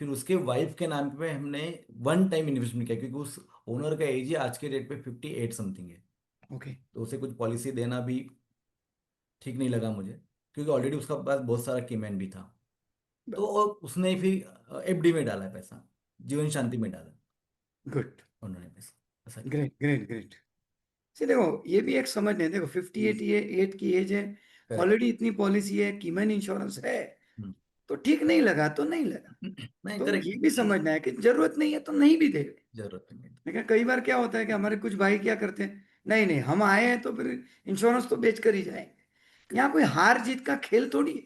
फिर उसके वाइफ के नाम पे हमने वन टाइम इन्वेस्टमेंट किया, क्योंकि उस ओनर का एज ही आज के डेट पे 58 समथिंग है, ओके, तो उसे कुछ पॉलिसी देना भी ठीक नहीं लगा मुझे, क्योंकि ऑलरेडी उसका पास बहुत सारा कीमैन भी था। तो उसने फिर एफडी में डाला पैसा, जीवन शांति में डाला गुड, उन्होंने पैसा, ऐसा किया। Great great great. देखो ये भी एक समझ नहीं, देखो 58 ये 8 की एज है, ऑलरेडी इतनी पॉलिसी है, कीमैन इंश्योरेंस है, हम्म। तो ठीक नहीं लगा तो नहीं लगा। नहीं, तो करेक्ट। ये भी समझना है कि जरूरत नहीं है तो नहीं भी दे। जरूरत नहीं है। लेकिन कई बार क्या होता है कि हमारे कुछ भाई क्या करते हैं, नहीं नहीं हम आए हैं तो फिर इंश्योरेंस तो बेच कर ही जाएंगे। यहाँ कोई हार जीत का खेल थोड़ी है,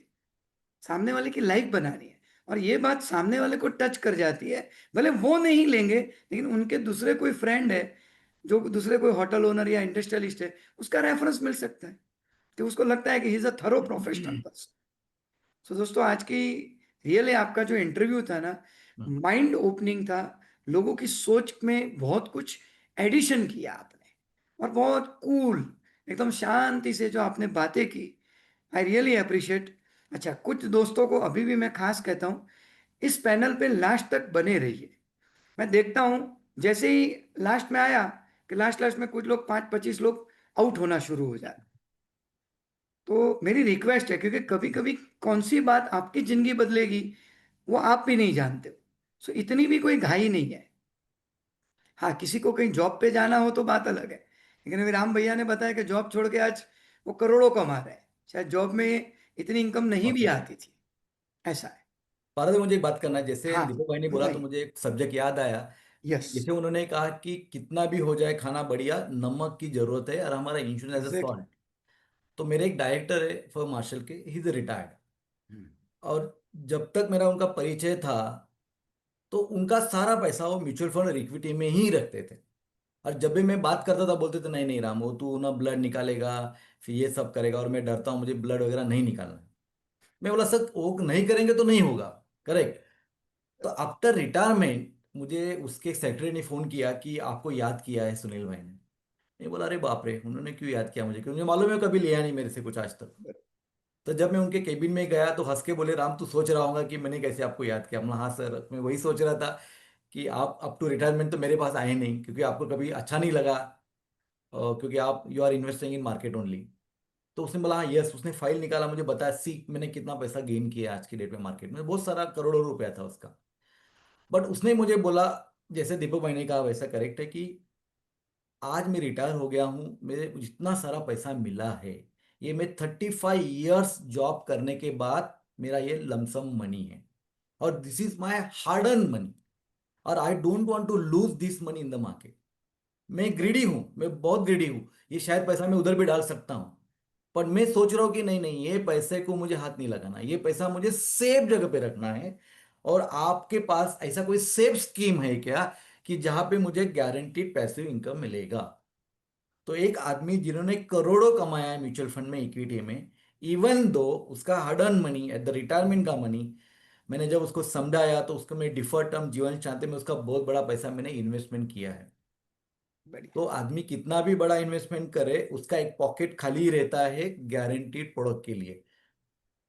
सामने वाले की लाइफ बनानी है। और ये बात सामने वाले को टच कर जाती है, भले वो नहीं लेंगे लेकिन उनके दूसरे कोई फ्रेंड है, जो दूसरे कोई होटल ओनर या इंडस्ट्रियलिस्ट है, उसका रेफरेंस मिल सकता है कि उसको लगता है कि he is a thorough professional person. So दोस्तों, आज की रियली आपका जो इंटरव्यू था ना, हम्म। माइंड ओपनिंग था। लोगों की सोच में बहुत कुछ एडिशन किया आपने, और बहुत कूल, एकदम शांति से जो आपने बातें की, आई रियली अप्रिशिएट। अच्छा, कुछ दोस्तों को अभी भी मैं खास कहता हूँ, इस पैनल पे लास्ट तक बने रहिए। मैं देखता हूँ जैसे ही लास्ट में आया कि लास्ट लास्ट में कुछ लोग 5-25 लोग आउट होना शुरू हो जाते। तो मेरी रिक्वेस्ट है, क्योंकि कभी कभी कौन सी बात आपकी जिंदगी बदलेगी वो आप भी नहीं जानते हो। सो इतनी भी कोई घाई नहीं है। हाँ, किसी को कहीं जॉब पे जाना हो तो बात अलग है, लेकिन अभी राम भैया ने बताया कि जॉब छोड़ के आज वो करोड़ों कमा रहे हैं, शायद जॉब में इतनी इनकम नहीं भी ओके। आती थी। ऐसा है। पारद, मुझे एक बात करना है। जैसे हाँ, दीपक भाई ने बोला तो बताइए। मुझे एक सब्जेक्ट याद आया। यस, जैसे उन्होंने कहा कि कितना भी हो जाए खाना बढ़िया, नमक की जरूरत है और हमारा इंश्योरेंस एज एग्जैक्टली। सॉल्ट। तो मेरे एक डायरेक्टर है फॉर मार्शल के, ही इज रिटायर्ड। और जब तक मेरा उनका परिचय था, तो उनका सारा पैसा वो म्यूचुअल फंड और इक्विटी में ही रखते थे। और जब भी मैं बात करता था बोलते थे, नहीं नहीं राम, वो तू ना ब्लड निकालेगा, फिर ये सब करेगा, और मैं डरता हूँ, मुझे ब्लड वगैरह नहीं निकालना है। मैं बोला सर, वो नहीं करेंगे तो नहीं होगा। करेक्ट। तो आफ्टर रिटायरमेंट मुझे उसके सेक्रेटरी ने फोन किया कि आपको याद किया है सुनील भाई ने। मैं बोला अरे बाप रे, उन्होंने क्यों याद किया मुझे, क्योंकि मुझे मालूम है वो कभी लिया नहीं मेरे से कुछ आज तक। तो जब मैं उनके केबिन में गया तो हंस के बोले, राम तू सोच रहा होगा कि मैंने कैसे आपको याद किया। मैं, हाँ सर, मैं वही सोच रहा था कि आप अप टू रिटायरमेंट तो मेरे पास आए नहीं, क्योंकि आपको कभी अच्छा नहीं लगा, क्योंकि आप you are investing in market only. तो उसने बोला हाँ यस, उसने फाइल निकाला, मुझे बताया सी मैंने कितना पैसा गेन किया आज की डेट में मार्केट में, बहुत सारा करोड़ों रुपया था उसका। बट उसने मुझे बोला, जैसे दीपक भाई ने कहा वैसा करेक्ट है, कि आज मैं रिटायर हो गया हूं, मेरे जितना सारा पैसा मिला है, ये मैं 35 ईयर्स जॉब करने के बाद मेरा ये लमसम मनी है, और this is my hard earn money, और I don't want to lose this money in the market. मैं ग्रीडी हूं, मैं बहुत ग्रीडी हूं। ये शायद पैसा मैं उधर भी डाल सकता हूं, पर मैं सोच रहा हूं कि नहीं नहीं, ये पैसे को मुझे हाथ नहीं लगाना, ये पैसा मुझे सेफ जगह पे रखना है। और आपके पास ऐसा कोई सेफ स्कीम है क्या, कि जहां पे मुझे गारंटीड पैसिव इनकम मिलेगा? तो एक आदमी जिन्होंने करोड़ों कमाया है म्यूचुअल फंड में, इक्विटी में, इवन दो उसका hard earn money at the retirement का मनी, मैंने जब उसको समझाया तो उसको मैं डिफर्ड टर्म जीवन चाहते में उसका बहुत बड़ा पैसा मैंने इन्वेस्टमेंट किया है। बढ़िया। तो आदमी कितना भी बड़ा इन्वेस्टमेंट करे, उसका एक पॉकेट खाली ही रहता है गारंटीड प्रोडक्ट के लिए।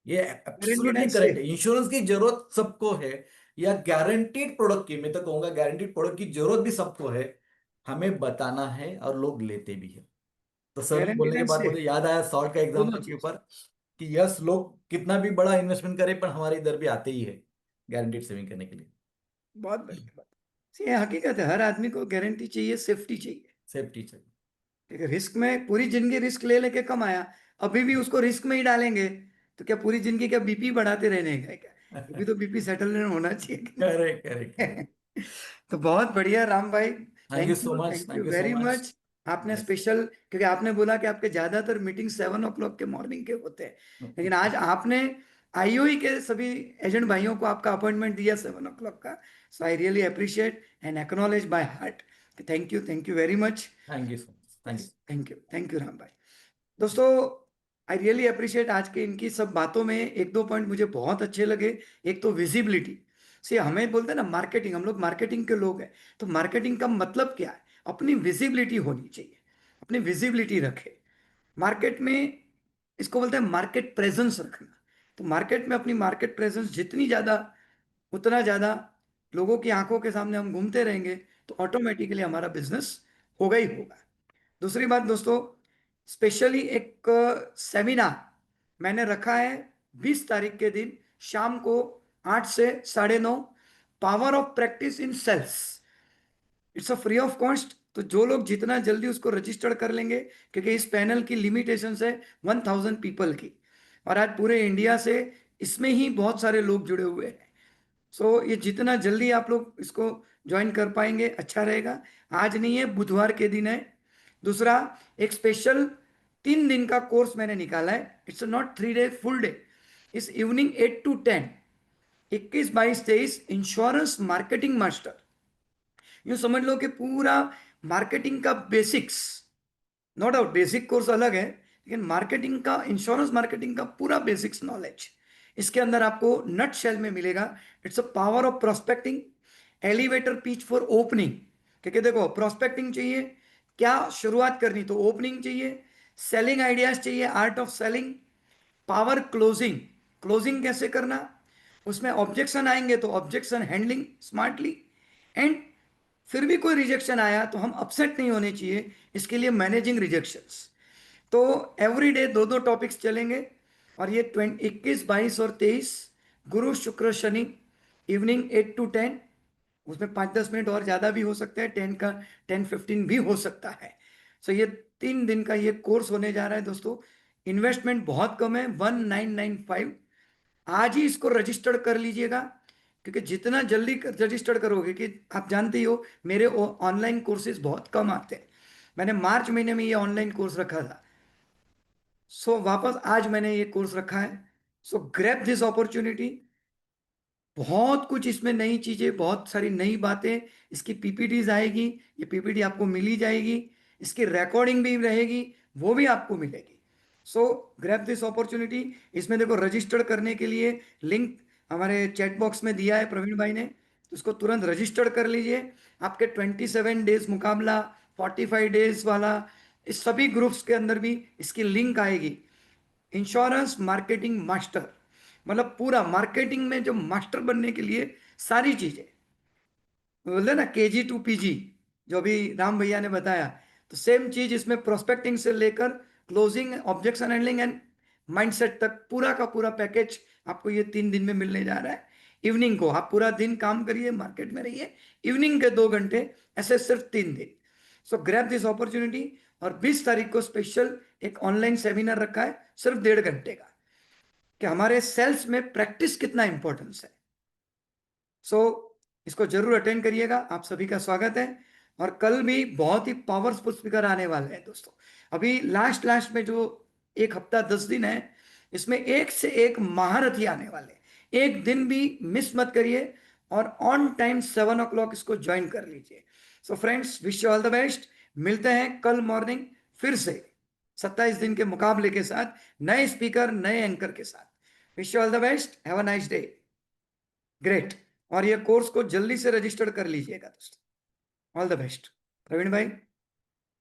ये गारंटीड एब्सोल्युटली एंड करेक्ट है। सेफ। इंश्योरेंस की जरूरत सबको है, या गारंटीड प्रोडक्ट की, मैं तो कहूंगा गारंटीड प्रोडक्ट की जरूरत भी सबको है। हमें बताना है और लोग लेते भी है। तो सर ने गारंटीड बोलने के एंड बाद मुझे सेफ, याद आया सॉल्ट का दोनों एग्जांपल के चीज। ऊपर, कि यस, लोग कितना भी बड़ा इन्वेस्टमेंट करें पर हमारे इधर भी आते ही है गारंटीड सेविंग करने के लिए। बहुत बढ़िया बात। ये हकीकत है, हर आदमी को गारंटी चाहिए, सेफ्टी चाहिए। सेफ्टी चाहिए। ठीक है, रिस्क में पूरी जिंदगी रिस्क ले लेके कमाया, अभी भी उसको रिस्क में ही डालेंगे, तो क्या पूरी जिंदगी क्या बीपी बढ़ाते रहने का है क्या? ये भी तो बीपी सेटलमेंट होना चाहिए कि करेक्ट करेक्ट करेक्ट। नहीं? तो बहुत बढ़िया राम भाई। Thank you so much, thank you thank you so very much. Much. आपने यस। स्पेशल, क्योंकि आपने बोला कि आपके ज्यादातर मीटिंग 7 o'clock के मॉर्निंग के होते हैं, लेकिन आज आपने आईओई के सभी एजेंट भाइयों को आपका अपॉइंटमेंट दिया 7 o'clock का। So I really appreciate and acknowledge by heart. Thank you very much. Thank you so much, thank you. Yes, thank you Ram भाई। दोस्तों, आई रियली अप्रिशिएट आज के इनकी सब बातों में एक दो पॉइंट मुझे बहुत अच्छे लगे। एक तो विजिबिलिटी। सी, हमें बोलते हैं ना मार्केटिंग, हम लोग मार्केटिंग के लोग हैं, तो मार्केटिंग का मतलब क्या है? अपनी विजिबिलिटी होनी चाहिए, अपनी विजिबिलिटी रखे मार्केट में। इसको बोलते हैं मार्केट प्रेजेंस रखना। तो मार्केट में अपनी मार्केट प्रेजेंस जितनी ज्यादा, उतना ज्यादा लोगों की आंखों के सामने हम घूमते रहेंगे, तो ऑटोमेटिकली हमारा बिजनेस होगा ही होगा। दूसरी बात दोस्तों, स्पेशली एक सेमिनार मैंने रखा है 20 तारीख के दिन शाम को 8 से 9:30, power of practice in sales. It's a free of cost. तो जो लोग जितना जल्दी उसको रजिस्टर कर लेंगे, क्योंकि इस पैनल की लिमिटेशन है 1000 पीपल की, और आज पूरे इंडिया से इसमें ही बहुत सारे लोग जुड़े हुए हैं। सो ये जितना जल्दी आप लोग इसको ज्वाइन कर पाएंगे अच्छा रहेगा। आज नहीं है, बुधवार के दिन है। दूसरा, एक स्पेशल 3 दिन का कोर्स मैंने निकाला है। It's not 3 day full day. इस evening 8 to 10, 21, 22, 23 insurance marketing master. यूं समझ लो कि पूरा मार्केटिंग का basics, no doubt basic course अलग है, लेकिन मार्केटिंग का, इंश्योरेंस मार्केटिंग का पूरा बेसिक्स नॉलेज इसके अंदर आपको नट शेल में मिलेगा। It's a power of prospecting, elevator pitch for opening. क्योंकि देखो, प्रोस्पेक्टिंग चाहिए, क्या शुरुआत करनी तो ओपनिंग चाहिए, सेलिंग आइडियाज चाहिए, art of selling, power closing, closing कैसे करना, उसमें ऑब्जेक्शन आएंगे तो ऑब्जेक्शन हैंडलिंग स्मार्टली, एंड फिर भी कोई रिजेक्शन आया तो हम अपसेट नहीं होने चाहिए, इसके लिए मैनेजिंग रिजेक्शंस। तो एवरी डे 2-2 टॉपिक्स चलेंगे। और ये 21, 22 और 23, गुरु शुक्र शनि, इवनिंग 8 to 10। उसमें 5-10 मिनट और ज़्यादा भी हो सकता है, 10 का 10-15 भी हो सकता है। सो ये 3 दिन का ये कोर्स होने जा रहा है दोस्तों। इन्वेस्टमेंट बहुत कम है, 1995। आज ही इसको रजिस्टर्ड कर लीजिएगा, क्योंकि जितना जल्दी रजिस्टर्ड करोगे, कि आप जानते ही हो मेरे ऑनलाइन कोर्सेज बहुत कम आते हैं। मैंने मार्च महीने में ये ऑनलाइन कोर्स रखा था, सो वापस आज मैंने ये कोर्स रखा है। सो ग्रैब दिस अपॉर्चुनिटी। बहुत कुछ इसमें नई चीजें, बहुत सारी नई बातें, इसकी पीपीटीज आएगी, ये पीपीटी आपको मिली जाएगी, इसकी रिकॉर्डिंग भी रहेगी, वो भी आपको मिलेगी। सो ग्रैब दिस अपॉर्चुनिटी। इसमें देखो, रजिस्टर करने के लिए लिंक हमारे चैट बॉक्स में दिया है प्रवीण भाई ने, तो उसको तुरंत रजिस्टर कर लीजिए। आपके 27 डेज मुकाबला, 45 डेज वाला, इस सभी ग्रुप्स के अंदर भी इसकी लिंक आएगी। इंश्योरेंस मार्केटिंग मास्टर, मतलब पूरा मार्केटिंग में जो मास्टर बनने के लिए सारी चीजें, बोलते ना KG to PG, जो अभी राम भैया ने बताया, तो सेम चीज इसमें प्रोस्पेक्टिंग से लेकर closing, objection handling and mindset तक पूरा का पूरा पैकेज आपको ये 3 दिन में मिलने जा रहा है। इवनिंग को आप पूरा दिन काम करिए, मार्केट में रहिए, इवनिंग के 2 घंटे, ऐसे सिर्फ 3 दिन। सो ग्रैब दिस अपॉर्चुनिटी। और 20 तारीख को स्पेशल एक ऑनलाइन सेमिनार रखा है, सिर्फ 1.5 घंटे का, कि हमारे सेल्स में प्रैक्टिस कितना इंपॉर्टेंस है। सो इसको जरूर अटेंड करिएगा, आप सभी का स्वागत है। और कल भी बहुत ही पावरफुल स्पीकर आने वाले हैं दोस्तों। अभी लास्ट लास्ट में जो 1 हफ्ता 10 दिन है, इसमें एक से एक महारथी आने वाले हैं। एक दिन भी मिस मत करिए, और ऑन टाइम 7 o'clock इसको ज्वाइन कर लीजिए। So friends, wish you all the best. मिलते हैं कल मॉर्निंग फिर से 27 दिन के मुकाबले के साथ, नए स्पीकर, नए एंकर के साथ। Wish you all the best, have a nice day. Great. और ये कोर्स को जल्दी से रजिस्टर कर लीजिएगा दोस्तों। All the best. प्रवीण भाई।